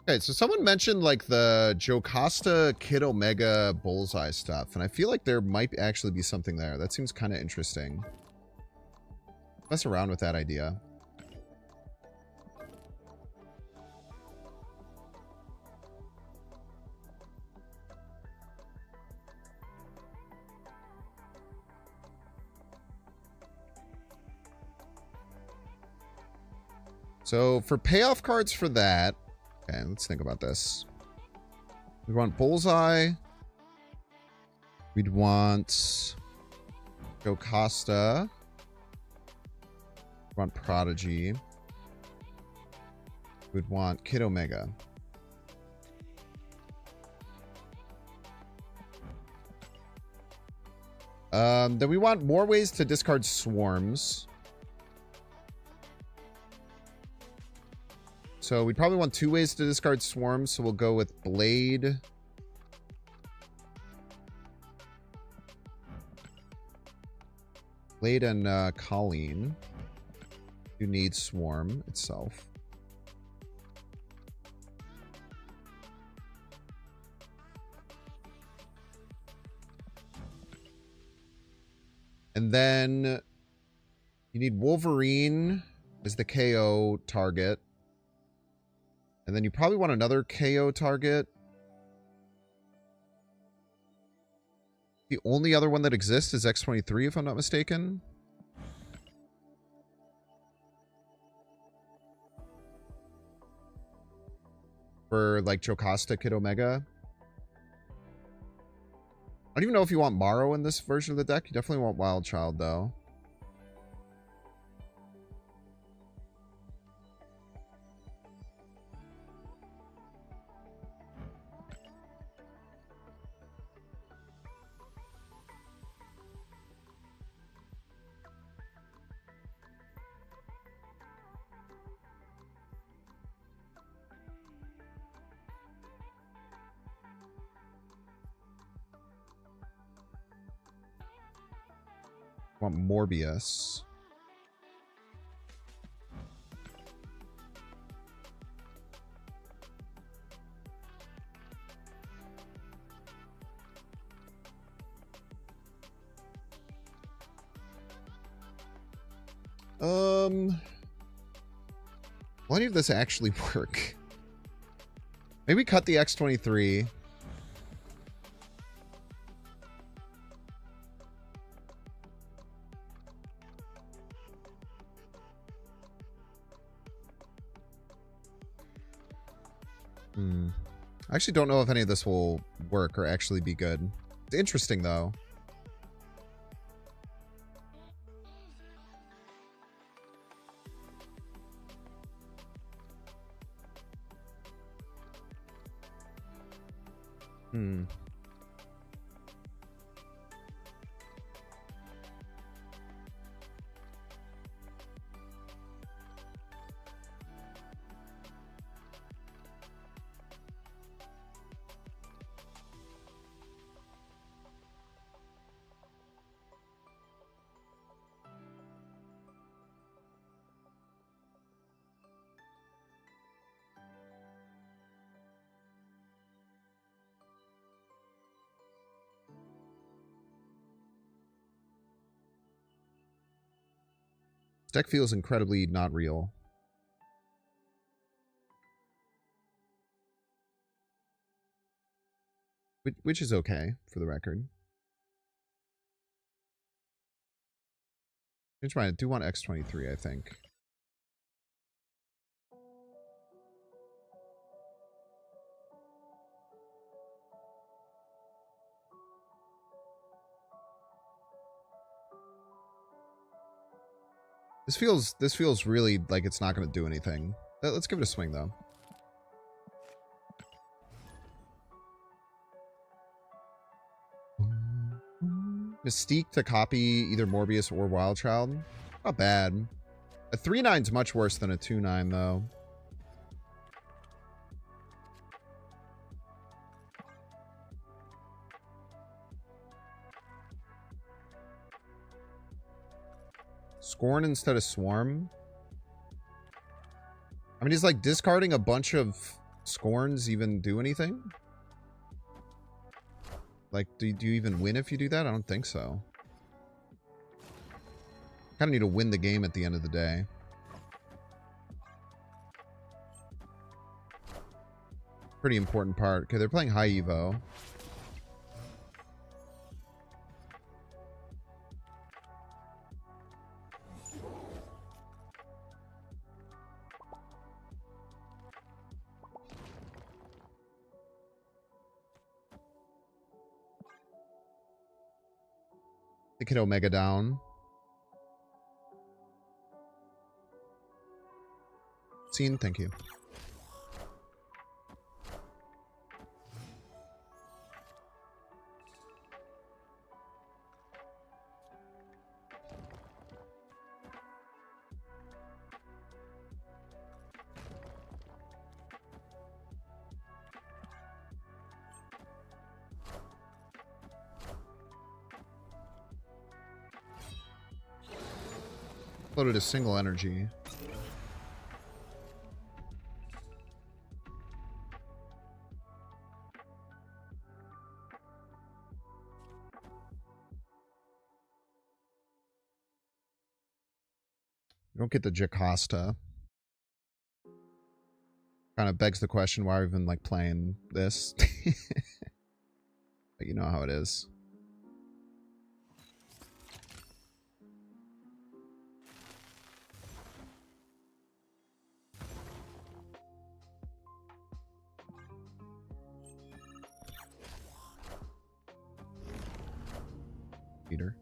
Okay, so someone mentioned like the Jocasta Kid Omega Bullseye stuff, and I feel like there might actually be something there. That seems kind of interesting. Mess around with that idea. So for payoff cards for that, okay, let's think about this. We want Bullseye. We'd want Jocasta. We'd want Prodigy. We'd want Kid Omega. Then we want more ways to discard swarms. So we'd probably want 2 ways to discard swarms, so we'll go with Blade. Blade and Colleen. You need swarm itself. And then you need Wolverine as the KO target. And then you probably want another KO target. The only other one that exists is X-23, if I'm not mistaken. For, like, Jocasta Kid Omega. I don't even know if you want Marrow in this version of the deck. You definitely want Wild Child, though. Want Morbius. Will any of this actually work? Maybe cut the X-23. I actually don't know if any of this will work or actually be good. It's interesting, though. Deck feels incredibly not real. Which is okay, for the record. Change mine. I do want X-23, I think. This feels really like it's not going to do anything. Let's give it a swing, though. Mystique to copy either Morbius or Wild Child. Not bad. A 3/9's much worse than a 2/9, though. Scorn instead of Swarm. I mean, he's like discarding a bunch of Scorns even do anything? Like, do you even win if you do that? I don't think so. Kind of need to win the game at the end of the day. Pretty important part. Okay, they're playing high Evo. They could Omega down. Scene, thank you. Loaded a single energy. You don't get the Jocasta. Kind of begs the question why we've been like playing this. But you know how it is. Peter.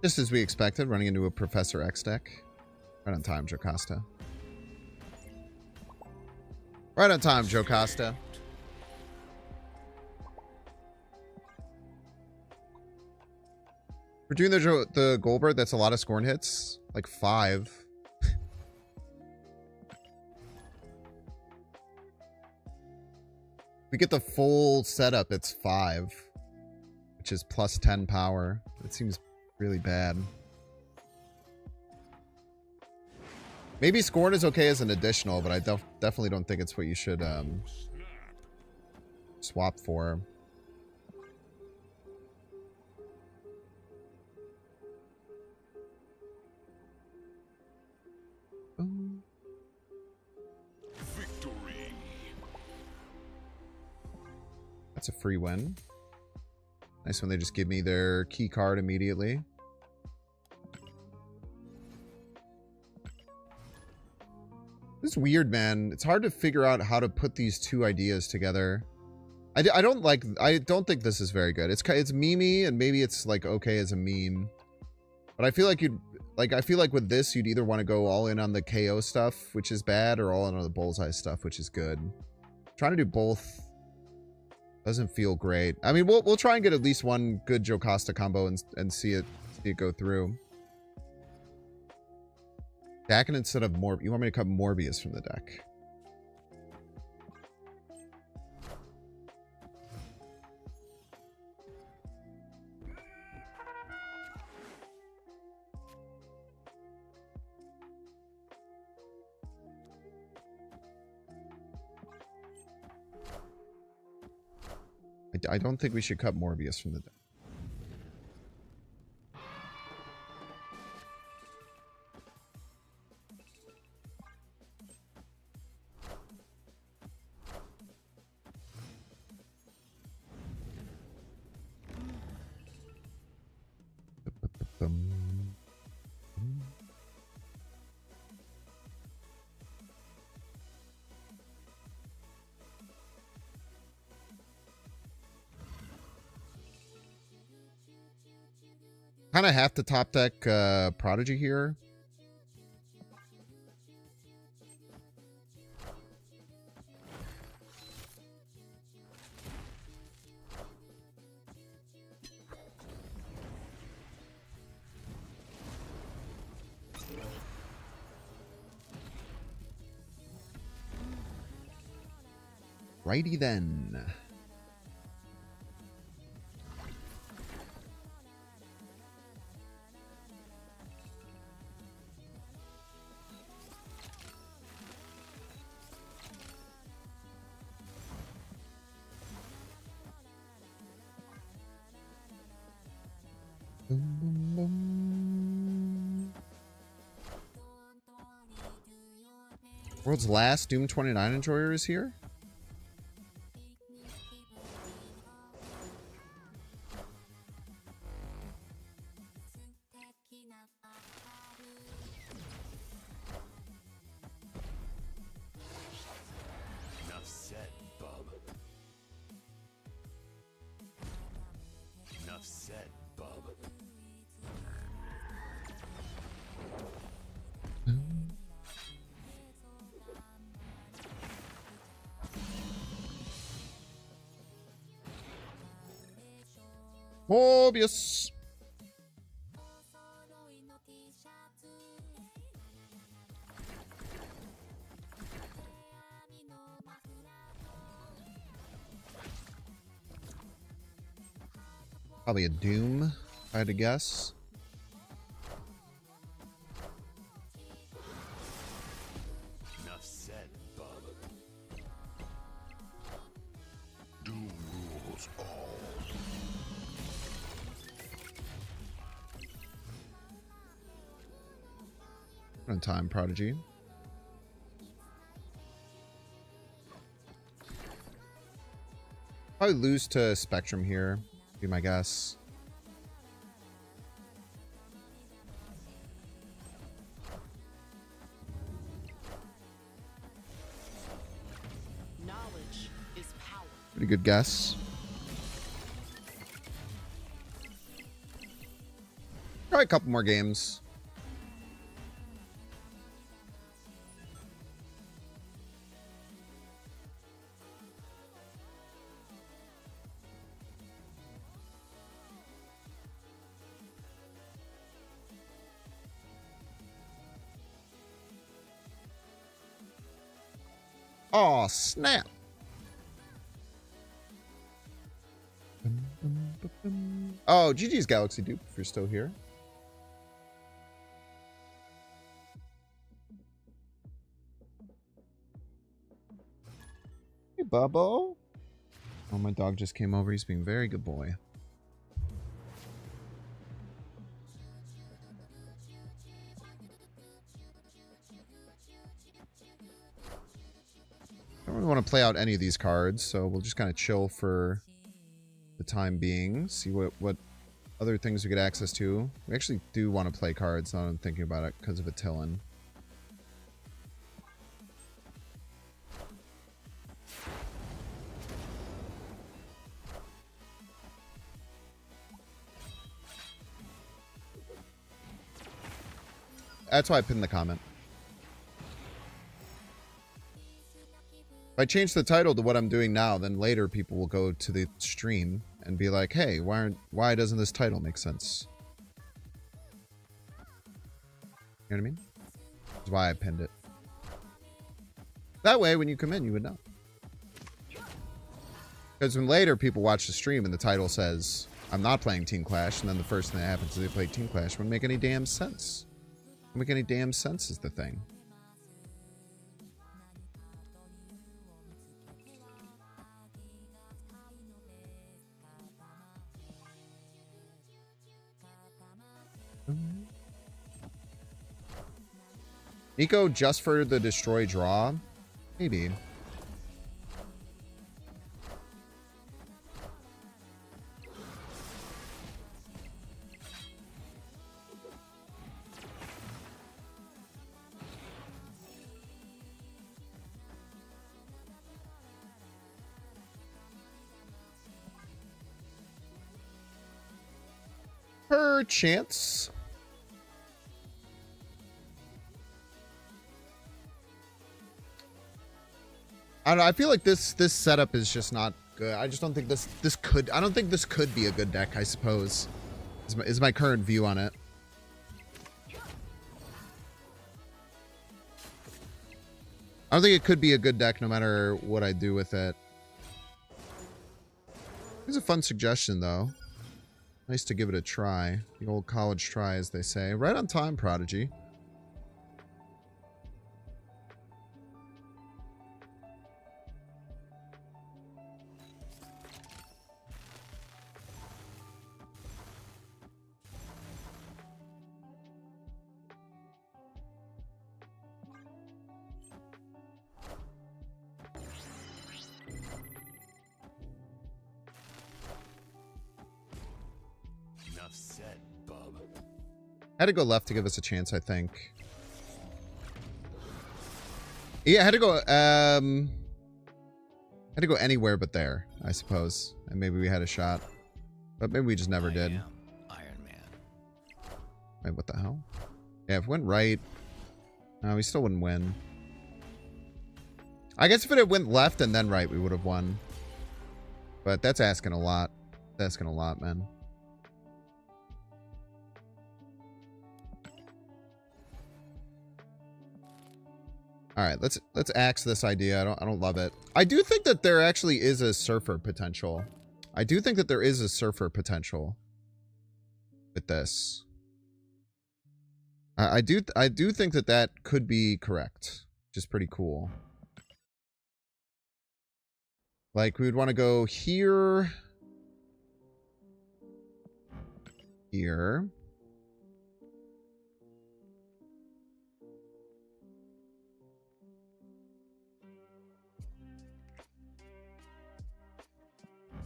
Just as we expected, running into a Professor X deck. Right on time, Jocasta. Right on time, Jocasta. We're doing the Goldberg. That's a lot of scorn hits. Like 5. We get the full setup. It's 5, which is plus 10 power. It seems really bad. Maybe scorn is okay as an additional, but I definitely don't think it's what you should swap for. Victory. That's a free win. Nice when they just give me their key card immediately. This is weird, man. It's hard to figure out how to put these two ideas together. I don't think this is very good. It's memey, and maybe it's like okay as a meme. But I feel like I feel like with this, you'd either want to go all in on the KO stuff, which is bad, or all in on the bullseye stuff, which is good. Trying to do both doesn't feel great. I mean, we'll try and get at least one good Jocasta combo and see it go through. Dakin instead of Morbius. You want me to cut Morbius from the deck? I don't think we should cut Morbius from the deck. Kind of have to top deck Prodigy here. Righty then. World's last Doom 29 enjoyer is here? Enough said, bub. Enough said, bub. Mobius. Probably a Doom, if I had to guess. Enough said, bub. Doom rules all. On time, Prodigy. Probably lose to Spectrum here, be my guess. Knowledge is power. Pretty good guess. Probably a couple more games. Aw, snap. Oh, GG's Galaxy Dupe, if you're still here. Hey, Bubbo. Oh, my dog just came over. He's being a very good boy. I don't really want to play out any of these cards, so we'll just kind of chill for the time being. See what other things we get access to. We actually do want to play cards, now that I'm thinking about it, because of Attilan. That's why I pinned the comment. If I change the title to what I'm doing now, then later people will go to the stream and be like, hey, why doesn't this title make sense? You know what I mean? That's why I pinned it. That way, when you come in, you would know. Because when later people watch the stream and the title says, I'm not playing Team Clash, and then the first thing that happens is they play Team Clash, it wouldn't make any damn sense. It wouldn't make any damn sense is the thing. Nico just for the destroy draw? Maybe. Perchance. I don't know, I feel like this setup is just not good. I just don't think I don't think this could be a good deck, I suppose. Is my current view on it. I don't think it could be a good deck no matter what I do with it. It's a fun suggestion though. Nice to give it a try. The old college try, as they say. Right on time, Prodigy. Enough said, bub. Had to go left to give us a chance, I think. Yeah, I had to go anywhere but there, I suppose. And maybe we had a shot. But maybe we just never did. I am Iron Man. Wait, what the hell? Yeah, if it went right, no, we still wouldn't win. I guess if it had went left and then right, we would have won. But that's asking a lot. That's asking a lot, man. All right, let's axe this idea. I don't love it. I do think that there actually is a surfer potential. I do think that there is a surfer potential with this. I do think that that could be correct, which is pretty cool. Like we would want to go here, here.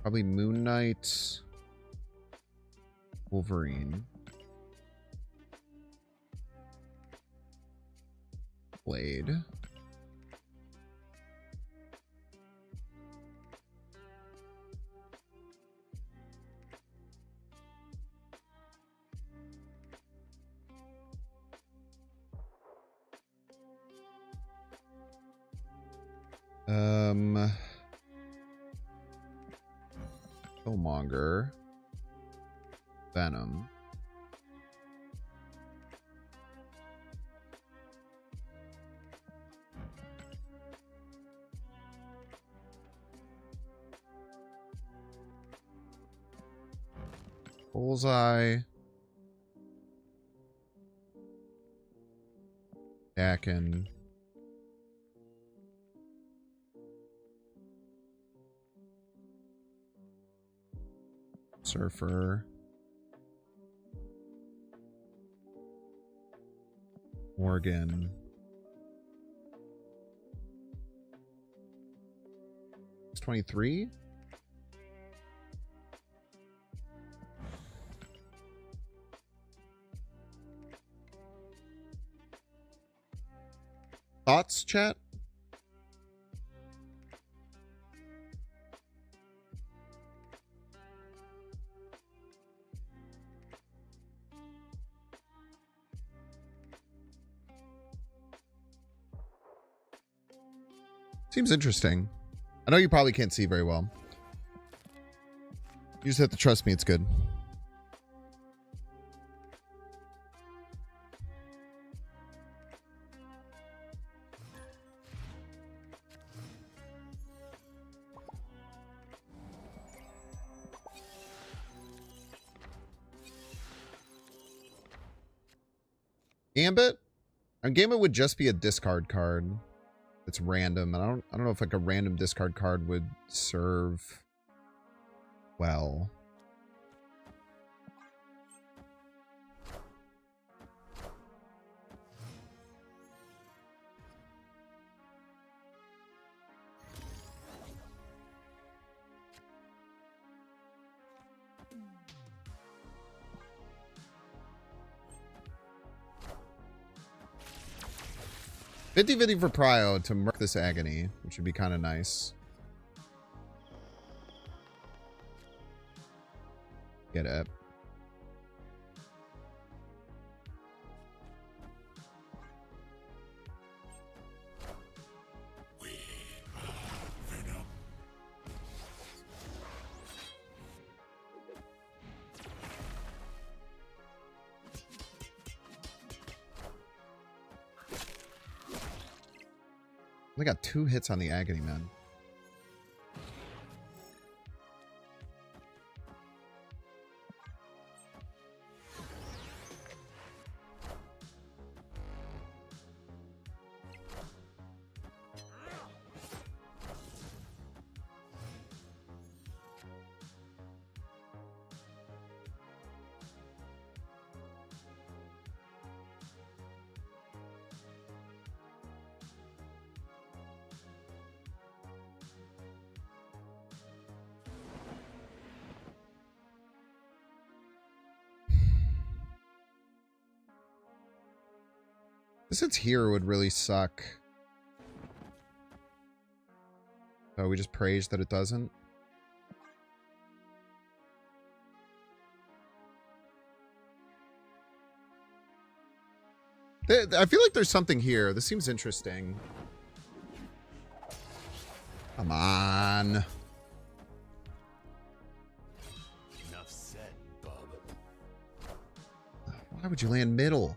Probably Moon Knight, Wolverine, Blade, Killmonger, Venom, Bullseye, Dakin, Surfer, Morgan, it's 23. Thoughts, chat? Seems interesting. I know you probably can't see very well. You just have to trust me, it's good. Gambit? Gambit would just be a discard card. It's random, and I don't know if like a random discard card would serve well. $50-50 for Prio to murk this agony, which would be kind of nice. Get it. I got 2 hits on the agony, man. This it's here would really suck. So we just praise that it doesn't. I feel like there's something here. This seems interesting. Come on. Enough said, bub. Why would you land middle?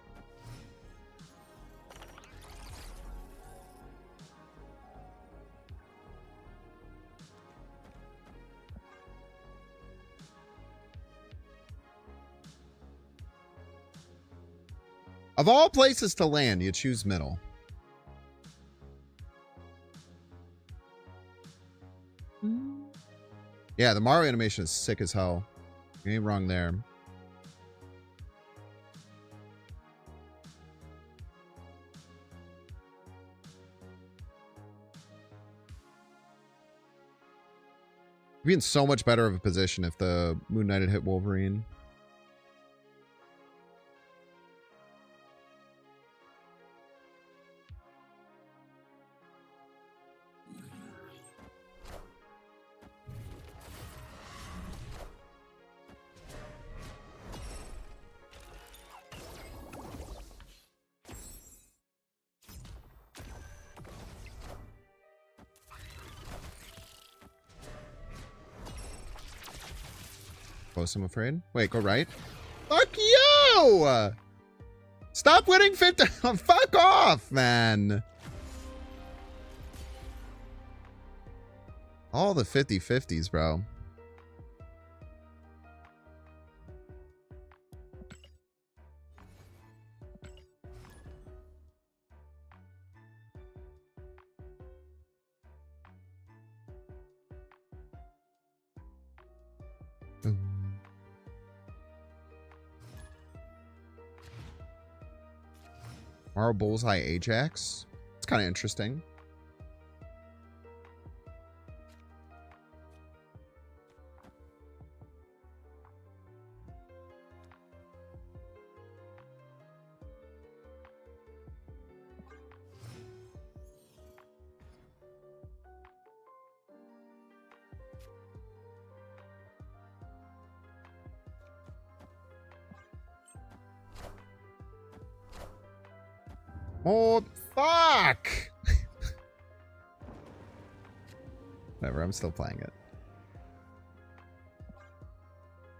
Of all places to land, you choose middle. Yeah, the Mario animation is sick as hell. You ain't wrong there. You'd be in so much better of a position if the Moon Knight had hit Wolverine. Close, I'm afraid. Wait, go right. Fuck you! Stop winning 50. Fuck off, man. All the 50-50s, bro. Marrow Bullseye Ajax. It's kind of interesting. Oh, fuck! Whatever, I'm still playing it.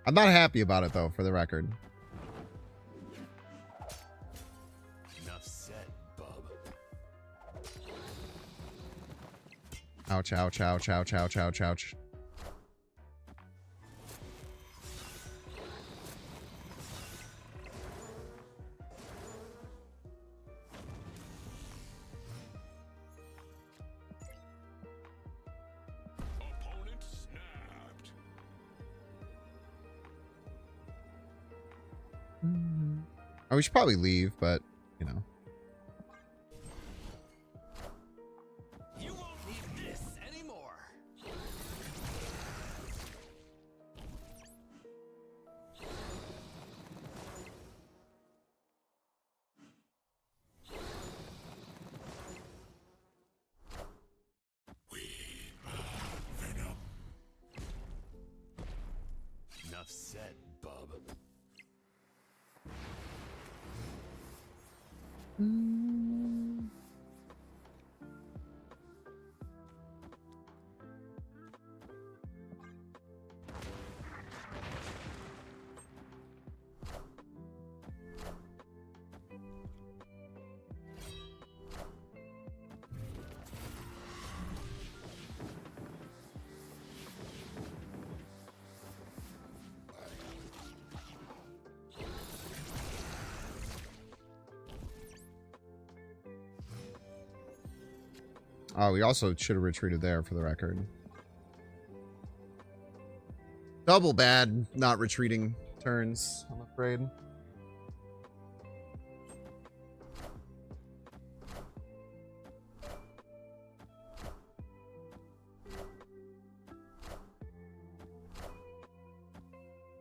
I'm not happy about it, though, for the record. Enough said, bub. Ouch, ouch, ouch, ouch, ouch, ouch, ouch. Opponent snapped. Oh, we should probably leave, but, you know. You won't need this anymore. Enough said, bub. Oh, we also should have retreated there for the record. Double bad not retreating turns, I'm afraid.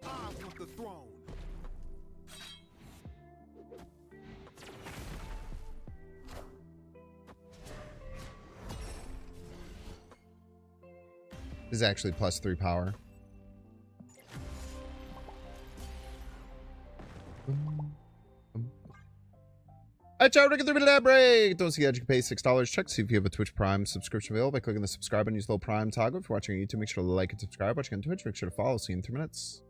I want the throne. This is actually +3 power. Alright, chat, we're gonna get through that break. Don't forget you can pay $6. Check to see if you have a Twitch Prime subscription available by clicking the subscribe and use the little Prime toggle. If you're watching on YouTube, make sure to like and subscribe. Watching on Twitch, make sure to follow. See you in 3 minutes.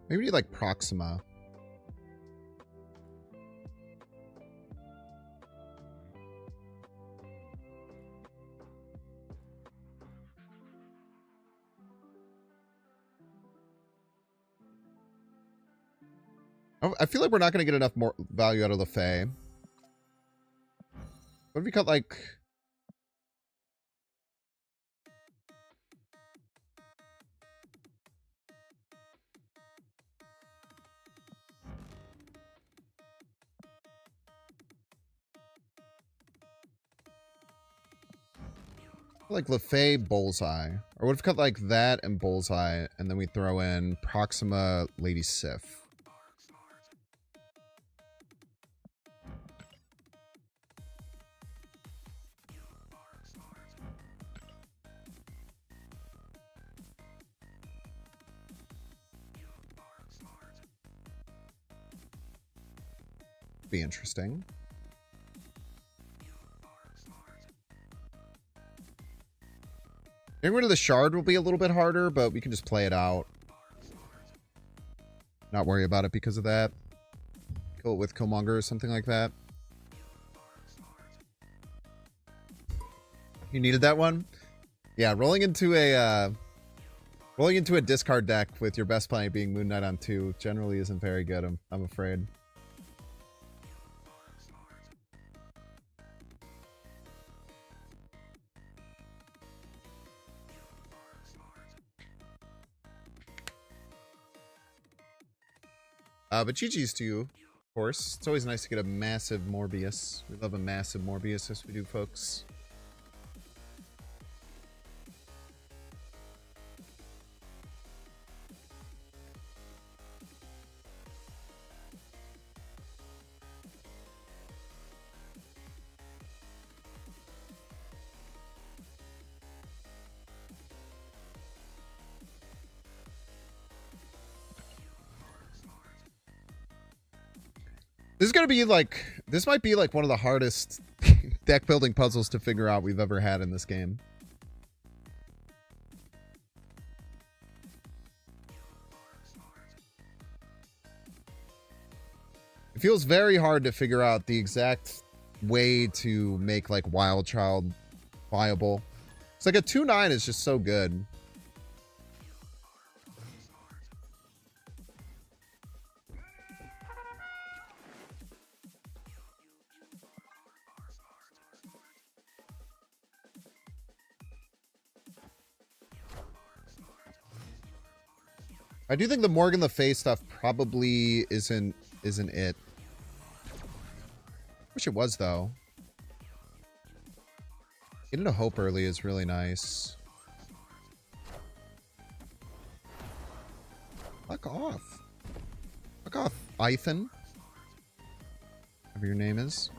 Maybe we need like Proxima. I feel like we're not going to get enough more value out of LaFay. What if we cut like... like LaFay Bullseye. Or what if we cut like that and Bullseye and then we throw in Proxima Lady Sif? Be interesting. Getting rid of the shard will be a little bit harder, but we can just play it out. Not worry about it because of that. Kill it with Killmonger or something like that. You needed that one? Yeah, rolling into a discard deck with your best planet being Moon Knight on 2 generally isn't very good, I'm afraid. But GG's to you, of course. It's always nice to get a massive Morbius. We love a massive Morbius, as we do, folks. This is going to be like, this might be like one of the hardest deck building puzzles to figure out we've ever had in this game. It feels very hard to figure out the exact way to make like Wild Child viable. It's like a 2/9 is just so good. I do think the Morgan Le Fay stuff probably isn't it. Wish it was though. Getting a hope early is really nice. Fuck off. Fuck off, Ethan. Whatever your name is.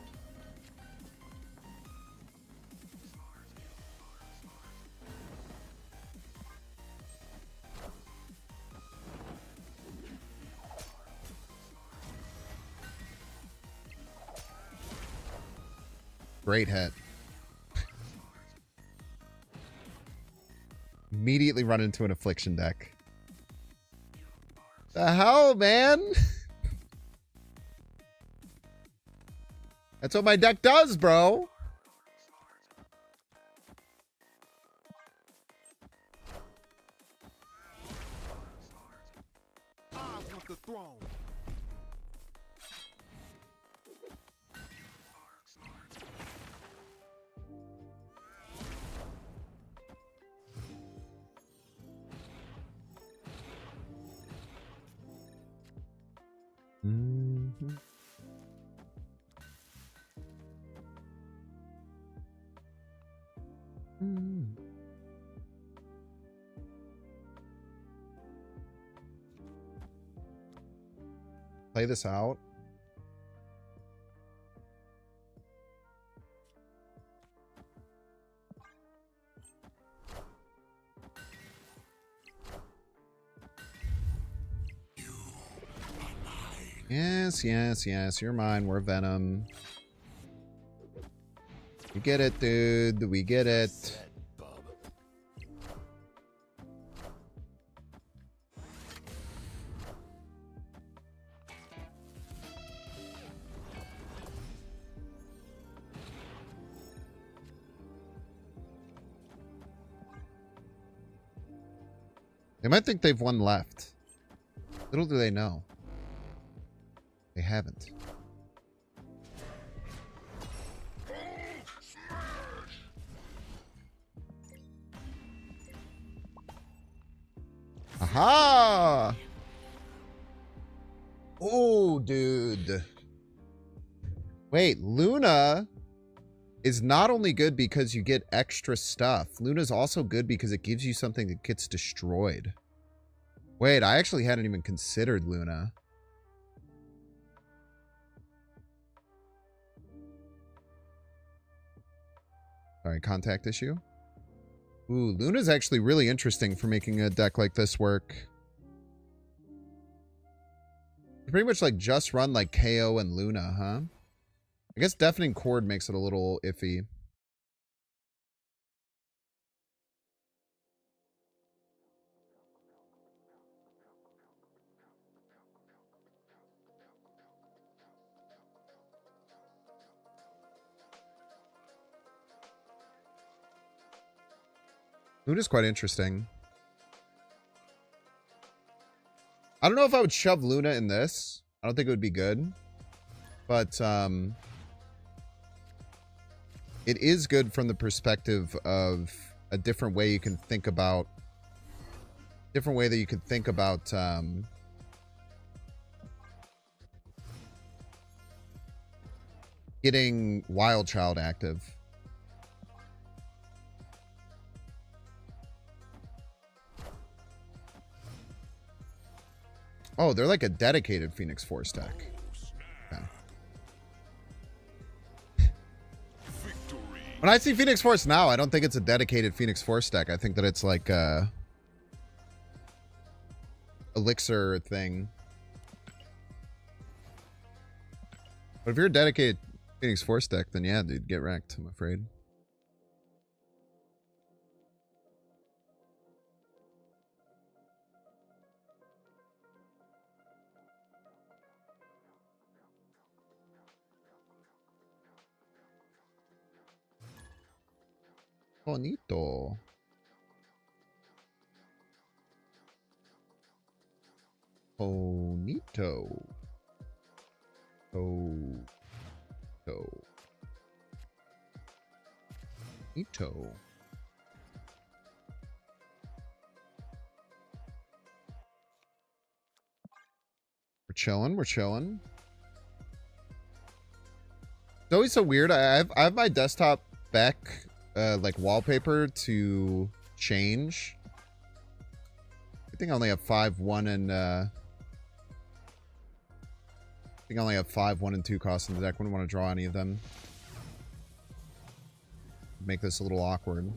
Great hit. Immediately run into an affliction deck. The hell, man? That's what my deck does, bro. throne. Mhm. Mm. Play this out. Yes, yes, yes. You're mine. We're Venom. We get it, dude. We get it. Said, bub. They might think they've one left. Little do they know. They haven't. Aha! Oh, dude. Wait, Luna is not only good because you get extra stuff. Luna's also good because it gives you something that gets destroyed. Wait, I actually hadn't even considered Luna. All right, contact issue. Ooh, Luna's actually really interesting for making a deck like this work. You pretty much like just run like KO and Luna, huh? I guess Deafening Chord makes it a little iffy. Luna's quite interesting. I don't know if I would shove Luna in this. I don't think it would be good. But it is good from the perspective of a different way you can think about getting Wild Child active. Oh, they're like a dedicated Phoenix Force deck. Okay. When I see Phoenix Force now, I don't think it's a dedicated Phoenix Force deck. I think that it's like a elixir thing. But if you're a dedicated Phoenix Force deck, then yeah, dude, get wrecked, I'm afraid. Bonito. Bonito. Oh. Bonito. We're chilling. We're chilling. It's always so weird. I have my desktop back like wallpaper to change. I think I only have 5, 1, and I think I only have 5, 1, and 2 costs in the deck. Wouldn't want to draw any of them. Make this a little awkward.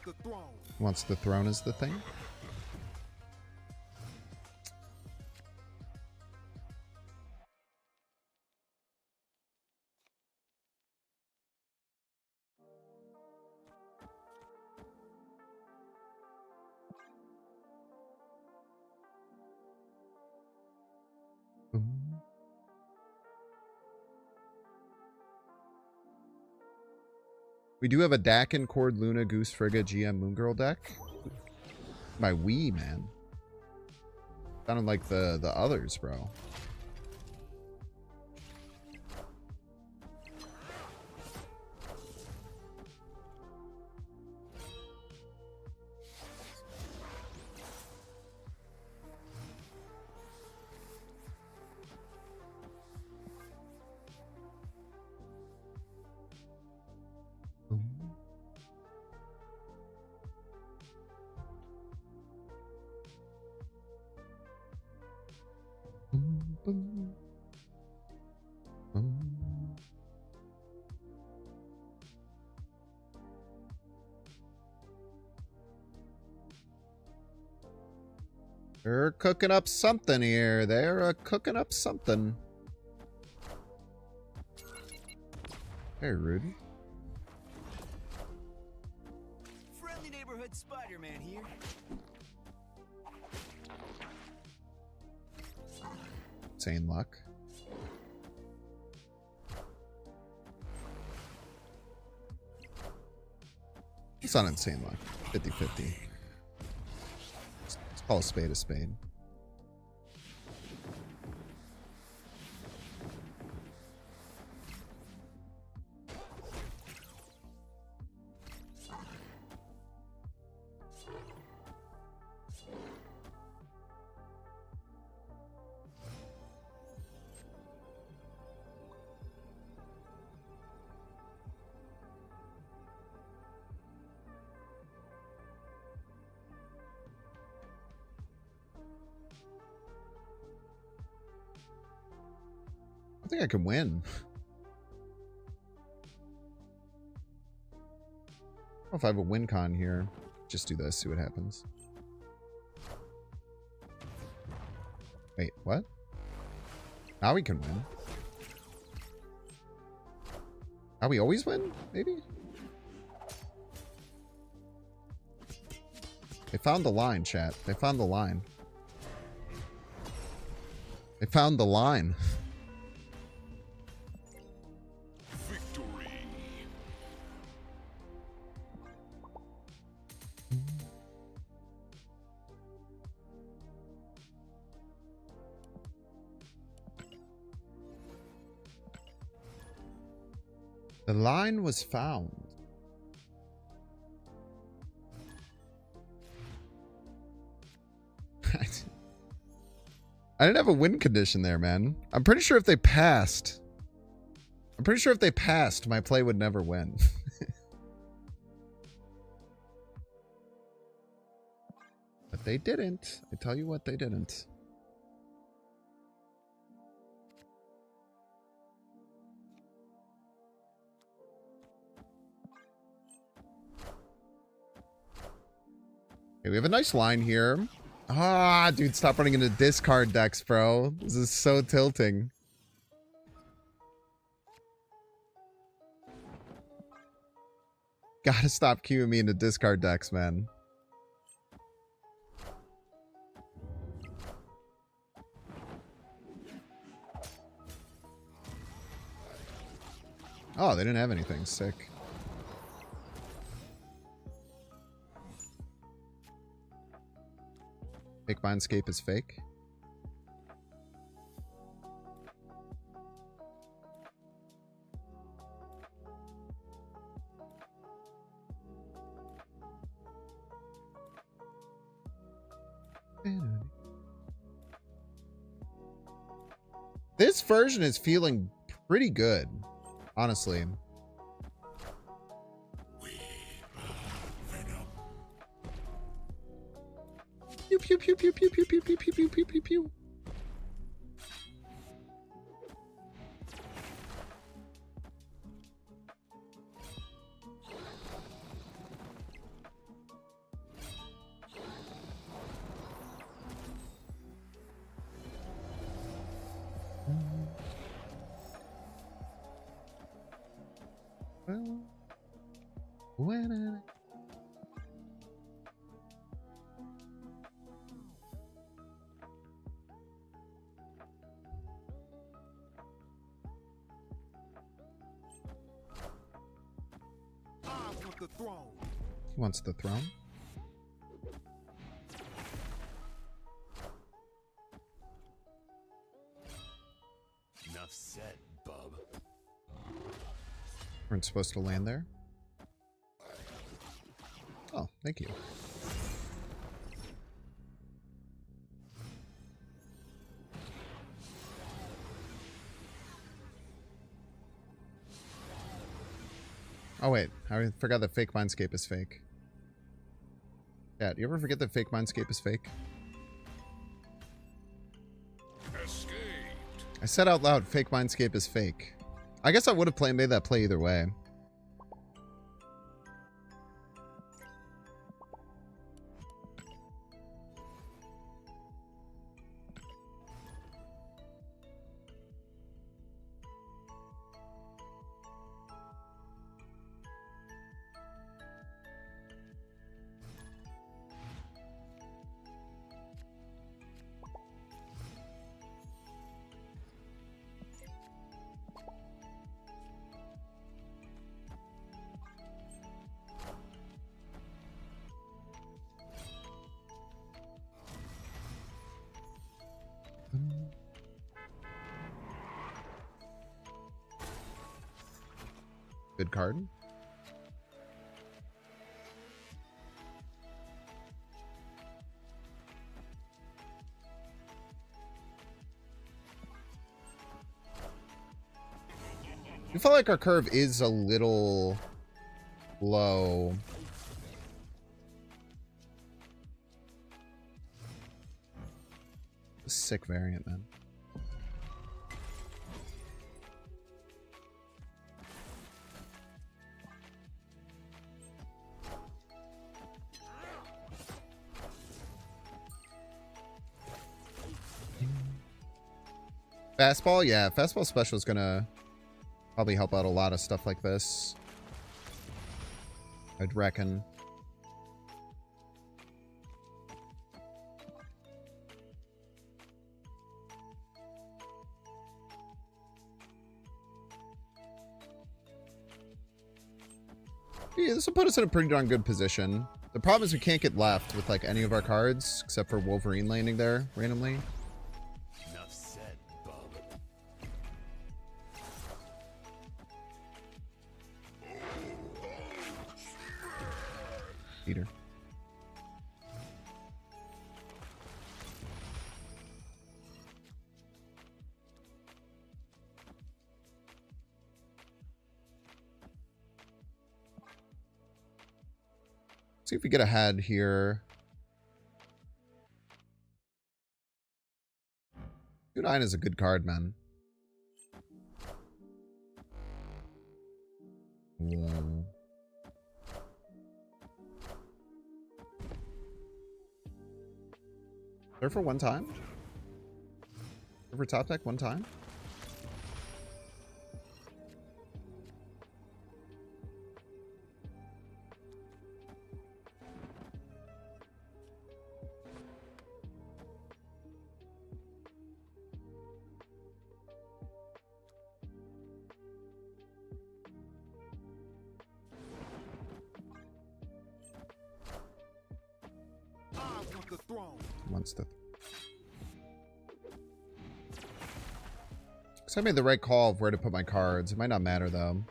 The throne. Once the throne is the thing. We do have a Dakin, Cord, Luna, Goose, Frigga, GM, Moon Girl deck. My Wii, man. Sounded like the others, bro. They're cooking up something here. They're cooking up something. Very rude. Friendly neighborhood Spider-Man here. Insane luck. It's not insane luck. 50-50. Let's call a spade a spade. I think I can win. I don't know if I have a win con here. Just do this, see what happens. Wait, what? Now we can win. Now we always win? Maybe? They found the line, chat. They found the line. They found the line. Victory. The line was found. I didn't have a win condition there, man. I'm pretty sure if they passed, my play would never win. But they didn't. I tell you what, they didn't. Okay, we have a nice line here. Ah, dude, stop running into discard decks, bro. This is so tilting. Gotta stop queuing me into discard decks, man. Oh, they didn't have anything. Sick. Fake Mindscape is fake. This version is feeling pretty good, honestly. Pew pew pew pew pew pew pew pew pew pew pew pew. Well, when the throne. He wants the throne. Enough said, bub. Weren't supposed to land there. Oh, thank you. Oh wait, I forgot that fake Mindscape is fake. Yeah, do you ever forget that fake Mindscape is fake? Escaped. I said out loud, fake Mindscape is fake. I guess I would have made that play either way. Good card. I feel like our curve is a little low. Sick variant, man. Fastball? Yeah, fastball special is gonna probably help out a lot of stuff like this, I'd reckon. Yeah, this will put us in a pretty darn good position. The problem is we can't get left with like any of our cards except for Wolverine landing there randomly. Enough said, bub. Peter. See if we get ahead here. 2-9 is a good card, man. Whoa. There for one time? There for top deck one time? I want the throne. Once the... So I made the right call of where to put my cards. It might not matter though.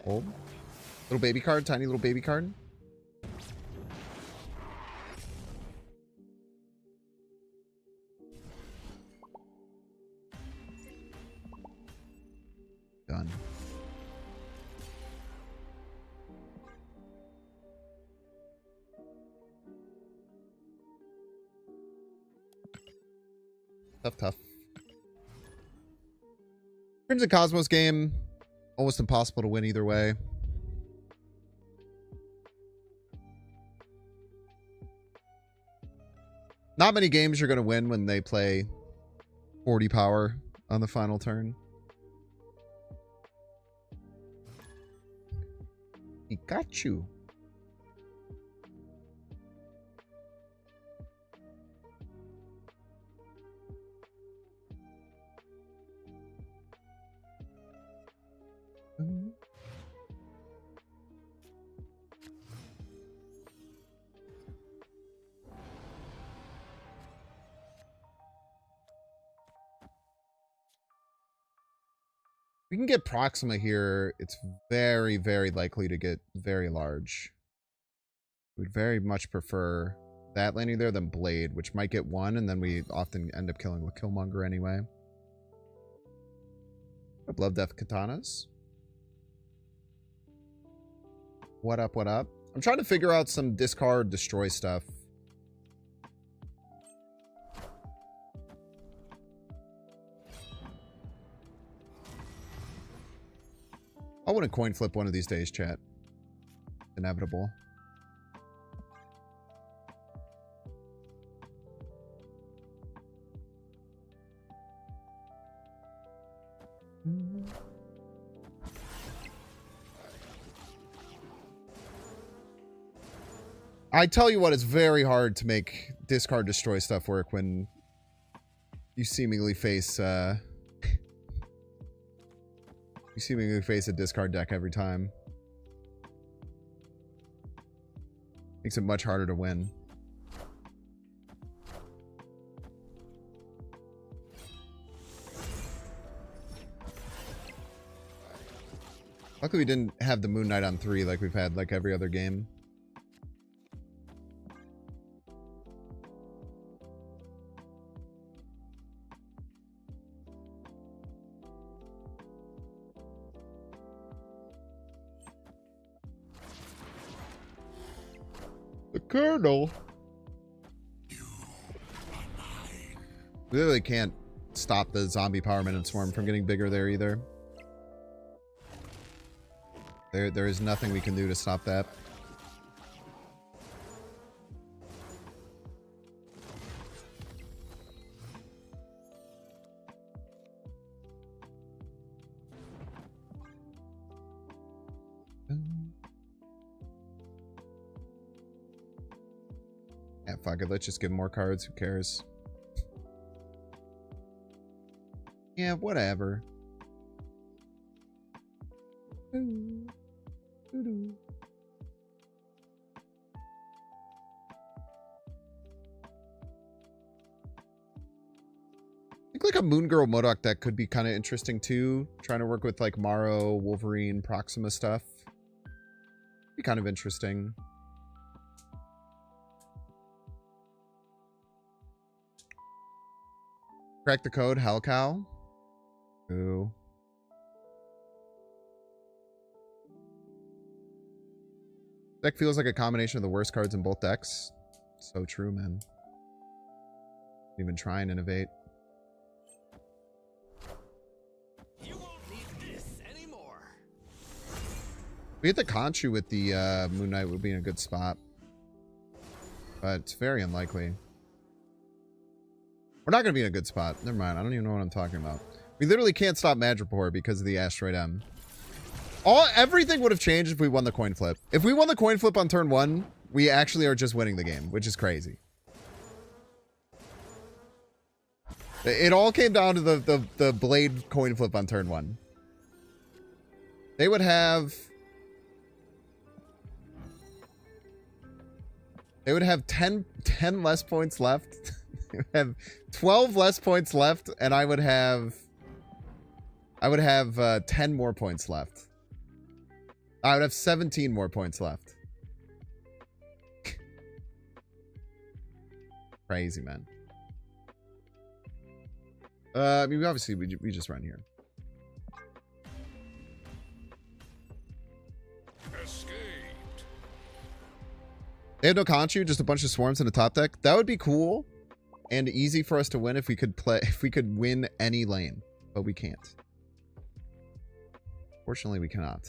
Hold. Little baby card, tiny little baby card. Done. Tough. Crimson Cosmos game, almost impossible to win either way. Not many games you're going to win when they play 40 power on the final turn. Pikachu. We can get Proxima here. It's very, very likely to get very large. We'd very much prefer that landing there than Blade, which might get one, and then we often end up killing with Killmonger anyway. Love Death Katanas. What up, what up? I'm trying to figure out some discard, destroy stuff. I want to coin flip one of these days, chat. Inevitable. I tell you what, it's very hard to make discard destroy stuff work when you seemingly face a discard deck every time. Makes it much harder to win. Luckily we didn't have the Moon Knight on 3 like we've had like every other game. The Colonel. We literally can't stop the zombie power minute swarm from getting bigger there either. There is nothing we can do to stop that. Yeah, fuck it. Let's just give more cards. Who cares? Yeah, whatever. I think like a Moon Girl Modok deck could be kind of interesting too. Trying to work with like Marrow, Wolverine, Proxima stuff. Be kind of interesting. Crack the code, Hellcow. Ooh. Deck feels like a combination of the worst cards in both decks. So true, man. Even try and innovate. You won't need this anymore. We hit the Conchu with the Moon Knight would be in a good spot. But it's very unlikely. We're not going to be in a good spot. Never mind. I don't even know what I'm talking about. We literally can't stop Madripoor because of the Asteroid M. Everything would have changed if we won the coin flip. If we won the coin flip on turn 1, we actually are just winning the game, which is crazy. It all came down to the Blade coin flip on turn 1. They would have 10 less points left. They would have 12 less points left, and I would have 10 more points left. I would have 17 more points left. Crazy, man. I mean, obviously, we just run here. Escaped. They have no Conchu, just a bunch of swarms in the top deck. That would be cool and easy for us to win if we could win any lane, but we can't. Fortunately, we cannot.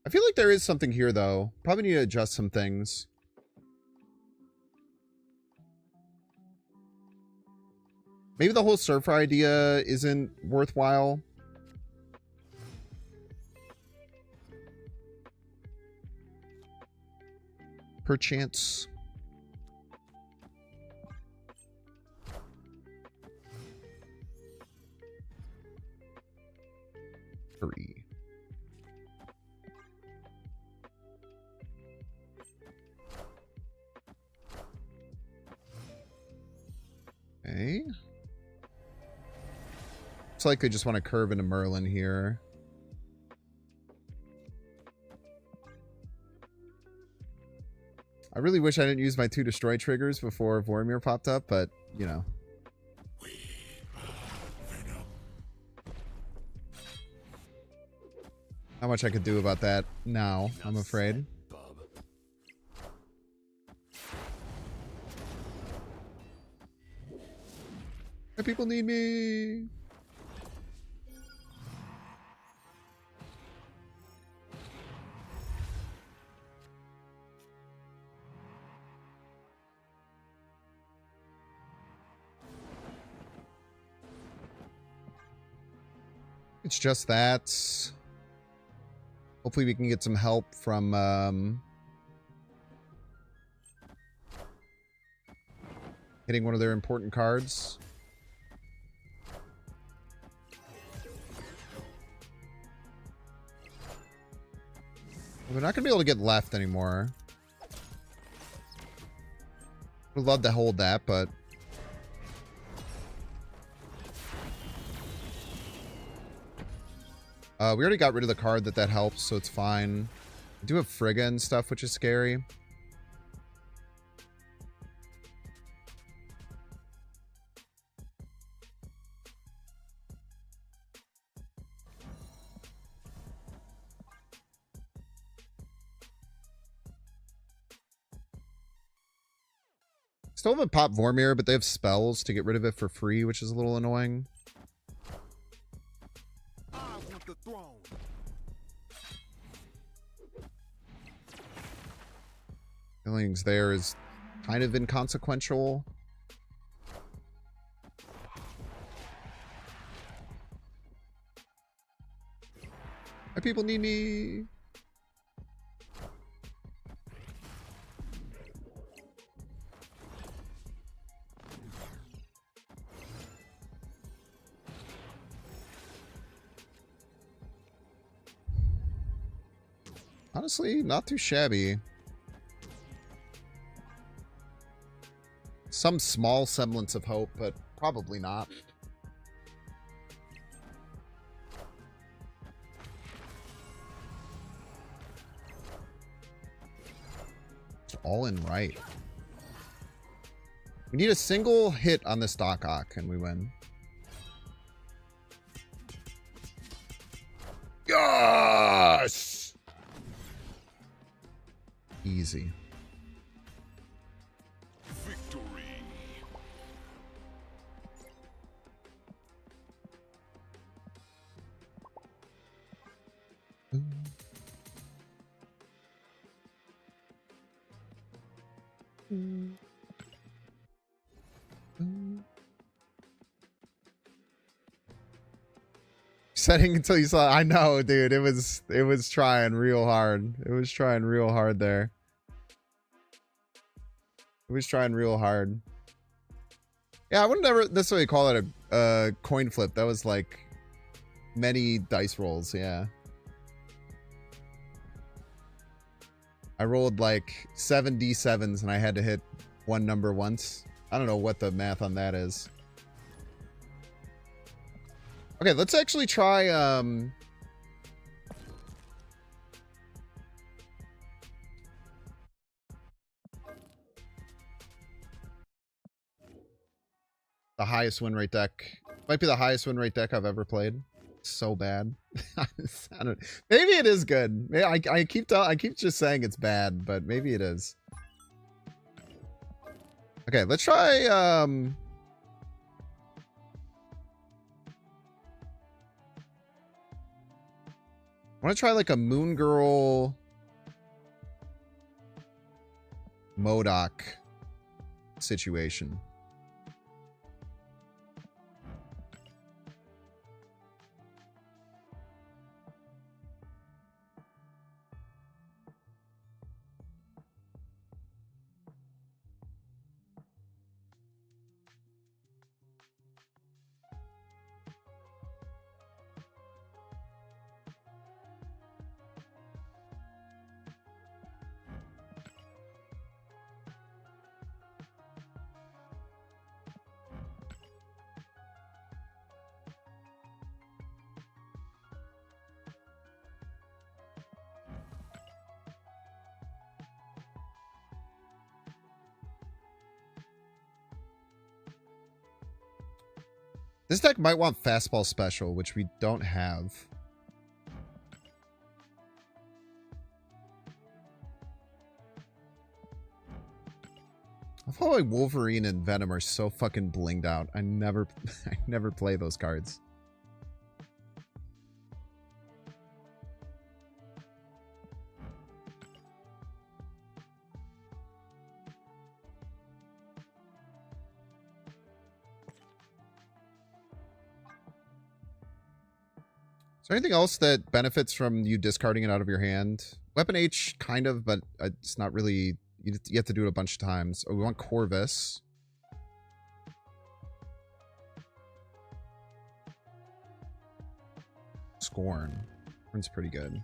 I feel like there is something here, though. Probably need to adjust some things. Maybe the whole surfer idea isn't worthwhile. Perchance. Three. Looks like they just want to curve into Merlin here. I really wish I didn't use my 2 destroy triggers before Vormir popped up, but, you know. Not much I could do about that now, I'm afraid. My people need me. It's just that. Hopefully we can get some help from hitting one of their important cards. We're not going to be able to get left anymore. Would love to hold that, but... we already got rid of the card that helps, so it's fine. I do have Frigga and stuff, which is scary. Still haven't popped Vormir, but they have spells to get rid of it for free, which is a little annoying. I want the throne. Feelings there is kind of inconsequential. My people need me. Honestly, not too shabby. Some small semblance of hope, but probably not. It's all in right. We need a single hit on this Doc Ock and we win. Yes! Easy. Victory. Setting until you saw. I know, dude. It was trying real hard. It was trying real hard there. It was trying real hard. Yeah, I would never necessarily call it a coin flip. That was like many dice rolls. Yeah. I rolled like 7 D7s and I had to hit one number once. I don't know what the math on that is. Okay, let's actually try I the highest win rate deck. Might be the highest win rate deck I've ever played. So bad. I don't, maybe it is good. I keep just saying it's bad, but maybe it is. Okay, let's try I want to try like a Moon Girl MODOK situation. This deck might want fastball special, which we don't have. I feel like Wolverine and Venom are so fucking blinged out. I never play those cards. Is there anything else that benefits from you discarding it out of your hand? Weapon H, kind of, but it's not really... You have to do it a bunch of times. Oh, we want Corvus. Scorn. Scorn's pretty good.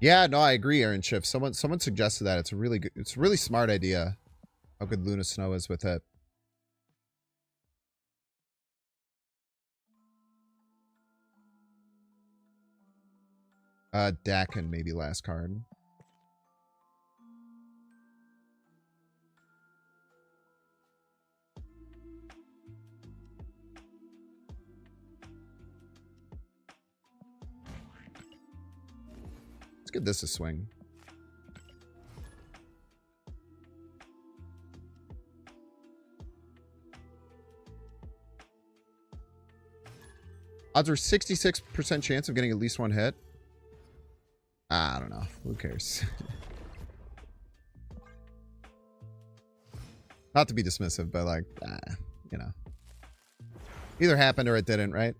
Yeah, no, I agree, Aaron Schiff. Someone suggested that. It's a really good, it's a really smart idea. How good Luna Snow is with it. Dakin, maybe last card. Let's give this a swing. Odds are 66% chance of getting at least one hit. I don't know. Who cares? Not to be dismissive, but like, you know. Either happened or it didn't, right?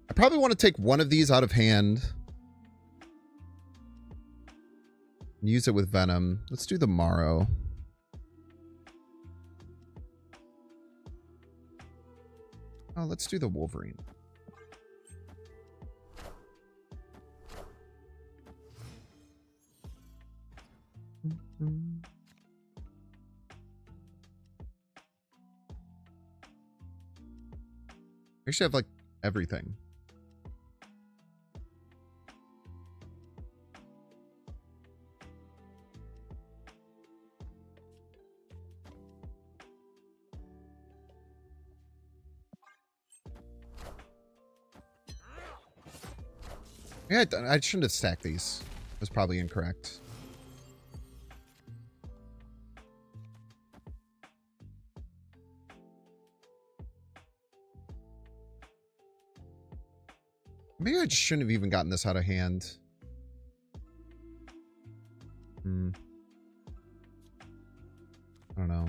I probably want to take one of these out of hand. And use it with Venom. Let's do the Marrow. Oh, let's do the Wolverine. I should have like everything. Yeah, I shouldn't have stacked these. It was probably incorrect. Maybe I just shouldn't have even gotten this out of hand. I don't know.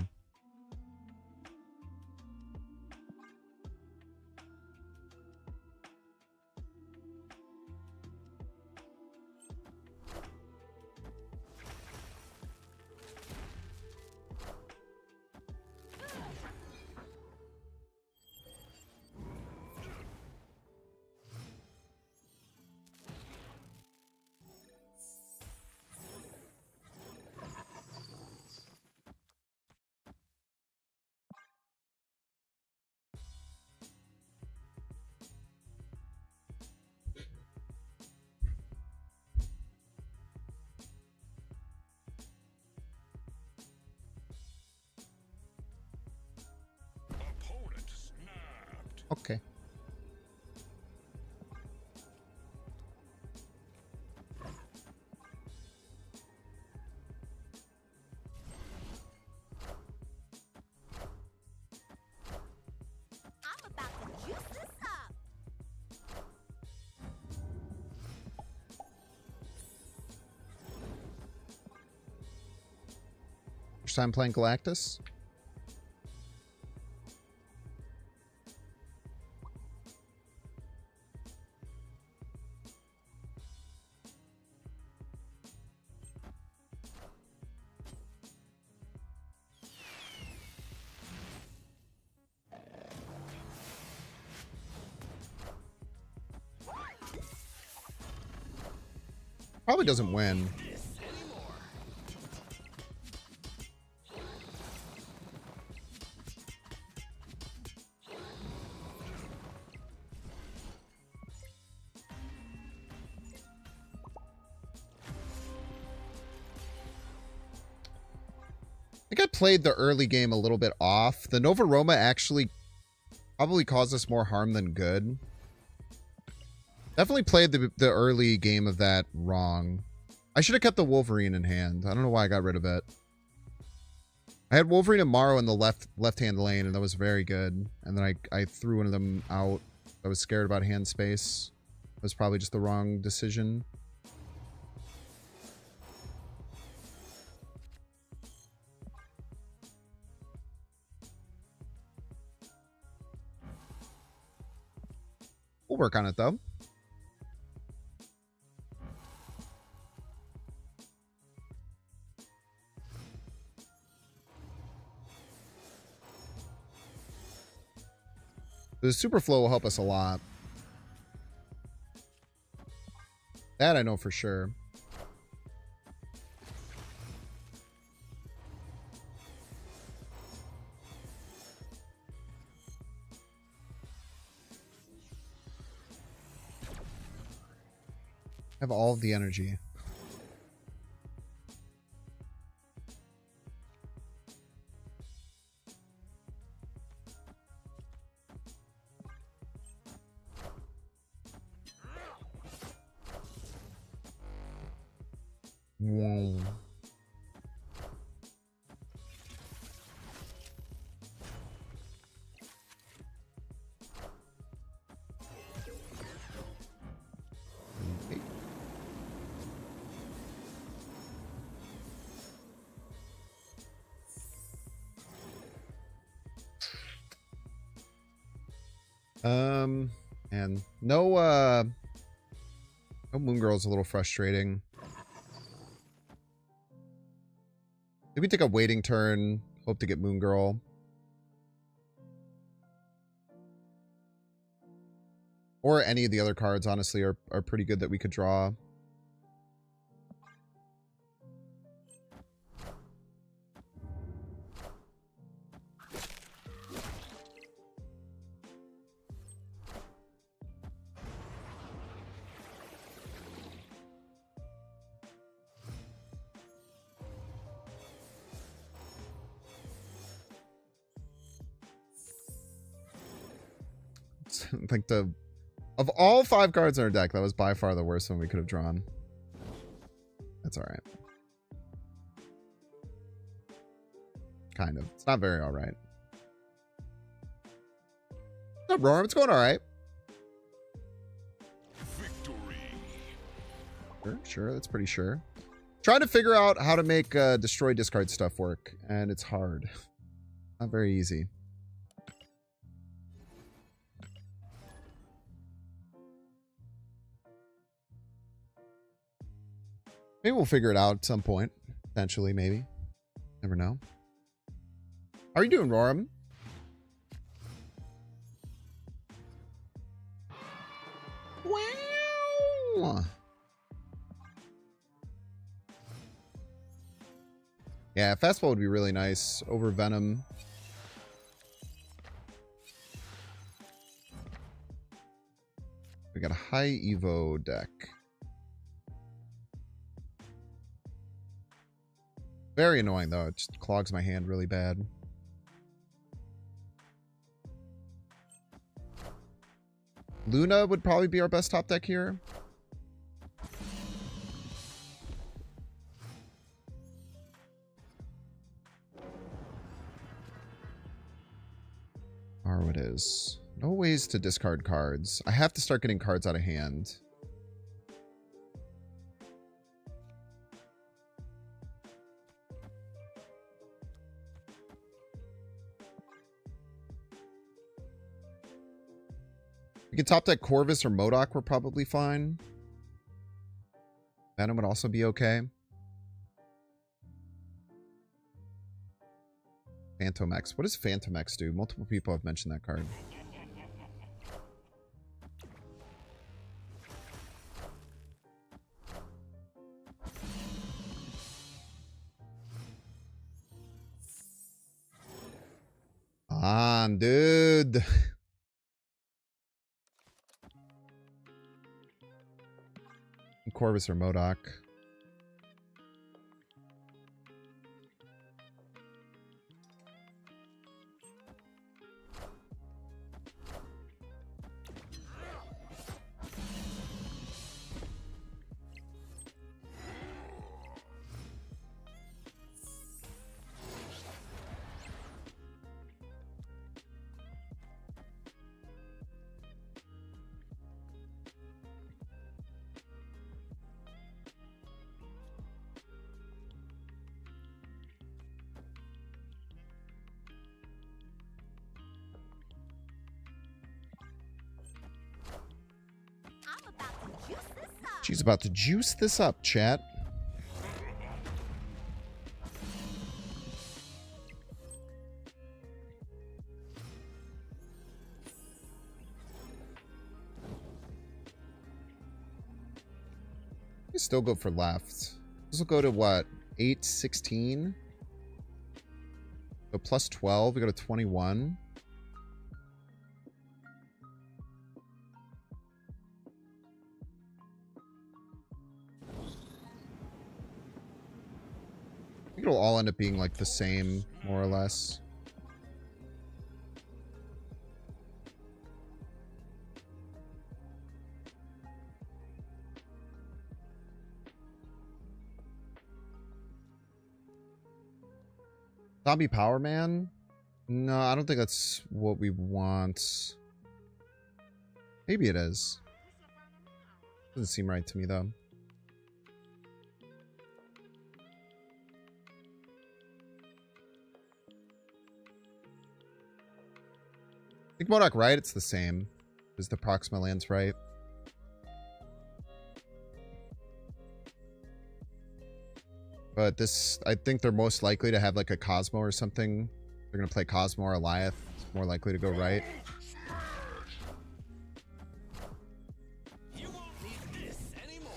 Opponent snapped. Okay. I'm about to juice this up. First time playing Galactus? Probably doesn't win. I think I played the early game a little bit off. The Nova Roma actually probably caused us more harm than good. Definitely played the early game of that wrong. I should have kept the Wolverine in hand. I don't know why I got rid of it. I had Wolverine and Marrow in the left-hand lane, and that was very good. And then I threw one of them out. I was scared about hand space. It was probably just the wrong decision. We'll work on it, though. The super flow will help us a lot. That I know for sure. Have all of the energy. Whoa. And no Moon Girl's a little frustrating. Maybe take a waiting turn. Hope to get Moon Girl. Or any of the other cards, honestly, are pretty good that we could draw. Like of all 5 cards in our deck, that was by far the worst one we could have drawn. That's all right. Kind of. It's not very all right. What's up, Roar? It's going all right. Victory. Sure. That's pretty sure. Trying to figure out how to make destroy discard stuff work, and it's hard. Not very easy. Maybe we'll figure it out at some point. Potentially, maybe. Never know. How are you doing, Roram? Wow. Yeah, fastball would be really nice over Venom. We got a high Evo deck. Very annoying, though. It just clogs my hand really bad. Luna would probably be our best top deck here. Marrow it is. No ways to discard cards. I have to start getting cards out of hand. We could top deck Corvus or MODOK, we're probably fine. Venom would also be okay. Phantom X. What does Phantom X do? Multiple people have mentioned that card. dude. Corvus or Modok. I'm about to juice this up. She's about to juice this up, chat. We still go for left. This will go to what? 816? So plus 12, we go to 21. I think it'll all end up being like the same, more or less. Zombie Power Man? No, I don't think that's what we want. Maybe it is. Doesn't seem right to me, though. I think Modok right, it's the same. Is the Proxima Lance right? But this, I think they're most likely to have like a Cosmo or something. They're going to play Cosmo or Eliath. It's more likely to go right. You won't need this anymore.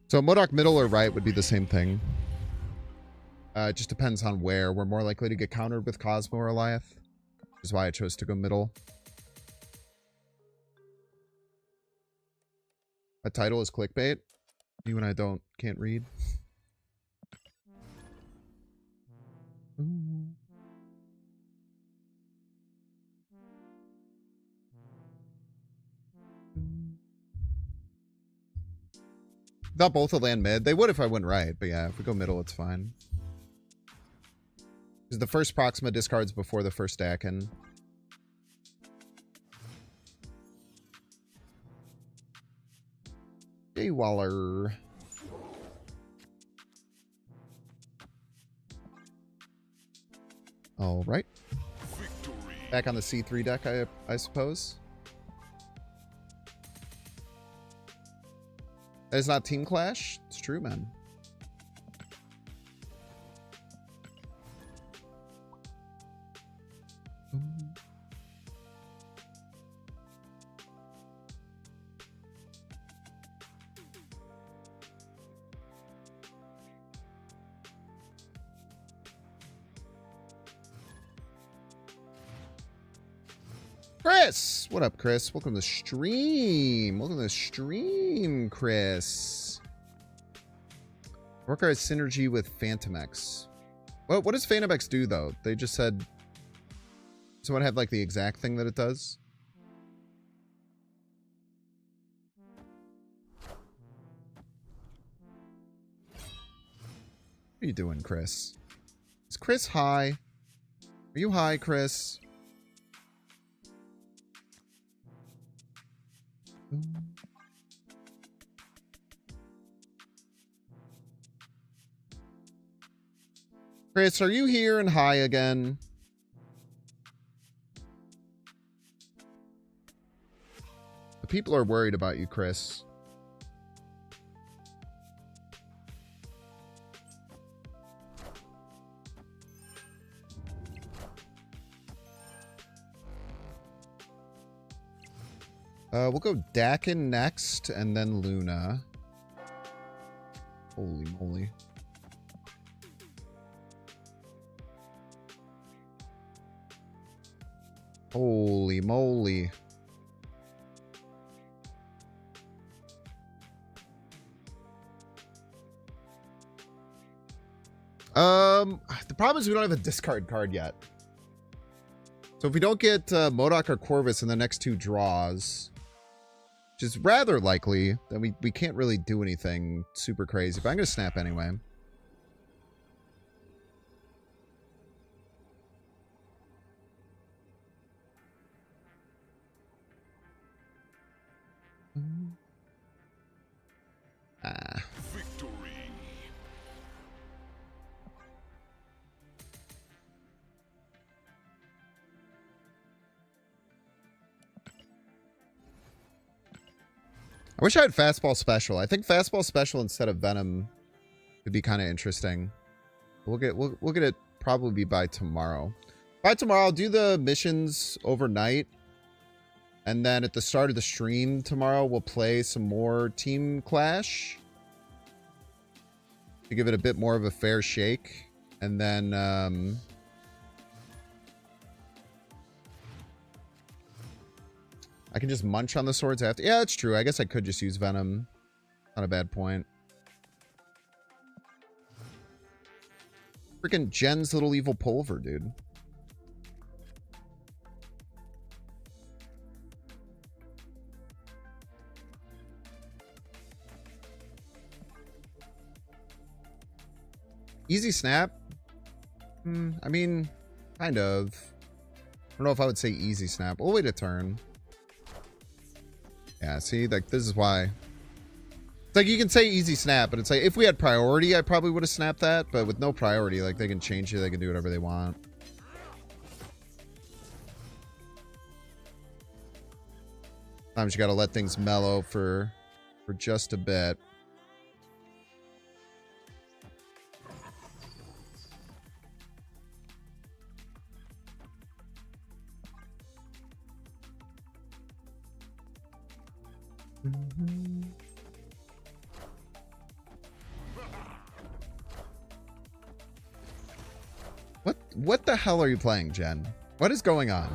So Modok middle or right would be the same thing. It just depends on where. We're more likely to get countered with Cosmo or Eliath, which is why I chose to go middle. A title is clickbait. You and I can't read. Ooh. Thought both would land mid. They would if I went right, but yeah, if we go middle, it's fine. Because the first Proxima discards before the first Dakin. Hey, Waller. All right. Victory. Back on the C3 deck, I suppose. That is not Team Clash. It's true, man. Chris! What up, Chris? Welcome to the stream. Welcome to the stream, Chris. Worker has synergy with Phantom X. What does Phantom X do, though? They just said... Someone have, like, the exact thing that it does? What are you doing, Chris? Is Chris high? Are you high, Chris? Chris, are you here and high again? The people are worried about you, Chris. We'll go Dakin next, and then Luna. Holy moly. Holy moly. The problem is we don't have a discard card yet. So if we don't get MODOK or Corvus in the next 2 draws, which is rather likely, then we can't really do anything super crazy. But I'm going to snap anyway. Victory. I wish I had fastball special. I think fastball special instead of Venom would be kind of interesting. We'll get it probably by tomorrow. By tomorrow, I'll do the missions overnight. And then at the start of the stream tomorrow, we'll play some more Team Clash to give it a bit more of a fair shake. And then I can just munch on the swords after. Yeah, that's true. I guess I could just use Venom. Not a bad point. Freaking Jen's little evil pulver, dude. Easy snap? I mean, kind of. I don't know if I would say easy snap. We'll wait a turn. Yeah, see, like, this is why. It's like, you can say easy snap, but it's like, if we had priority, I probably would have snapped that. But with no priority, like, they can change it. They can do whatever they want. Sometimes you gotta let things mellow for just a bit. What the hell are you playing, Jen? What is going on?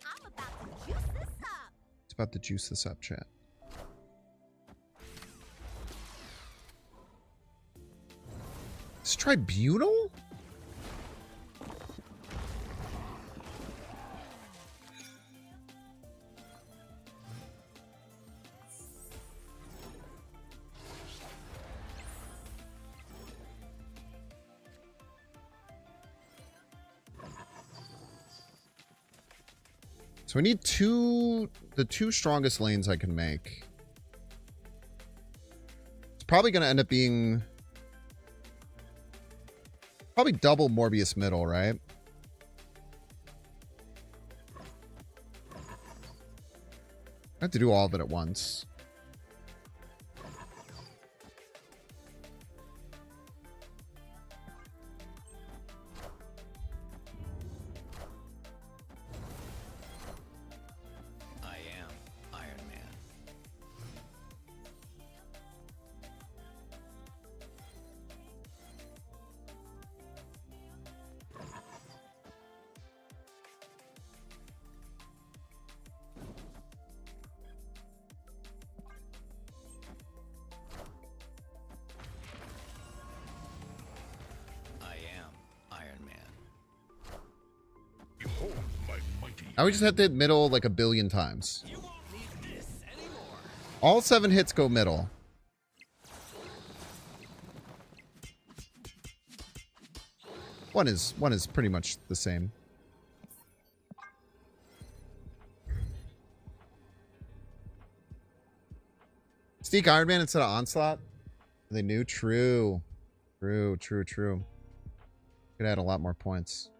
I'm about to juice this up. It's about to juice this up, chat. It's Tribunal? So we need the two strongest lanes I can make. It's probably going to end up being probably double Morbius middle, right? I have to do all of it at once. I would just have to hit middle like 1 billion times. All 7 hits go middle. One is pretty much the same. Sneak Iron Man instead of Onslaught? Are they new? True. True. Could add a lot more points.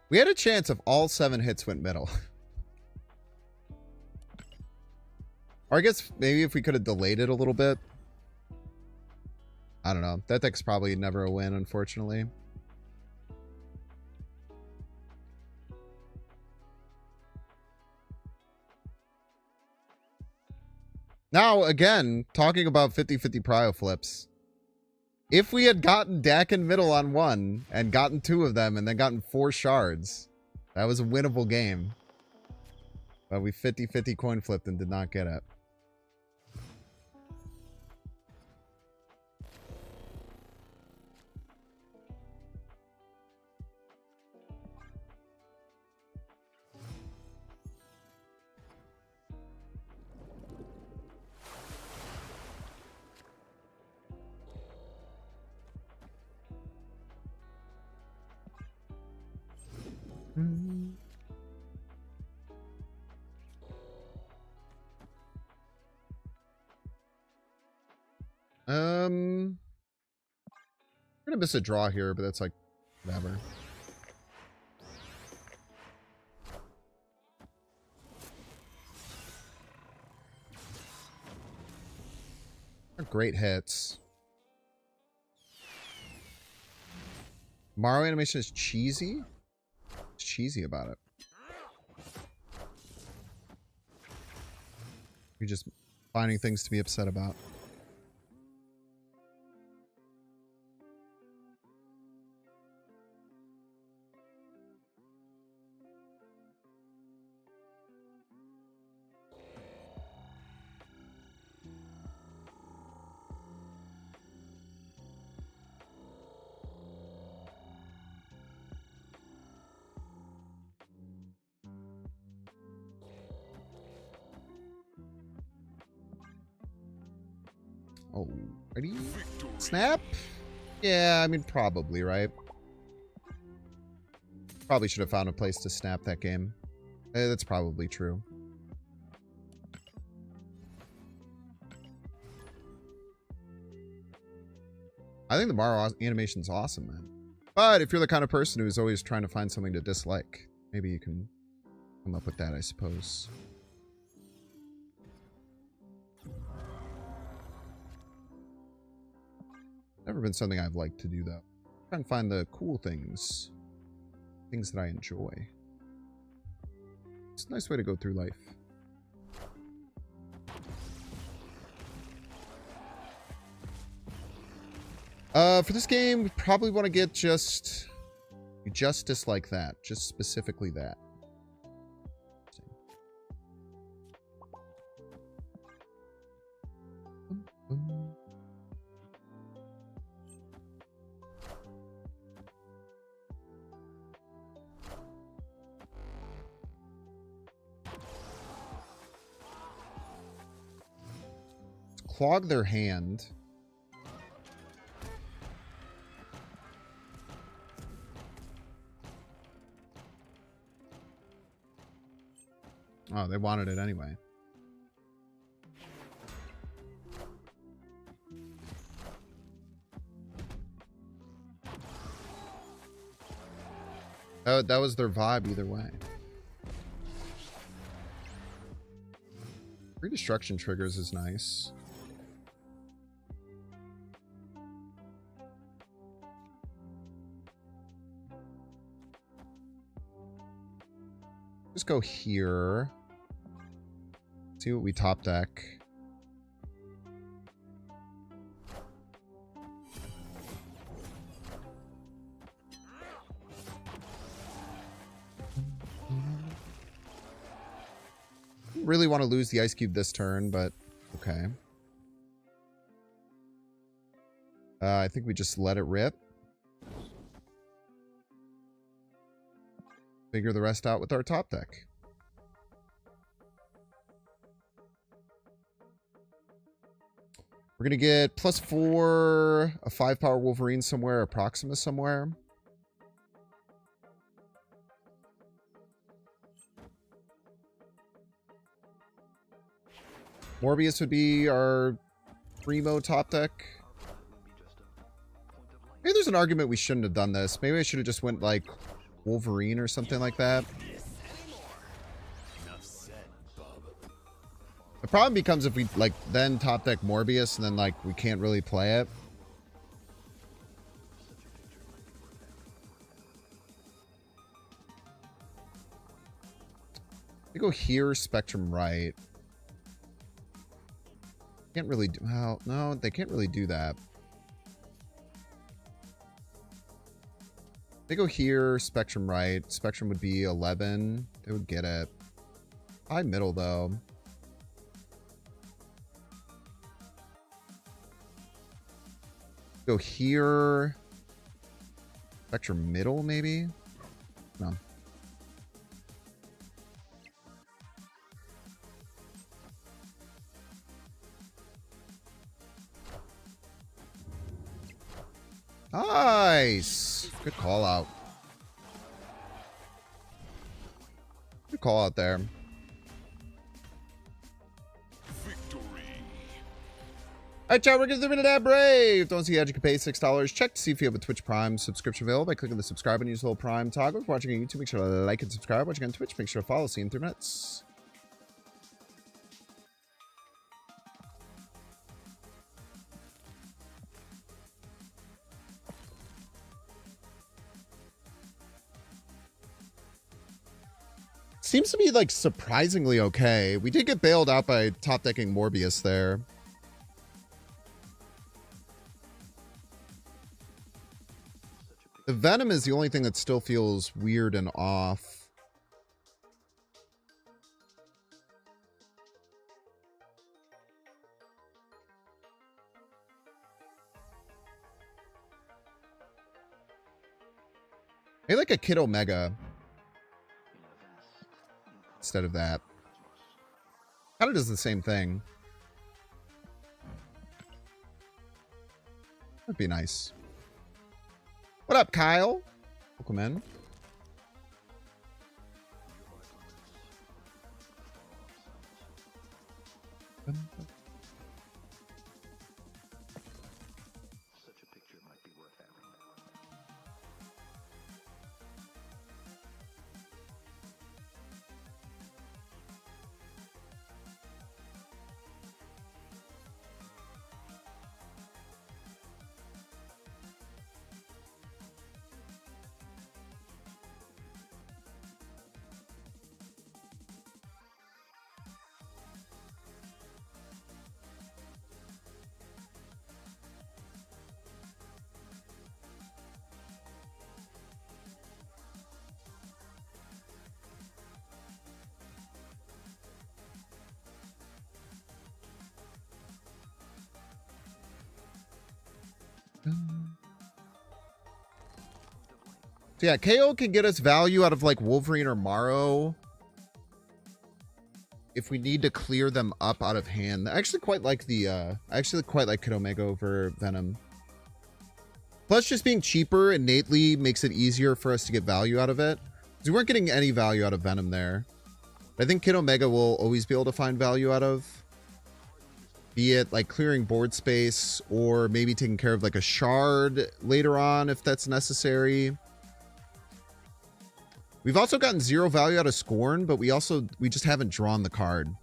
We had a chance if all 7 hits went middle. Or I guess maybe if we could have delayed it a little bit. I don't know. That deck's probably never a win, unfortunately. Now, again, talking about 50-50 prio flips. If we had gotten Dak in middle on 1 and gotten 2 of them and then gotten 4 shards, that was a winnable game. But we 50-50 coin flipped and did not get it. I'm gonna miss a draw here, but that's like whatever. They're great hits. Marrow animation is cheesy. What's cheesy about it? You're just finding things to be upset about. Oh, ready? Snap? Yeah, I mean, probably, right? Probably should have found a place to snap that game. That's probably true. I think the Marrow animation's awesome, man. But if you're the kind of person who's always trying to find something to dislike, maybe you can come up with that, I suppose. Never been something I've liked to do, though. Try and find the cool things. Things that I enjoy. It's a nice way to go through life. For this game, we probably want to get just dislike that. Just specifically that. Clog their hand. Oh, they wanted it anyway. Oh, that was their vibe either way. Redestruction triggers is nice. Just go here. See what we top deck. Really want to lose the ice cube this turn, but okay. I think we just let it rip. figure the rest out with our top deck. We're going to get +4, a 5-power Wolverine somewhere, a Proxima somewhere. Morbius would be our primo top deck. Maybe there's an argument we shouldn't have done this. Maybe I should have just went like Wolverine or something like that. The problem becomes if we like then top deck Morbius and then like we can't really play it. We go here, Spectrum right. Can't really do, well, no, they can't really do that. They go here, Spectrum right. Spectrum would be 11. They would get it. High middle though. Go here. Spectrum middle, maybe? No. Nice. Good call out. Good call out there. Alright, chat, we're going to the minute ad brave. Don't see how you can pay $6. Check to see if you have a Twitch Prime subscription available by clicking the subscribe and use the whole Prime toggle. If you're watching on YouTube, make sure to like and subscribe. Watching on Twitch, make sure to follow. See you in 3 minutes. Seems to be like surprisingly okay. We did get bailed out by top decking Morbius there. The Venom is the only thing that still feels weird and off. Maybe like a Kid Omega instead of that. Kind of does the same thing. That'd be nice. What up, Kyle? Welcome in. Such a picture might be worth having. So yeah, KO can get us value out of like Wolverine or Marrow if we need to clear them up out of hand. I actually quite like the I actually quite like Kid Omega over Venom. Plus just being cheaper innately makes it easier for us to get value out of it. Because we weren't getting any value out of Venom there. But I think Kid Omega will always be able to find value out of. Be it like clearing board space or maybe taking care of like a shard later on if that's necessary. We've also gotten 0 value out of Scorn, but we just haven't drawn the card.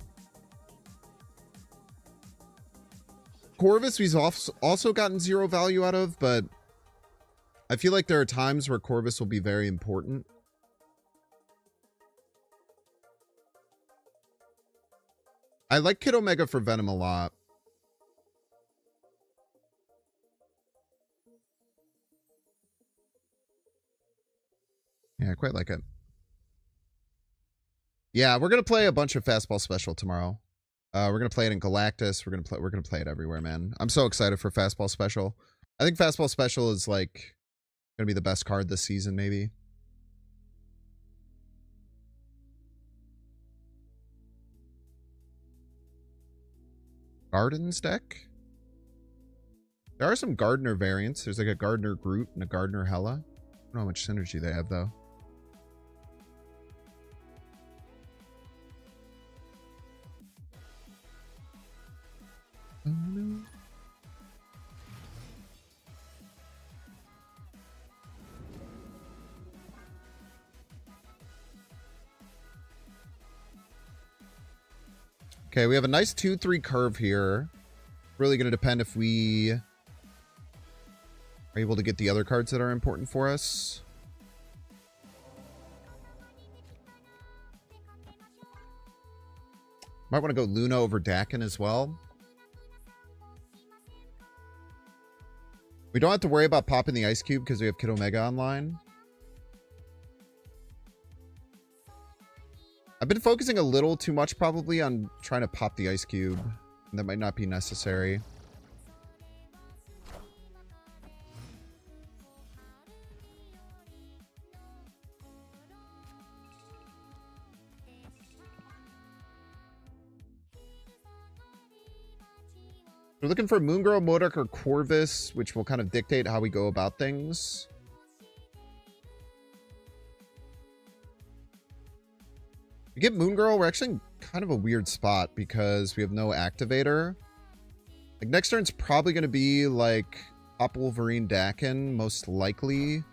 Corvus we've also gotten 0 value out of, but I feel like there are times where Corvus will be very important. I like Kid Omega for Venom a lot. Yeah, I quite like it. Yeah, we're gonna play a bunch of Fastball Special tomorrow. We're gonna play it in Galactus. We're gonna play it everywhere, man. I'm so excited for Fastball Special. I think Fastball Special is like gonna be the best card this season, maybe. Gardens deck. There are some Gardener variants. There's like a Gardener Groot and a Gardener Hella. I don't know how much synergy they have though. Oh, no. Okay, we have a nice 2-3 curve here. Really going to depend if we are able to get the other cards that are important for us. Might want to go Luna over Dakin as well. We don't have to worry about popping the Ice Cube because we have Kid Omega online. I've been focusing a little too much probably on trying to pop the Ice Cube. That might not be necessary. We're looking for Moongirl, Modok, or Corvus, which will kind of dictate how we go about things. We get Moongirl, we're actually in kind of a weird spot because we have no activator. Like, next turn's probably going to be, like, Pop Wolverine Dakin, most likely.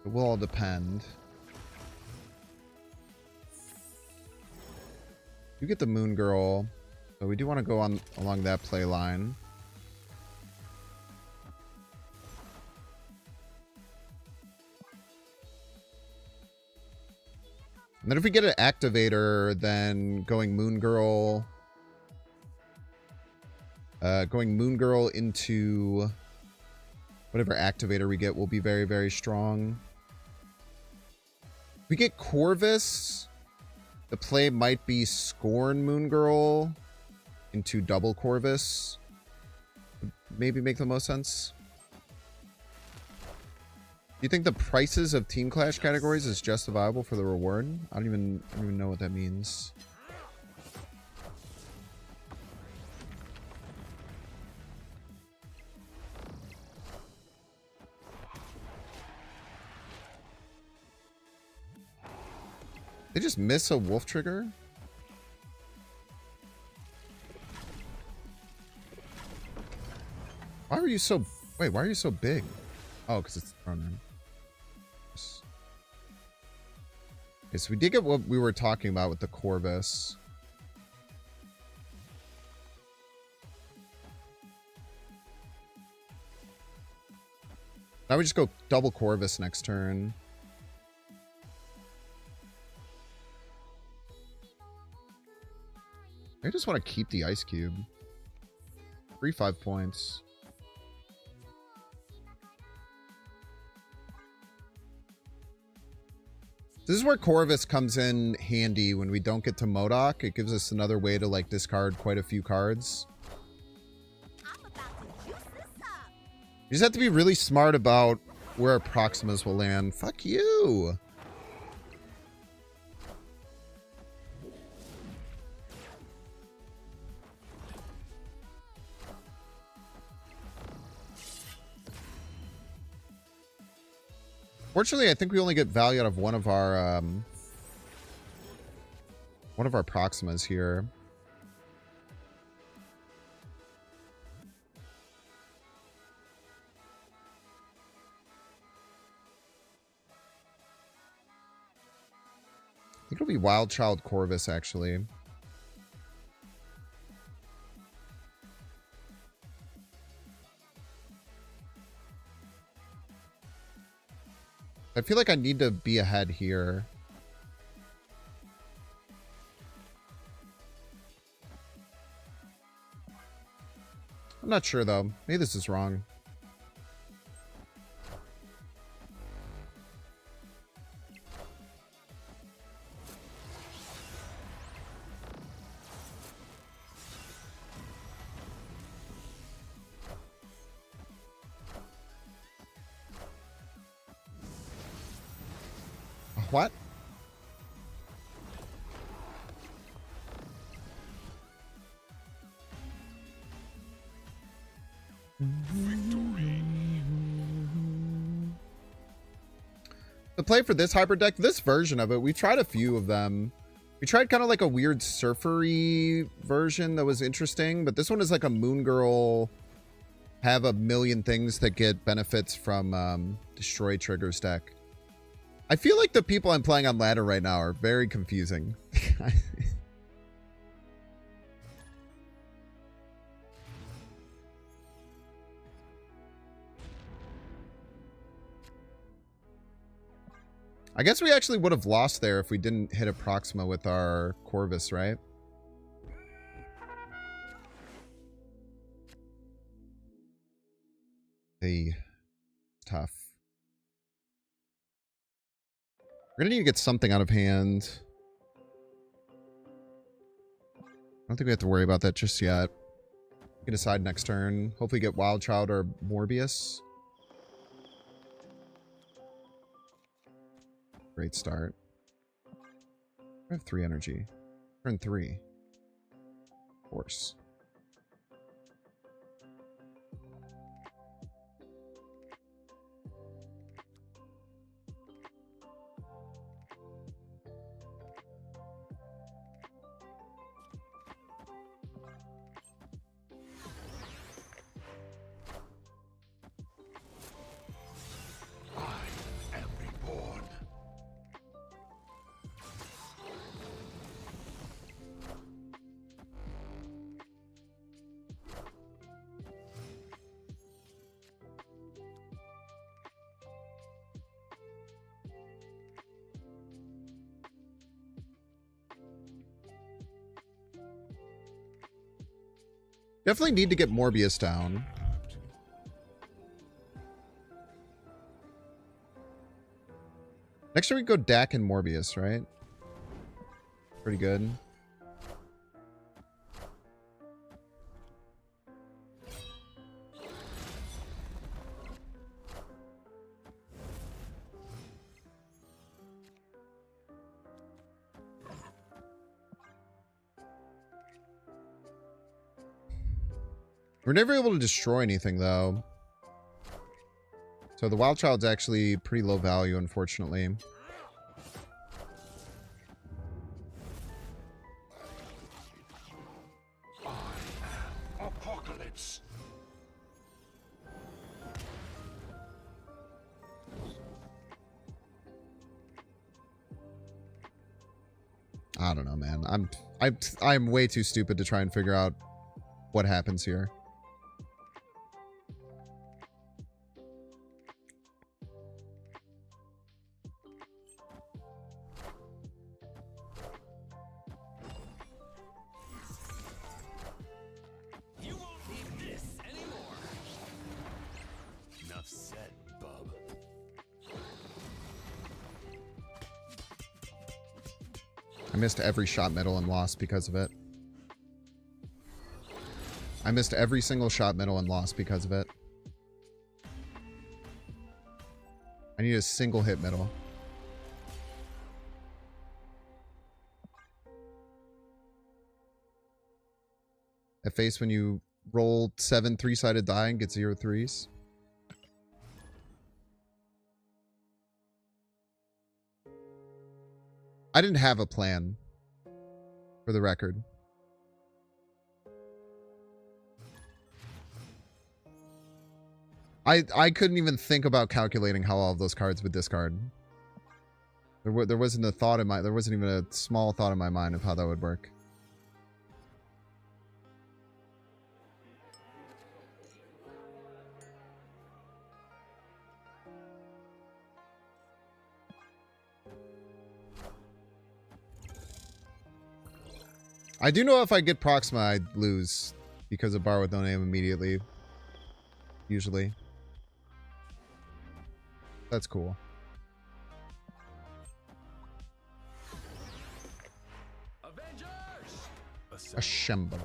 It will all depend. You get the Moongirl. So we do want to go on along that play line. And then if we get an activator, then going Moongirl into whatever activator we get will be very, very strong. If we get Corvus, the play might be Scorn Moongirl into double Corvus. Maybe make the most sense. Do you think the prices of Team Clash categories is justifiable for the reward? I don't even know what that means. They just miss a wolf trigger? Why are you so... Wait, why are you so big? Oh, because it's thrown in. Okay, so we did get what we were talking about with the Corvus. Now we just go double Corvus next turn. I just want to keep the Ice Cube. 5 points. This is where Corvus comes in handy when we don't get to Modok. It gives us another way to, like, discard quite a few cards. I'm about to juice this up. You just have to be really smart about where our Proximas will land. Fuck you! Fortunately, I think we only get value out of one of our Proximas here. I think it'll be Wild Child Corvus, actually. I feel like I need to be ahead here. I'm not sure, though. Maybe this is wrong. What? To play for this hyper deck, this version of it, we tried a few of them. We tried kind of like a weird surfery version that was interesting, but this one is like a Moon Girl, have a million things that get benefits from destroy triggers deck. I feel like the people I'm playing on ladder right now are very confusing. I guess we actually would have lost there if we didn't hit a Proxima with our Corvus, right? Hey, tough. We're gonna need to get something out of hand. I don't think we have to worry about that just yet. We can decide next turn. Hopefully get Wild Child or Morbius. Great start. I have 3 energy. Turn 3. Of course. Definitely need to get Morbius down. Next time we go Dak and Morbius, right? Pretty good. We're never able to destroy anything, though. So the Wild Child's actually pretty low value, unfortunately. Apocalypse. I don't know, man. I'm way too stupid to try and figure out what happens here. You won't need this anymore. Enough said, bub. I missed every shot middle and lost because of it. I missed every single shot middle and lost because of it. I need a single hit middle. At face, when you roll 7 3-sided die and get 0 threes. I didn't have a plan, for the record. I couldn't even think about calculating how all of those cards would discard. There wasn't a thought in my, there wasn't even a small thought in my mind of how that would work. I do know if I get Proxima, I'd lose because of Bar with no name immediately. Usually. That's cool. Avengers! Assemble.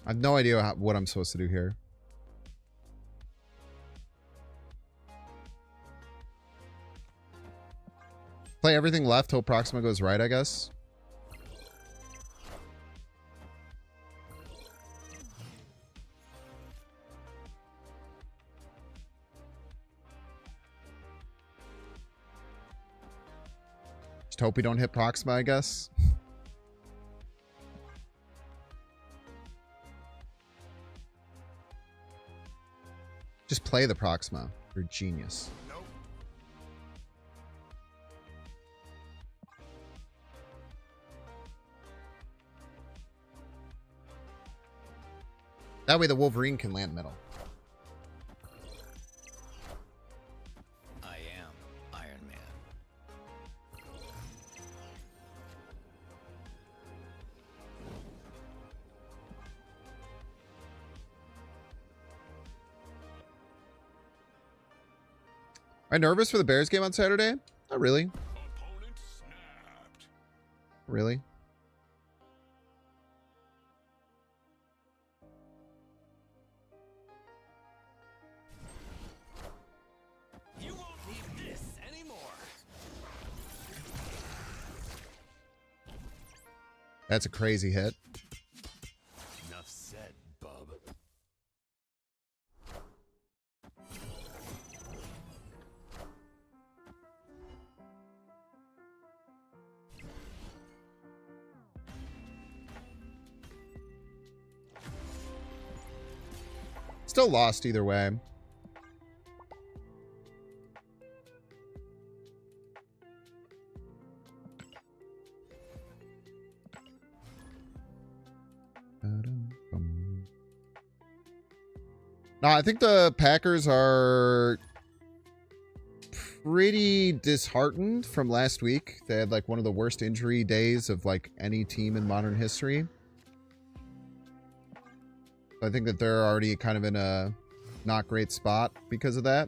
I have no idea what I'm supposed to do here. Play everything left till Proxima goes right, I guess. Just hope we don't hit Proxima, I guess. Just play the Proxima. You're a genius. That way the Wolverine can land metal. I am Iron Man. Am I nervous for the Bears game on Saturday? Not really. Opponent snapped. Really? You won't need this anymore. That's a crazy hit. Enough said, bub. Still lost either way. No, I think the Packers are pretty disheartened from last week. They had like one of the worst injury days of like any team in modern history. I think that they're already kind of in a not great spot because of that.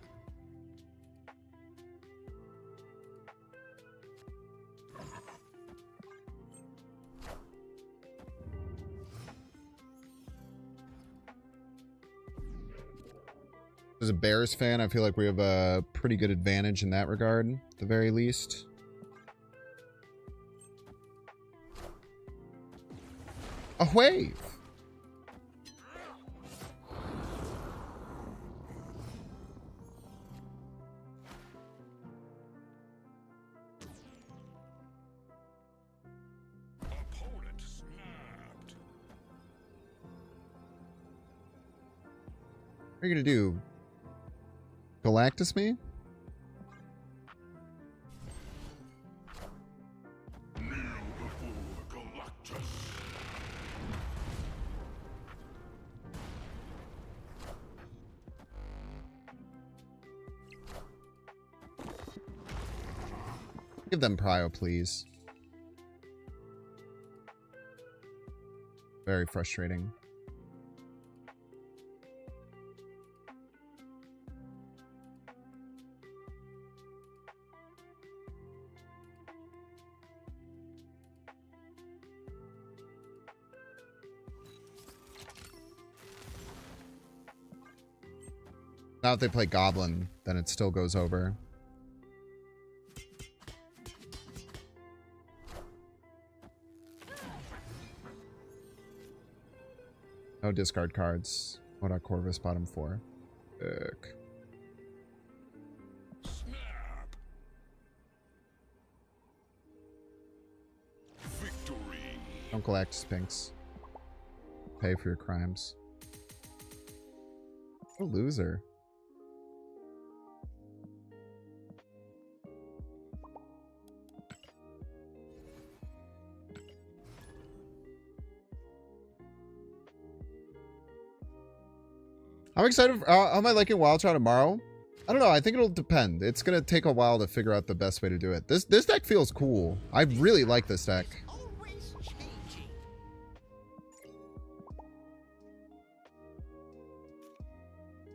As a Bears fan, I feel like we have a pretty good advantage in that regard, at the very least. A wave! Opponent snapped. What are you gonna do? Galactus me? Kneel before Galactus. Give them prio, please. Very frustrating. Now if they play Goblin, then it still goes over. No discard cards. What Corvus bottom 4. Ick. Snap. Victory. Don't Galactus Pinks. Pay for your crimes. What a loser. I'm excited. How am I liking Wild Shot tomorrow? I don't know. I think it'll depend. It's going to take a while to figure out the best way to do it. This deck feels cool. I really like this deck. Always changing.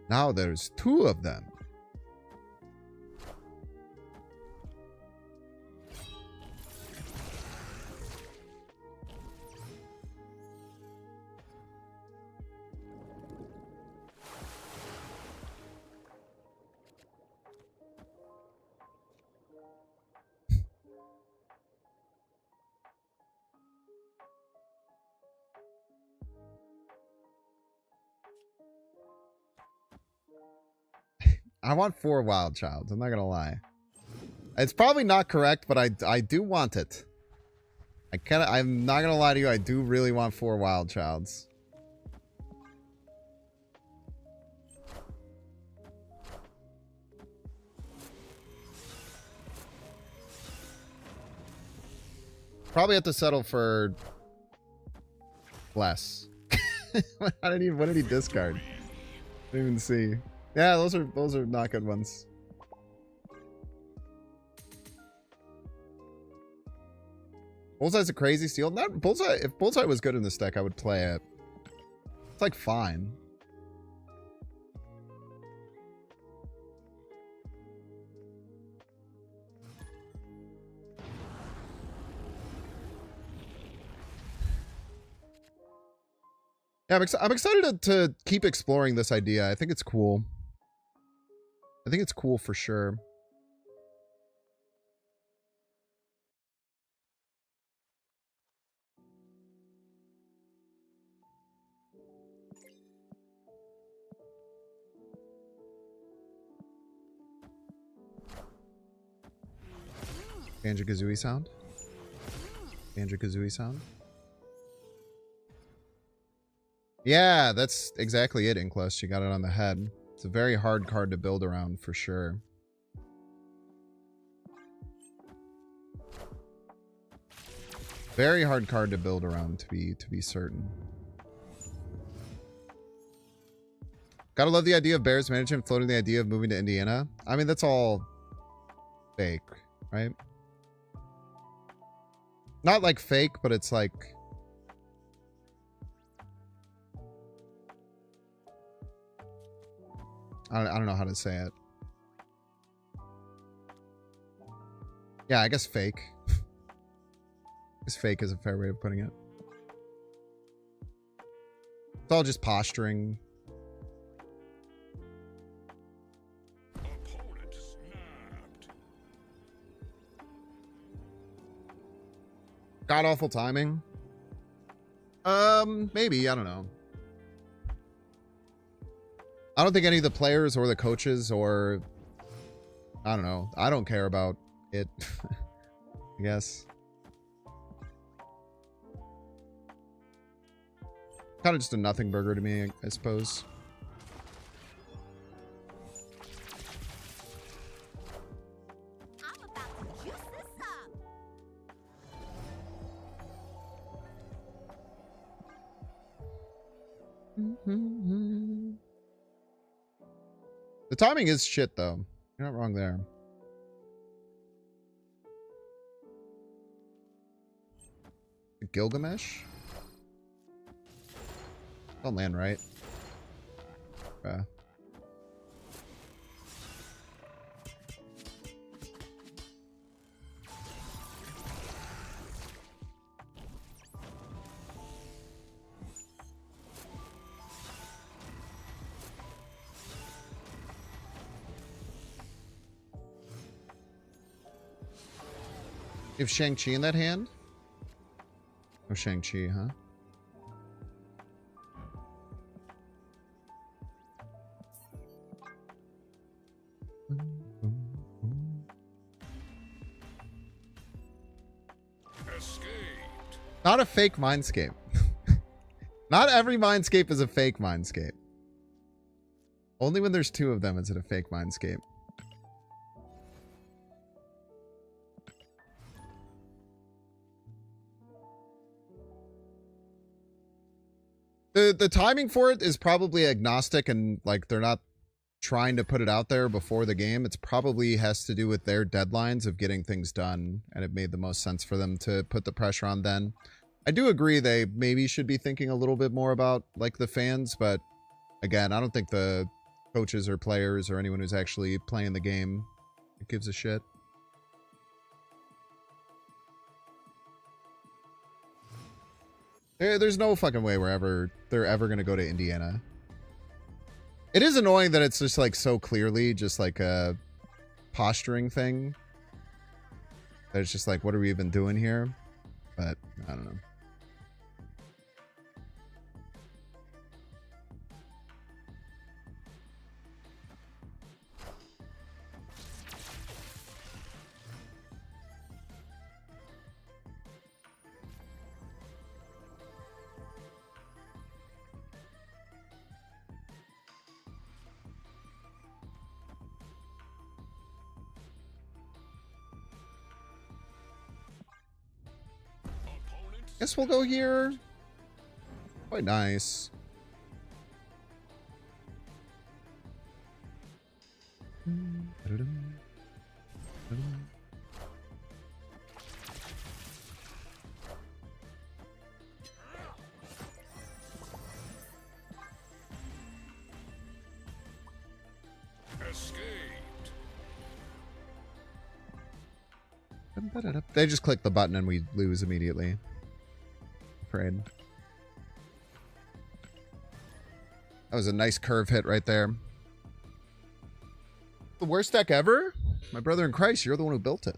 Now there's 2 of them. I want 4 wild childs. I'm not gonna lie. It's probably not correct, but I do want it. I'm not gonna lie to you. I do really want 4 wild childs. Probably have to settle for less. What did he discard? I didn't even see. Yeah, those are not good ones. Bullseye's a crazy steal. Not Bullseye. If Bullseye was good in this deck, I would play it. It's like fine. Yeah, I'm excited to keep exploring this idea. I think it's cool. I think it's cool for sure. Banjo-Kazooie sound. Banjo-Kazooie sound. Yeah, that's exactly it, Inkless. You got it on the head. It's a very hard card to build around for sure. Very hard card to build around, to be certain. Gotta love the idea of Bears management floating the idea of moving to Indiana. I mean, that's all fake, right? Not like fake, but it's like... I don't know how to say it. Yeah, I guess fake. I guess fake is a fair way of putting it. It's all just posturing. Opponent snapped. God awful timing. Maybe, I don't know. I don't think any of the players or the coaches or I don't know. I don't care about it. I guess. Kind of just a nothing burger to me, I suppose. I'm about to juice this up. The timing is shit, though. You're not wrong there. Gilgamesh? Don't land right. You have Shang-Chi in that hand? Oh, Shang-Chi, huh? Escaped. Not a fake Mindscape. Not every Mindscape is a fake Mindscape. Only when there's 2 of them is it a fake Mindscape. The timing for it is probably agnostic and like they're not trying to put it out there before the game. It's probably has to do with their deadlines of getting things done, and it made the most sense for them to put the pressure on then. I do agree they maybe should be thinking a little bit more about like the fans, but again, I don't think the coaches or players or anyone who's actually playing the game gives a shit. There's no fucking way they're ever going to go to Indiana. It is annoying that it's just like so clearly just like a posturing thing. That it's just like, what are we even doing here? But I don't know. Guess we'll go here. Quite nice. Escaped. They just click the button and we lose immediately. Afraid. That was a nice curve hit right there. The worst deck ever? My brother in Christ, you're the one who built it.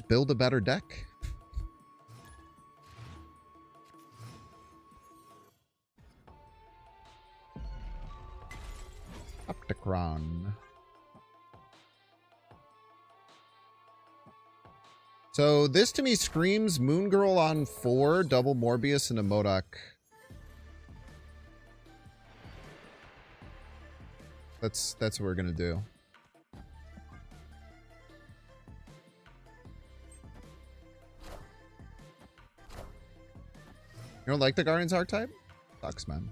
Build a better deck. Opticron. So this to me screams Moon Girl on 4, double Morbius and a Modok. That's what we're gonna do. You don't like the Guardians archetype? Sucks, man.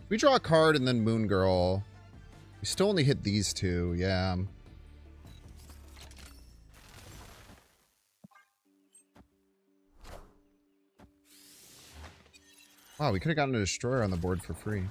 We draw a card and then Moon Girl. We still only hit these two, yeah. Wow, we could have gotten a Destroyer on the board for free.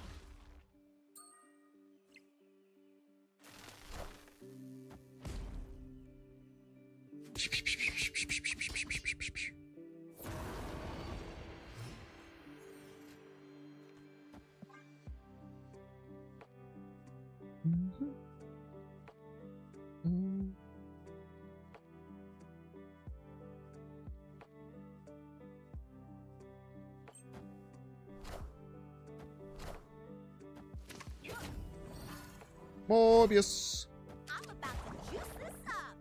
Morbius. I'm about to juice this up.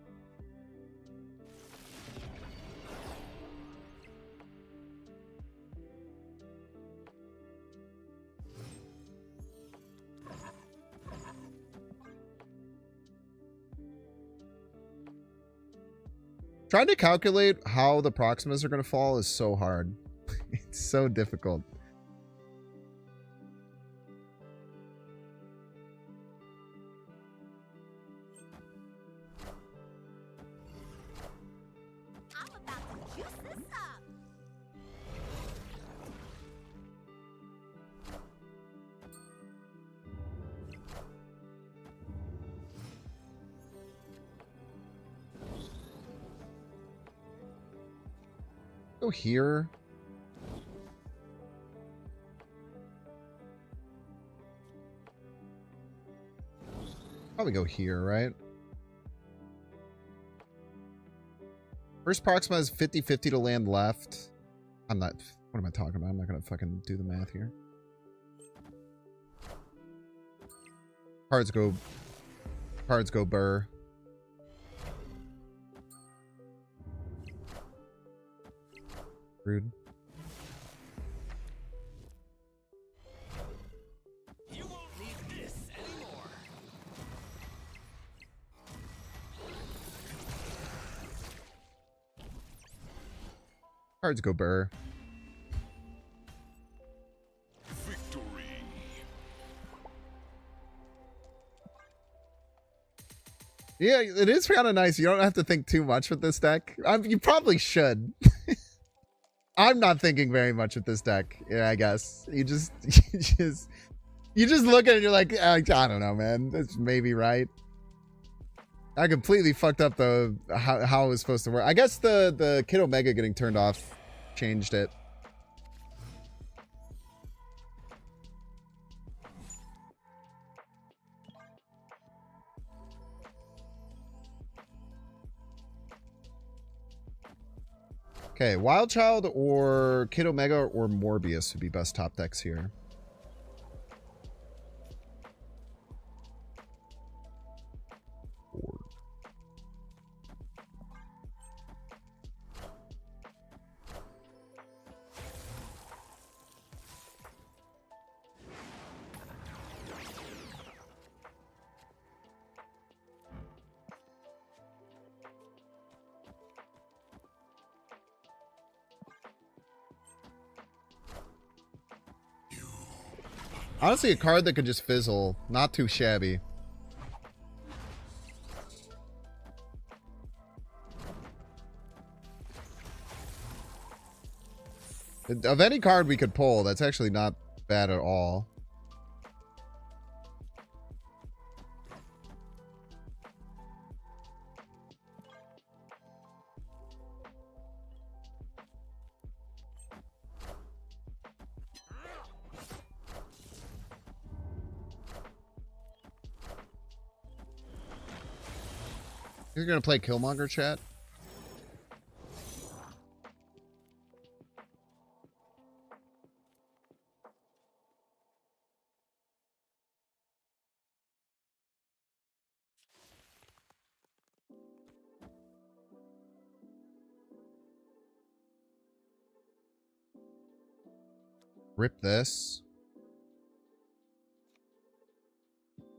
Trying to calculate how the Proximas are going to fall is so hard. It's so difficult. I'm about to juice this up. Go here. Probably go here, right? First Proxima is 50-50 to land left. I'm not... What am I talking about? I'm not going to fucking do the math here. Cards go burr. Rude. You won't need this anymore. Cards go burr. Victory. Yeah, it is kind of nice. You don't have to think too much with this deck. You probably should. I'm not thinking very much with this deck. Yeah, I guess you just you just look at it and you're like, I don't know, man. That's maybe right. I completely fucked up the how it was supposed to work. I guess the Kid Omega getting turned off changed it. Okay, Wild Child or Kid Omega or Morbius would be best top decks here. Honestly, a card that could just fizzle. Not too shabby. Of any card we could pull, that's actually not bad at all. You're gonna play Killmonger, chat? Rip this.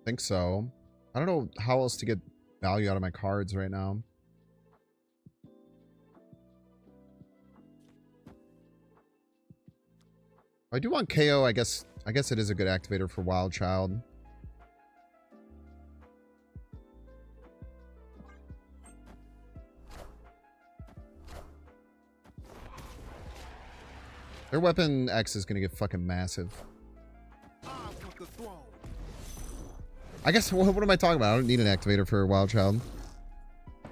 Think so. I don't know how else to get value out of my cards right now. I do want KO. I guess it is a good activator for Wild Child. Their weapon X is gonna get fucking massive. I guess what am I talking about? I don't need an activator for Wild Child.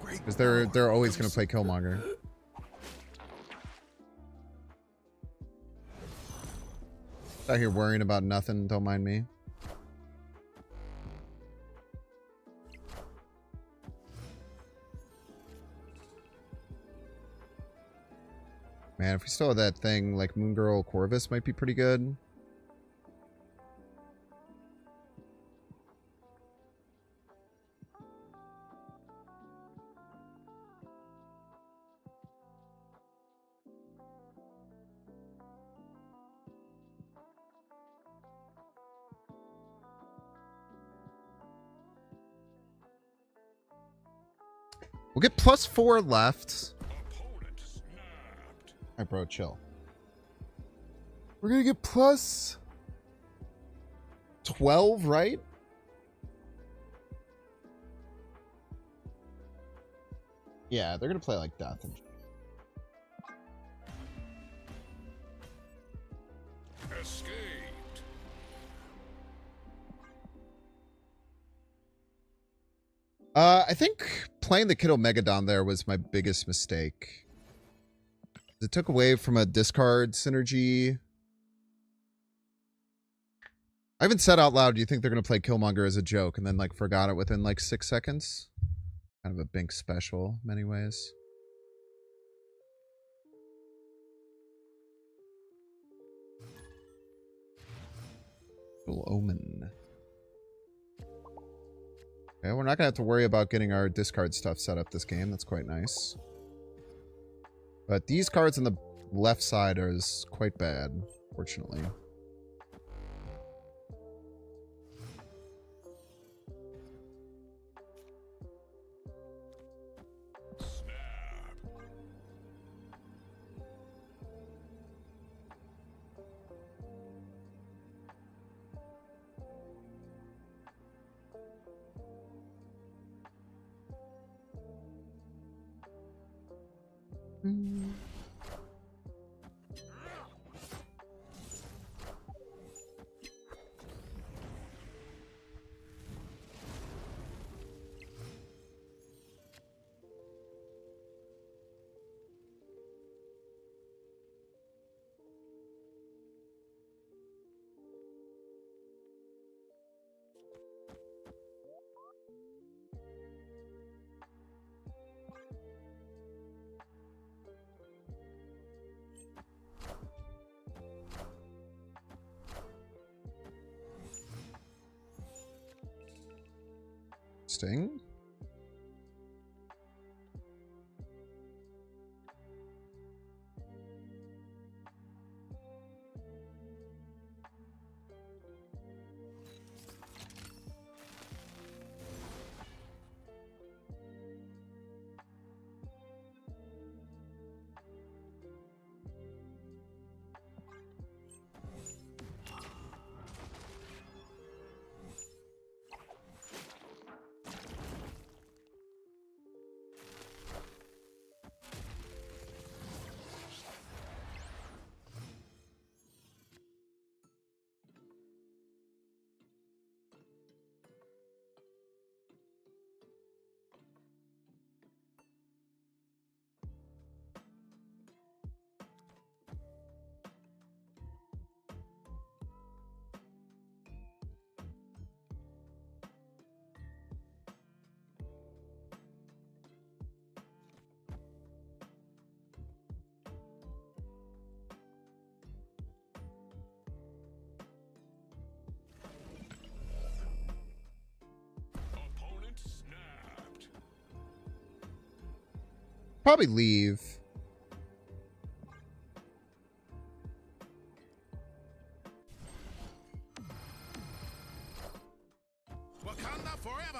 Because they're always gonna play Killmonger. Out here worrying about nothing, don't mind me. Man, if we still have that thing, like Moon Girl Corvus might be pretty good. We'll get +4 left. Alright, bro, chill. We're gonna get +12, right? Yeah, they're gonna play like Death. Escaped. I think playing the Kiddo Megadon there was my biggest mistake. It took away from a discard synergy. I haven't said out loud, do you think they're going to play Killmonger as a joke? And then, like, forgot it within, like, 6 seconds? Kind of a Bink special, in many ways. Little Omen. Okay, we're not going to have to worry about getting our discard stuff set up this game. That's quite nice. But these cards on the left side are quite bad, fortunately. Sting? probably leave. Wakanda forever.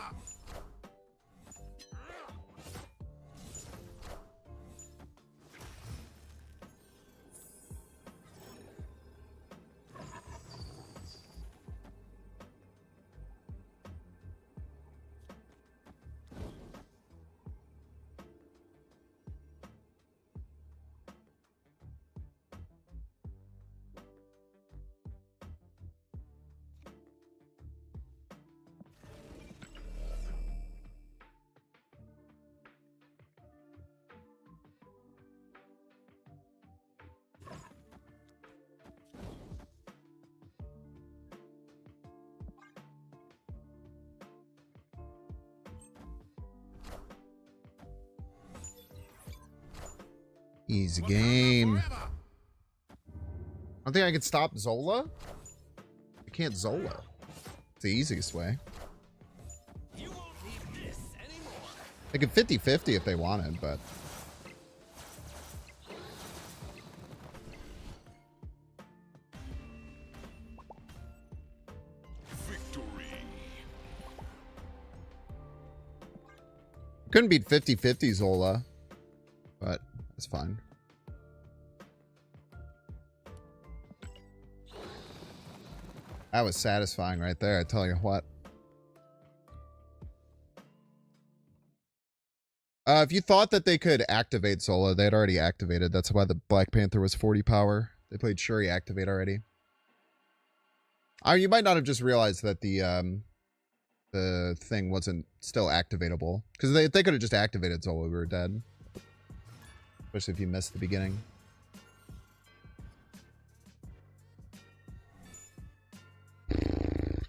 Easy game. I don't think I can stop Zola. I can't Zola. It's the easiest way. You won't need this anymore. They could 50-50 if they wanted, but Victory. couldn't beat 50-50 Zola, but that's fine. That was satisfying right there, I tell you what. If you thought that they could activate Zola, they had already activated. That's why the Black Panther was 40 power. They played Shuri activate already. You might not have just realized that the thing wasn't still activatable. Because they could have just activated Zola, we were dead. Especially if you missed the beginning.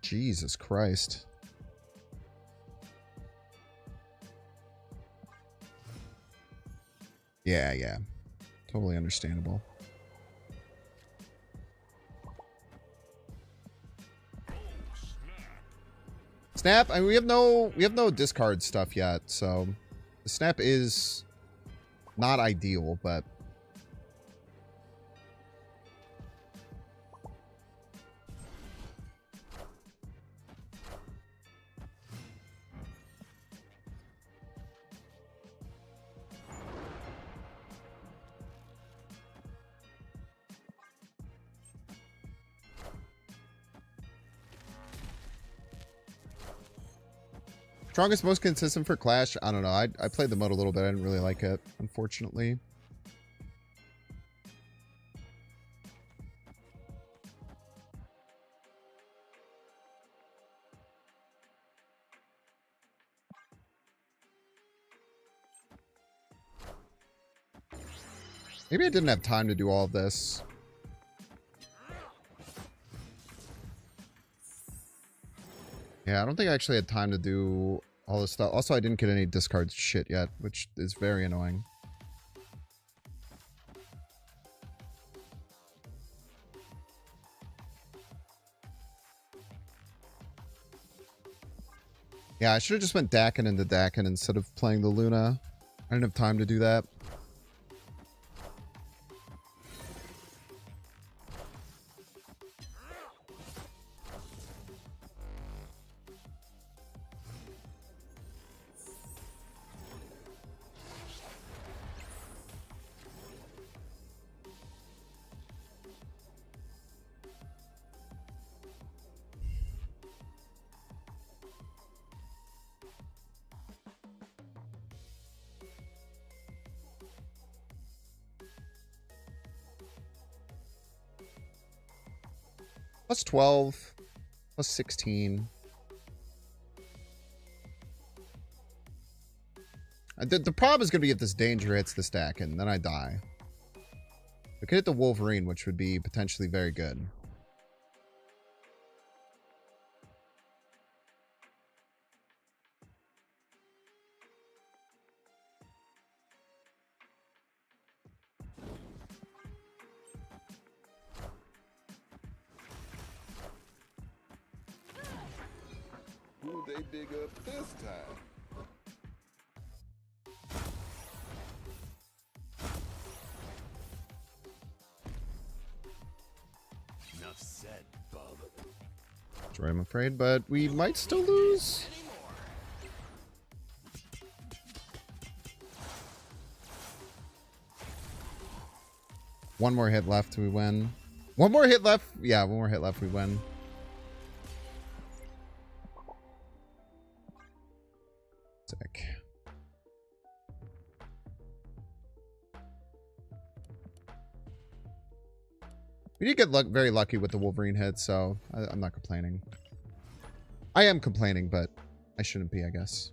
Jesus Christ. Yeah. Totally understandable. Snap, I mean, we have no discard stuff yet, so the snap is not ideal, but strongest, most consistent for Clash? I don't know. I played the mode a little bit. I didn't really like it, unfortunately. Maybe I didn't have time to do all of this. Yeah, I don't think I actually had time to do all this stuff. Also, I didn't get any discard shit yet, which is very annoying. Yeah, I should have just went Dakin into Dakin instead of playing the Luna. I didn't have time to do that. Plus 12, plus 16. The problem is going to be if this danger hits the stack, and then I die. I could hit the Wolverine, which would be potentially very good. Who'd they dig up this time? said, bub. That's right, I'm afraid, but we might still lose. One more hit left, we win. One more hit left. Yeah, one more hit left, we win. Sick. We did get very lucky with the Wolverine hit, so I'm not complaining. I am complaining, but I shouldn't be, I guess.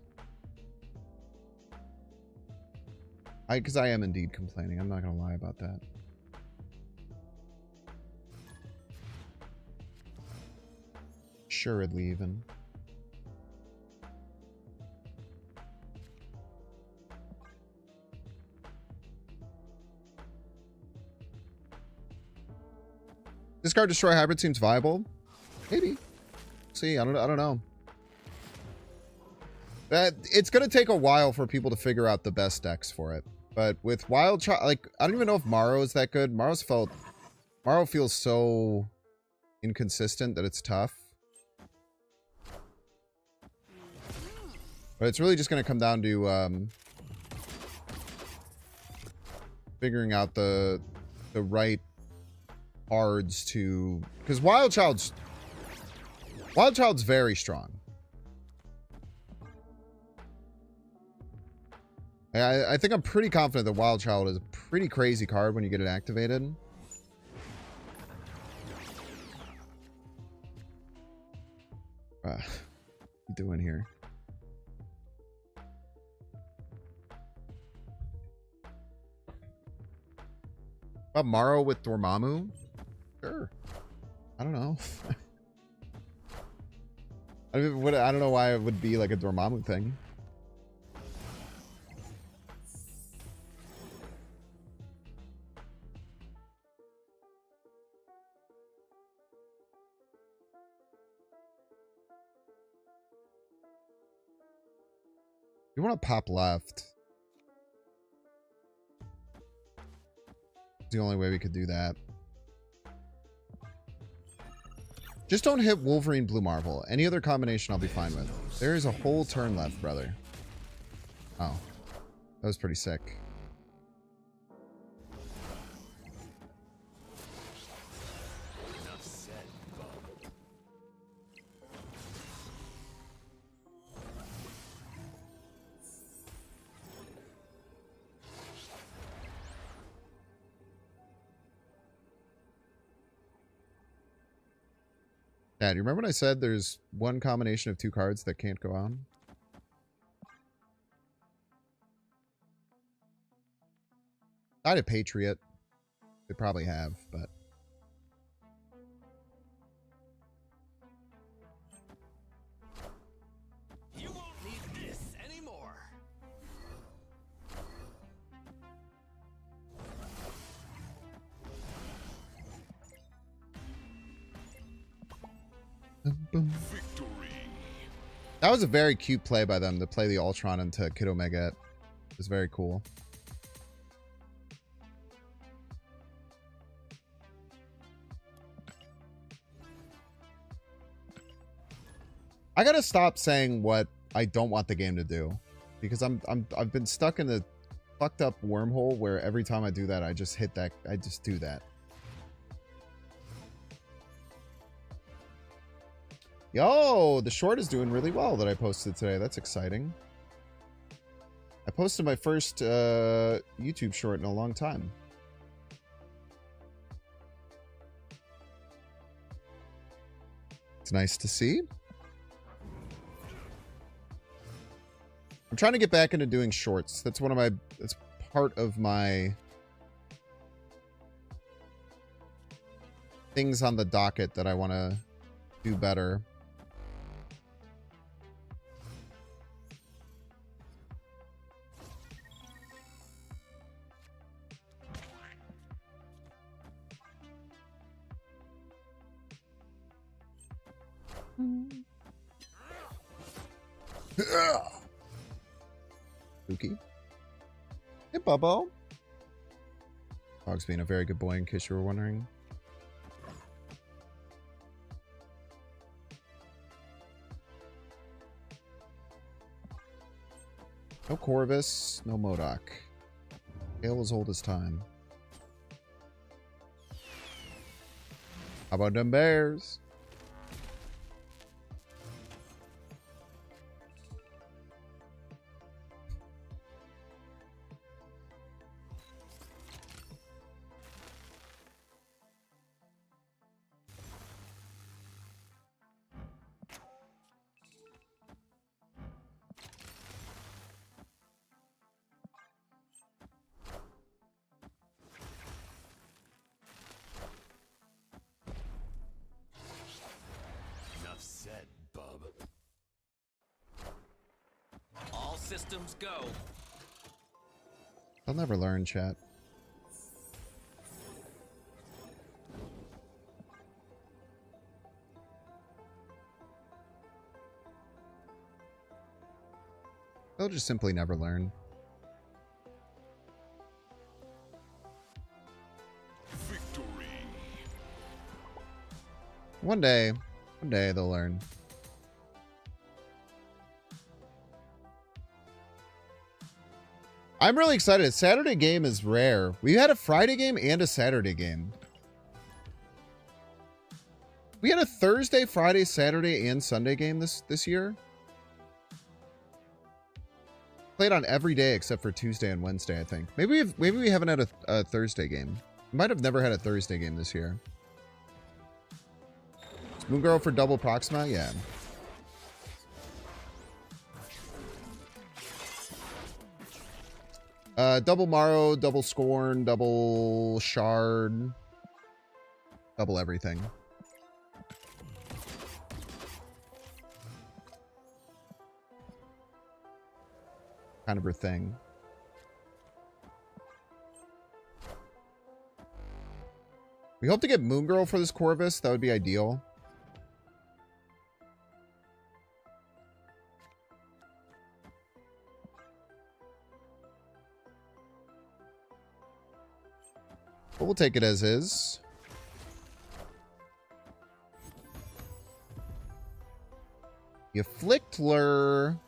Because I am indeed complaining. I'm not going to lie about that. Assuredly, even. Discard destroy hybrid seems viable. Maybe. See, I don't know. It's gonna take a while for people to figure out the best decks for it. But with Wild Child, like, I don't even know if Marrow is that good. Marrow feels so inconsistent that it's tough. But it's really just gonna come down to figuring out the right cards to, because Wild Child's very strong. I think I'm pretty confident that Wild Child is a pretty crazy card when you get it activated. What you doing here? About Marrow with Dormammu? Sure. I don't know. I don't know why it would be like a Dormammu thing. You want to pop left. It's the only way we could do that. Just don't hit Wolverine Blue Marvel. Any other combination I'll be fine with. There is a whole turn left, brother. Oh. That was pretty sick. Dad, you remember when I said there's one combination of two cards that can't go on? I'd a Patriot. They probably have, but... You won't need this anymore. Victory. That was a very cute play by them to play the Ultron into Kid Omega. It was very cool. I gotta stop saying what I don't want the game to do, because I've been stuck in a fucked up wormhole where every time I do that, I just hit that. I just do that. Yo, the short is doing really well that I posted today. That's exciting. I posted my first YouTube short in a long time. It's nice to see. I'm trying to get back into doing shorts. That's that's part of my things on the docket that I want to do better. Spooky. Hey, Bubbo. Dog's being a very good boy, in case you were wondering. No Corvus, no MODOK. Gale as old as time. How about them bears? Enough said, bub. All systems go. I'll never learn, chat. They'll just simply never learn. Victory. One day they'll learn. I'm really excited. Saturday game is rare. We had a Friday game and a Saturday game. We had a Thursday, Friday, Saturday, and Sunday game this year. Played on every day except for Tuesday and Wednesday, I think. Maybe we haven't had a Thursday game. We might have never had a Thursday game this year. Is Moon Girl for double Proxima? Yeah. Double Marrow, double Scorn, double Shard. Double everything. Kind of her thing. We hope to get Moon Girl for this Corvus. That would be ideal. But we'll take it as is. The Afflictler.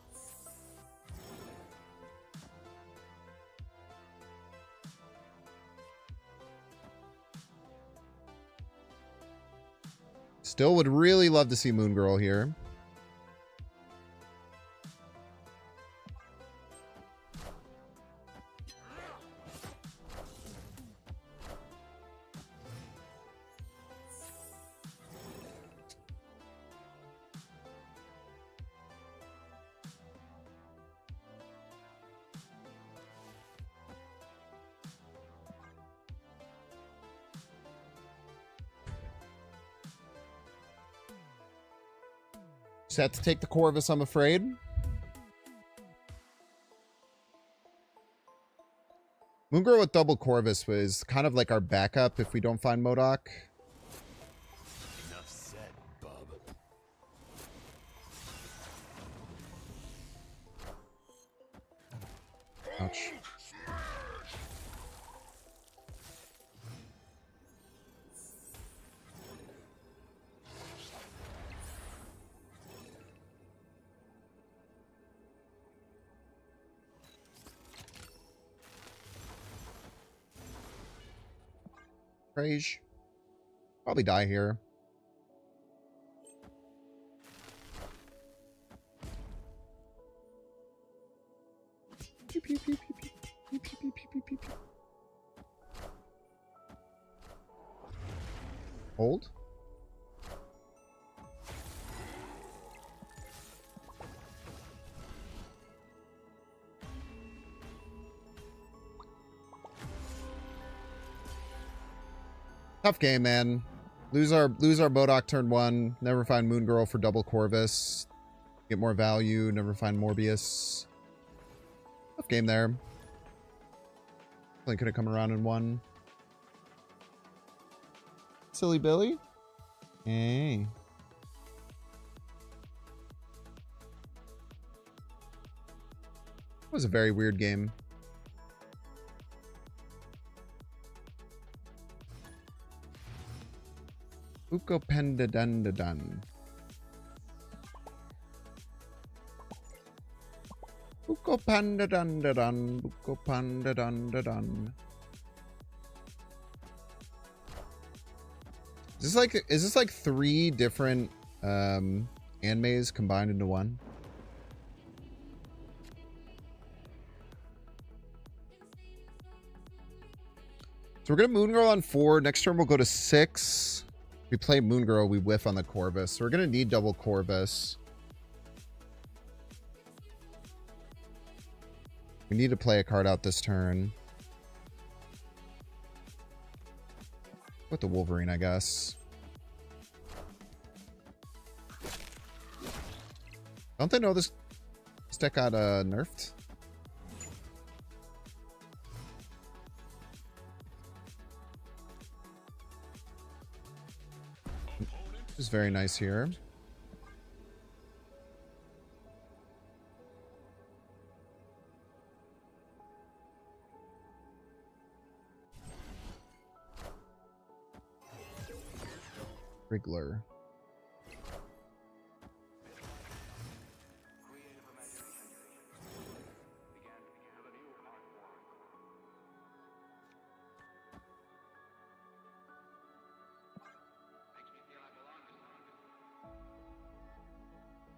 Still would really love to see Moon Girl here. Just have to take the Corvus, I'm afraid. Moon Girl with double Corvus was kind of like our backup if we don't find MODOK. Enough said, bub. Ouch. Rage. Probably die here. Pew, pew, pew, pew, pew, pew, pew, pew, pew, pew, pew. Hold. Tough game, man. Lose our MODOK turn 1. Never find Moon Girl for double Corvus. Get more value. Never find Morbius. Tough game there. Definitely could have come around and won. Silly Billy. Hey. It was a very weird game. Ukopendadundadun. Buko panda dun da dun. Buko panda dun da dun. Is this like 3 different animes combined into one? So we're gonna Moon Girl on 4. Next turn we'll go to 6. We play Moon Girl, we whiff on the Corvus. So we're gonna need double Corvus. We need to play a card out this turn. With the Wolverine, I guess. Don't they know this deck got nerfed? This is very nice here. Wriggler.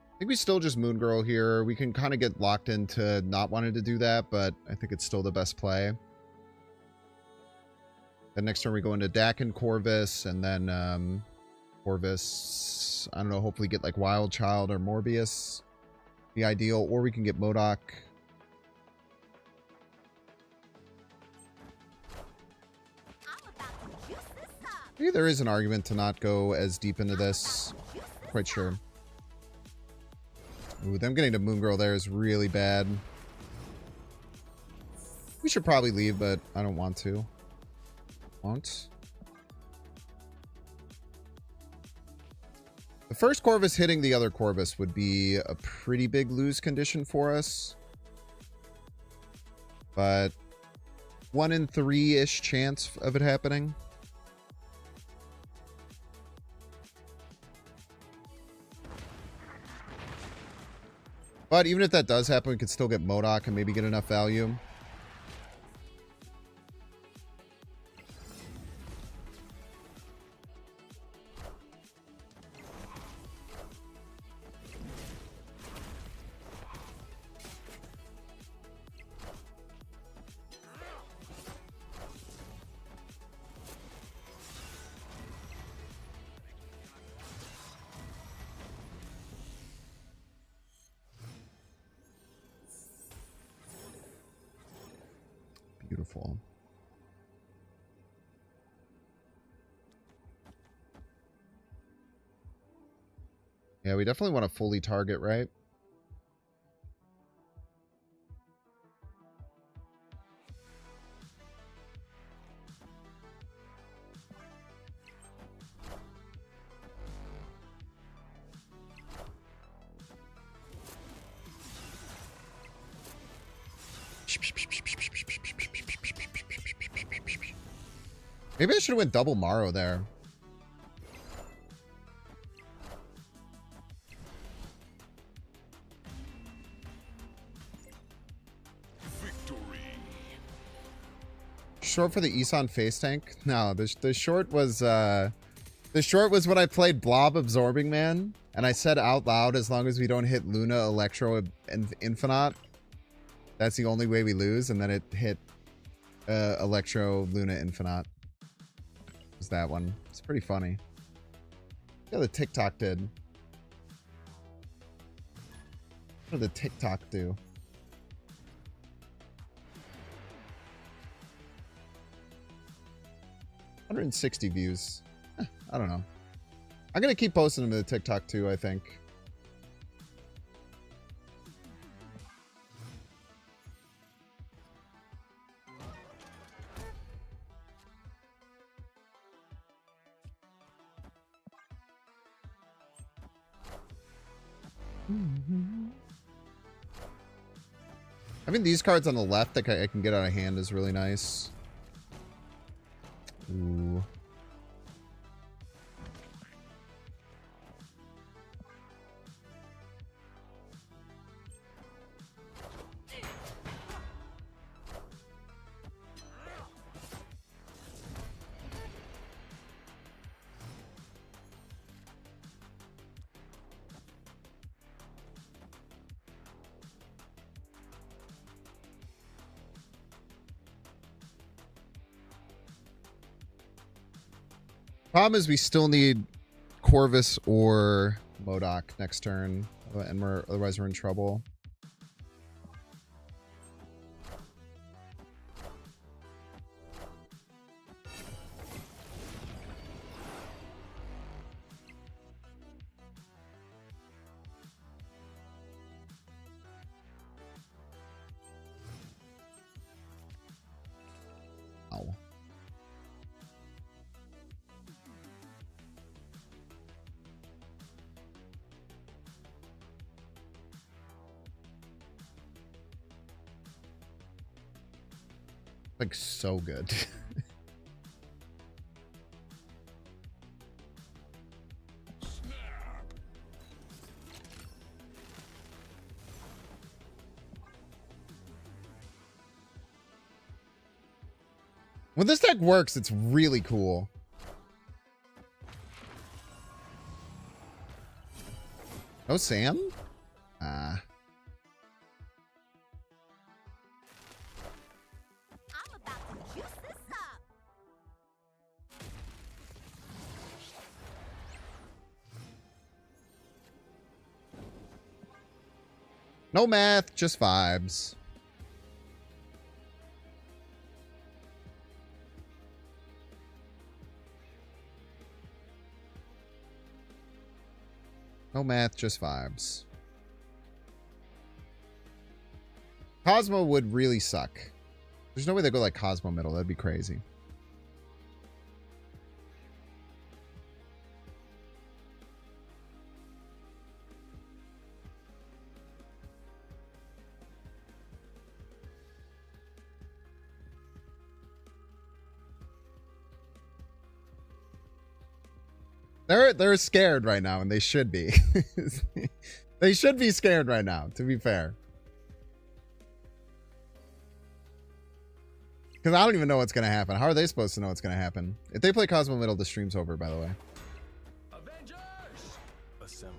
I think we still just Moon Girl here. We can kind of get locked into not wanting to do that, but I think it's still the best play. Then next turn we go into Dakin Corvus, and then Corvus, I don't know, hopefully get like Wild Child or Morbius. The ideal, or we can get MODOK. Maybe there is an argument to not go as deep into this. Quite sure. Ooh, them getting to Moon Girl there is really bad. We should probably leave, but I don't want to. Won't. The first Corvus hitting the other Corvus would be a pretty big lose condition for us. But 1 in 3-ish chance of it happening. But even if that does happen, we could still get MODOK and maybe get enough value. Beautiful. Yeah, we definitely want to fully target, right? Maybe I should have went double Marrow there. Victory. Short for the Isan face tank? No, the short was when I played Blob Absorbing Man, and I said out loud, as long as we don't hit Luna, Electro, and Infinite, that's the only way we lose, and then it hit Electro, Luna, Infinite. Was that one. It's pretty funny. Yeah, the TikTok did. What did the TikTok do? $160 views. I don't know. I'm gonna keep posting them to the TikTok too, I think. Having these cards on the left that I can get out of hand is really nice. Ooh. Problem is we still need Corvus or MODOK next turn, and otherwise we're in trouble. Ow. Like so good. When this deck works, it's really cool. No Sam? Ah. I'm about to juice this up. No math, just vibes. No math, just vibes. Cosmo would really suck. There's no way they go like Cosmo middle. That'd be crazy. They're scared right now, and they should be. They should be scared right now, to be fair. Because I don't even know what's going to happen. How are they supposed to know what's going to happen? If they play Cosmo middle, the stream's over, by the way. Avengers! Assemble.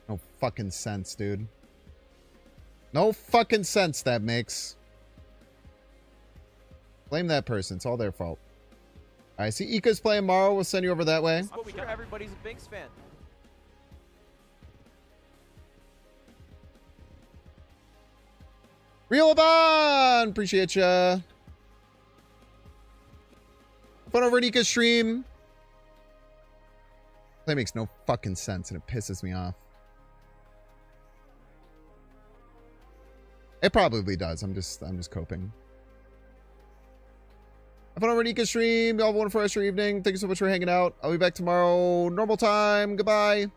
No fucking sense, dude. No fucking sense that makes. Blame that person. It's all their fault. All right, see Ika's playing Marrow. We'll send you over that way. I'm sure everybody's a Binks fan. Real Abon! Appreciate ya. Fun over at Ika's stream. That makes no fucking sense and it pisses me off. It probably does. I'm just coping. Have fun over at Ika's stream. Y'all have a wonderful rest of your evening. Thank you so much for hanging out. I'll be back tomorrow. Normal time. Goodbye.